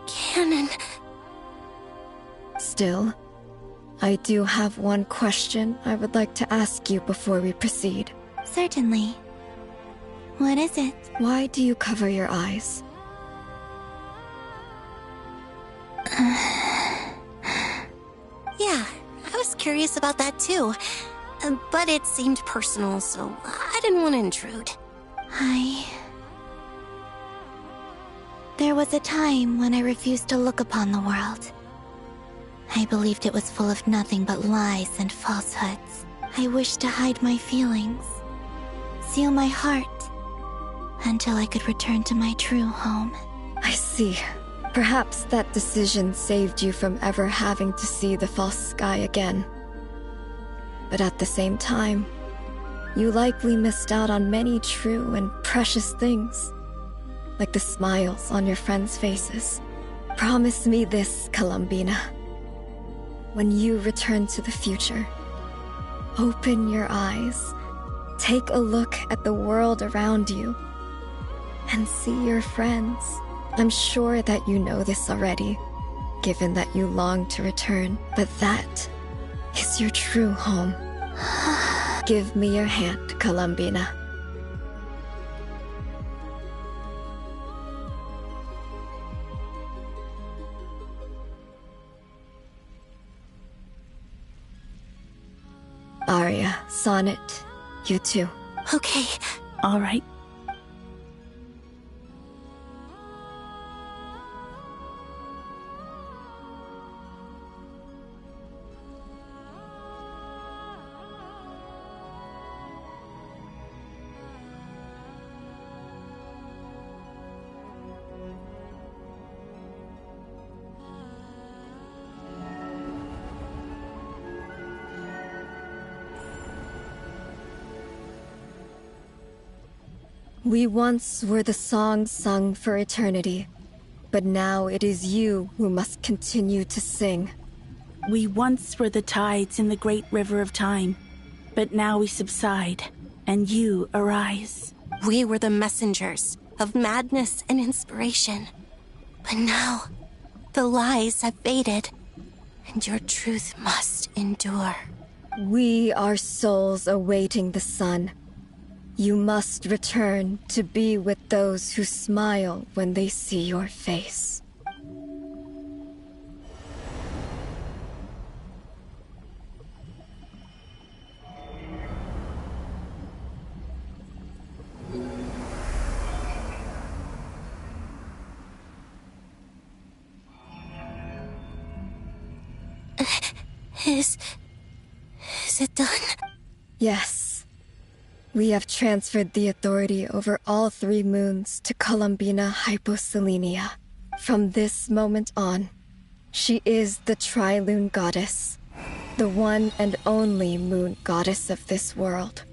Canon. Still, I do have one question I would like to ask you before we proceed. Certainly. What is it? Why do you cover your eyes? Yeah, I was curious about that too. But it seemed personal, so I didn't want to intrude. There was a time when I refused to look upon the world. I believed it was full of nothing but lies and falsehoods. I wished to hide my feelings, seal my heart, until I could return to my true home. I see. Perhaps that decision saved you from ever having to see the false sky again. But at the same time, you likely missed out on many true and precious things, like the smiles on your friends' faces. Promise me this, Columbina. When you return to the future, open your eyes, take a look at the world around you, and see your friends. I'm sure that you know this already, given that you long to return, but that is your true home. Give me your hand, Columbina. Arya, Sonnet, you too. Okay. All right. We once were the songs sung for eternity, but now it is you who must continue to sing. We once were the tides in the great river of time, but now we subside, and you arise. We were the messengers of madness and inspiration. But now, the lies have faded, and your truth must endure. We are souls awaiting the sun. You must return to be with those who smile when they see your face. Is it done? Yes. We have transferred the authority over all 3 moons to Columbina Hyposelenia. From this moment on, she is the Tri-Lune Goddess, the one and only moon goddess of this world.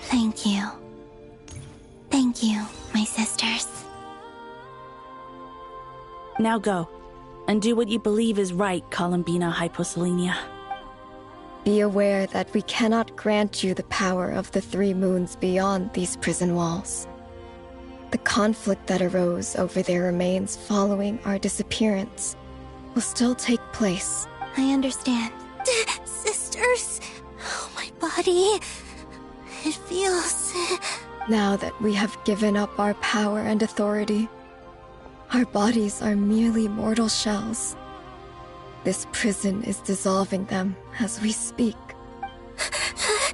Thank you. Thank you, my sisters. Now go, and do what you believe is right, Columbina Hyposelenia. Be aware that we cannot grant you the power of the 3 moons beyond these prison walls. The conflict that arose over their remains following our disappearance will still take place. I understand. Sisters, oh, my body. It feels... Now that we have given up our power and authority, our bodies are merely mortal shells. This prison is dissolving them as we speak.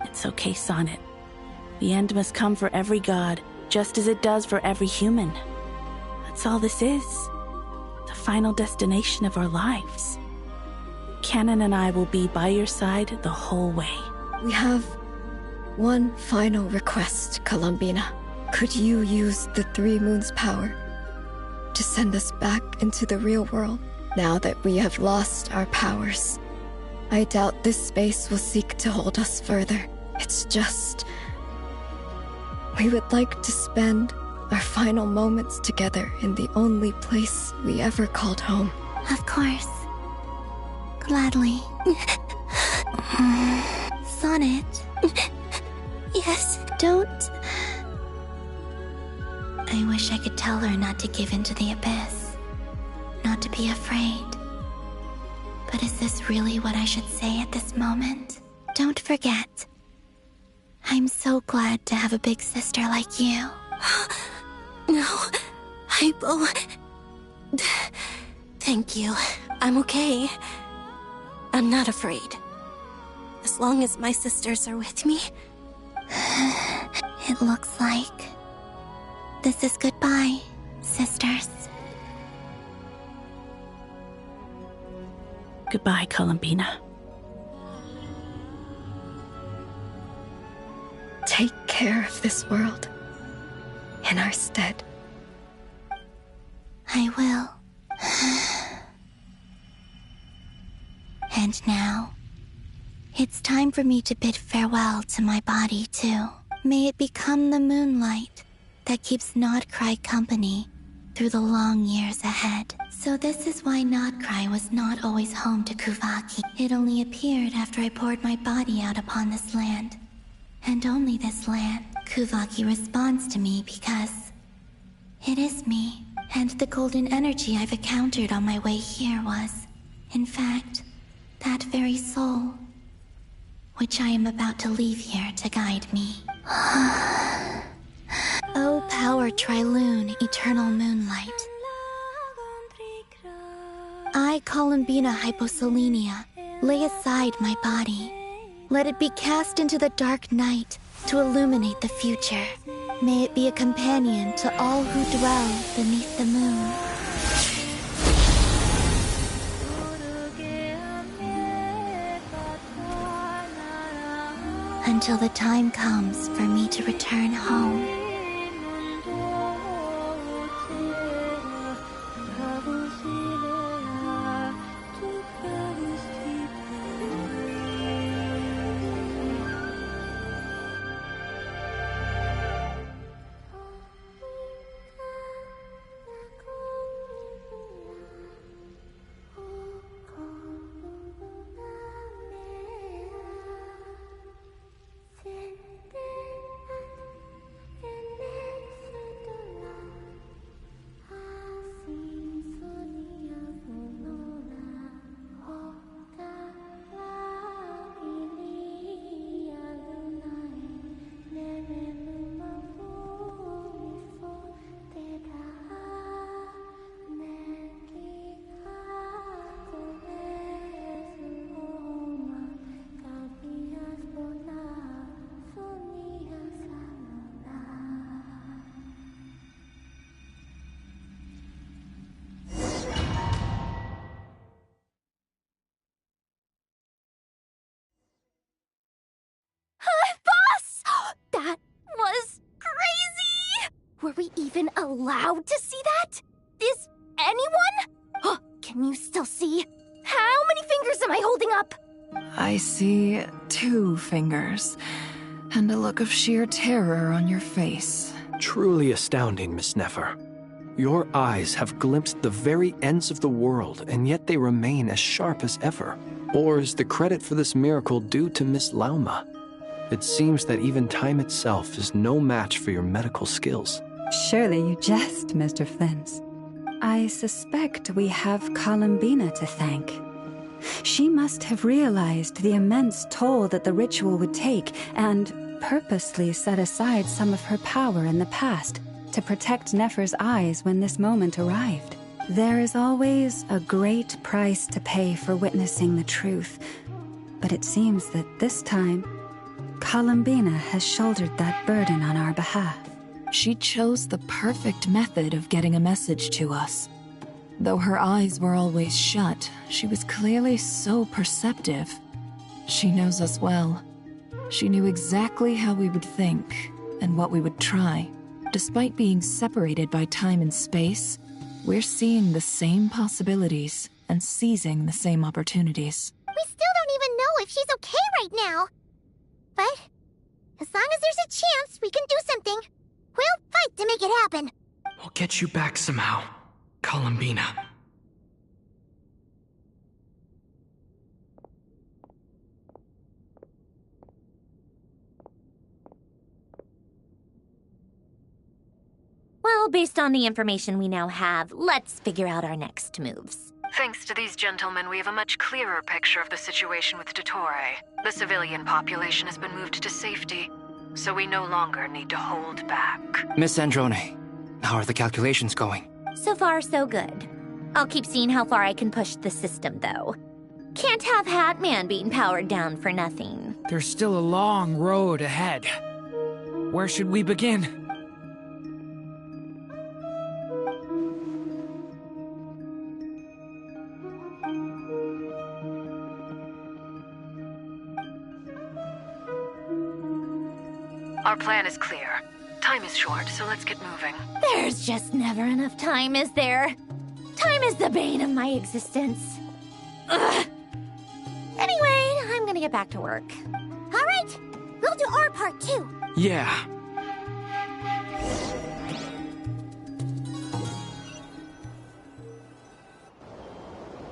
It's okay, Sonnet. The end must come for every god, just as it does for every human. That's all this is. The final destination of our lives. Canon and I will be by your side the whole way. We have one final request, Columbina. Could you use the Three Moons' power to send us back into the real world? Now that we have lost our powers, I doubt this space will seek to hold us further. It's just... we would like to spend our final moments together in the only place we ever called home. Of course. Gladly. Sonnet. Yes? Don't... I wish I could tell her not to give in to the abyss. Not to be afraid. But is this really what I should say at this moment? Don't forget. I'm so glad to have a big sister like you. No, Hypo. Thank you. I'm okay. I'm not afraid. As long as my sisters are with me. It looks like this is goodbye, sisters. Goodbye, Columbina. Take care of this world in our stead. I will. And now, it's time for me to bid farewell to my body, too. May it become the moonlight that keeps Nodcry company through the long years ahead. So this is why Nodcry was not always home to Kuvaki. It only appeared after I poured my body out upon this land. And only this land. Kuvaki responds to me because it is me. And the golden energy I've encountered on my way here was, in fact, that very soul, which I am about to leave here to guide me. O power Triloon, eternal moonlight. I, Columbina Hyposelenia, lay aside my body. Let it be cast into the dark night to illuminate the future. May it be a companion to all who dwell beneath the moon. Until the time comes for me to return home. Were we even allowed to see that? Is anyone? Can you still see? How many fingers am I holding up? I see 2 fingers, and a look of sheer terror on your face. Truly astounding, Miss Nefer. Your eyes have glimpsed the very ends of the world, and yet they remain as sharp as ever. Or is the credit for this miracle due to Miss Lauma? It seems that even time itself is no match for your medical skills. Surely you jest, Mr. Flins. I suspect we have Columbina to thank. She must have realized the immense toll that the ritual would take, and purposely set aside some of her power in the past to protect Nefer's eyes when this moment arrived. There is always a great price to pay for witnessing the truth, but it seems that this time, Columbina has shouldered that burden on our behalf. She chose the perfect method of getting a message to us. Though her eyes were always shut, she was clearly so perceptive. She knows us well. She knew exactly how we would think and what we would try. Despite being separated by time and space, we're seeing the same possibilities and seizing the same opportunities. We still don't even know if she's okay right now. But as long as there's a chance we can do something, we'll fight to make it happen. We'll get you back somehow, Columbina. Well, based on the information we now have, let's figure out our next moves. Thanks to these gentlemen, we have a much clearer picture of the situation with Dottore. The civilian population has been moved to safety, so we no longer need to hold back. Miss Androne, how are the calculations going? So far, so good. I'll keep seeing how far I can push the system, though. Can't have Hatman being powered down for nothing. There's still a long road ahead. Where should we begin? Our plan is clear. Time is short, so let's get moving. There's just never enough time, is there? Time is the bane of my existence. Ugh. Anyway, I'm gonna get back to work. All right, we'll do our part too. Yeah.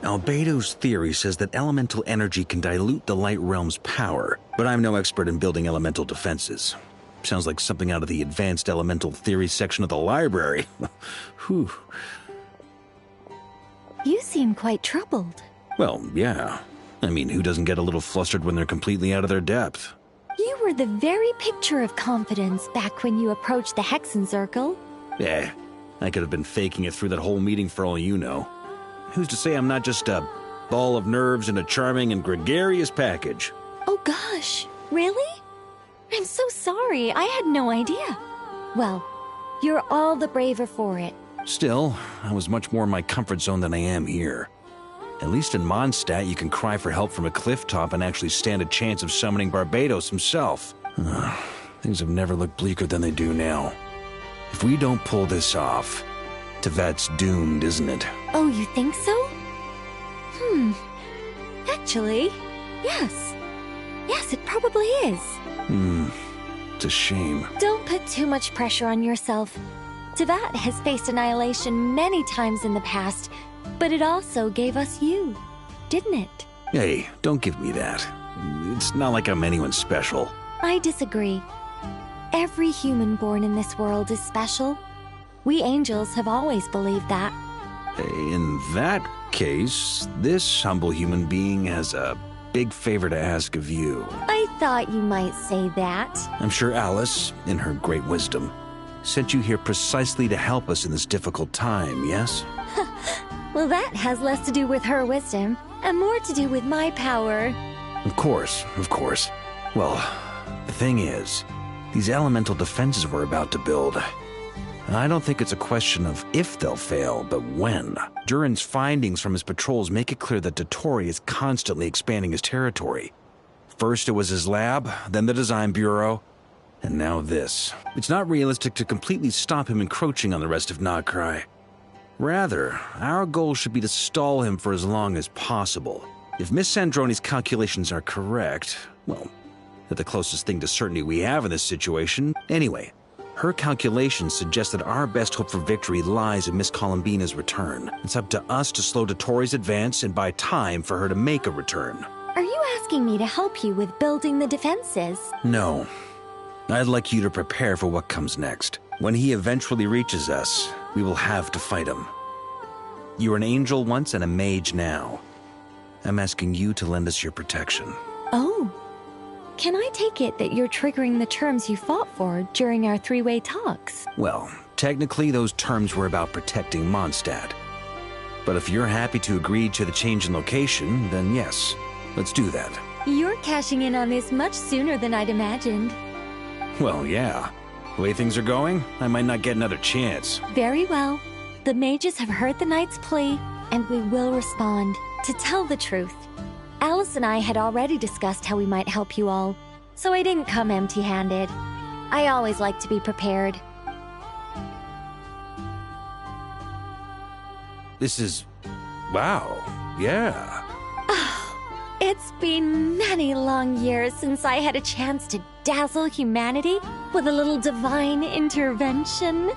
Albedo's theory says that elemental energy can dilute the light realm's power, but I'm no expert in building elemental defenses. Sounds like something out of the advanced elemental theory section of the library. Whew. You seem quite troubled. Well, yeah. I mean, who doesn't get a little flustered when they're completely out of their depth? You were the very picture of confidence back when you approached the Hexen Circle. I could have been faking it through that whole meeting for all you know. Who's to say I'm not just a ball of nerves in a charming and gregarious package? Oh gosh, really? I'm so sorry, I had no idea. Well, you're all the braver for it. Still, I was much more in my comfort zone than I am here. At least in Mondstadt, you can cry for help from a cliff top and actually stand a chance of summoning Barbados himself. Things have never looked bleaker than they do now. If we don't pull this off, Tevat's doomed, isn't it? Oh, you think so? Actually, yes. Yes, it probably is. It's a shame. Don't put too much pressure on yourself. Tevat has faced annihilation many times in the past, but it also gave us you, didn't it? Hey, don't give me that. It's not like I'm anyone special. I disagree. Every human born in this world is special. We angels have always believed that. In that case, this humble human being has a big favor to ask of you. I thought you might say that. I'm sure Alice, in her great wisdom, sent you here precisely to help us in this difficult time, yes? Well, that has less to do with her wisdom and more to do with my power. Of course, of course. Well, the thing is, these elemental defenses we're about to build, I don't think it's a question of if they'll fail, but when. Durin's findings from his patrols make it clear that Dottore is constantly expanding his territory. First it was his lab, then the design bureau, and now this. It's not realistic to completely stop him encroaching on the rest of Nagkrai. Rather, our goal should be to stall him for as long as possible. If Miss Sandroni's calculations are correct, well, they're the closest thing to certainty we have in this situation. Anyway, her calculations suggest that our best hope for victory lies in Miss Columbina's return. It's up to us to slow Dottore's advance and buy time for her to make a return. Are you asking me to help you with building the defenses? No. I'd like you to prepare for what comes next. When he eventually reaches us, we will have to fight him. You were an angel once and a mage now. I'm asking you to lend us your protection. Oh. Can I take it that you're triggering the terms you fought for during our three-way talks? Well, technically those terms were about protecting Mondstadt. But if you're happy to agree to the change in location, then yes, let's do that. You're cashing in on this much sooner than I'd imagined. Well, yeah. The way things are going, I might not get another chance. Very well. The mages have heard the knight's plea, and we will respond. To tell the truth, Alice and I had already discussed how we might help you all, so I didn't come empty-handed. I always like to be prepared. This is... wow, yeah. It's been many long years since I had a chance to dazzle humanity with a little divine intervention.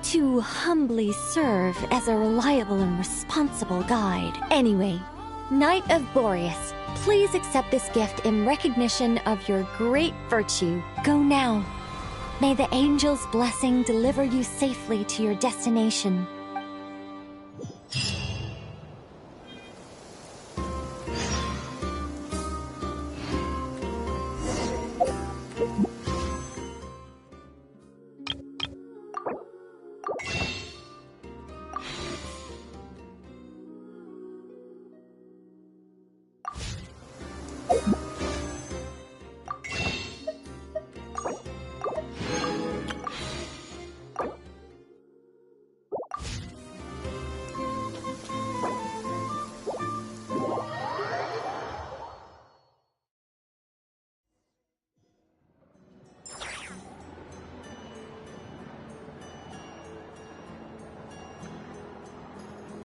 To humbly serve as a reliable and responsible guide. Anyway, Knight of Boreas, please accept this gift in recognition of your great virtue. Go now. May the angel's blessing deliver you safely to your destination.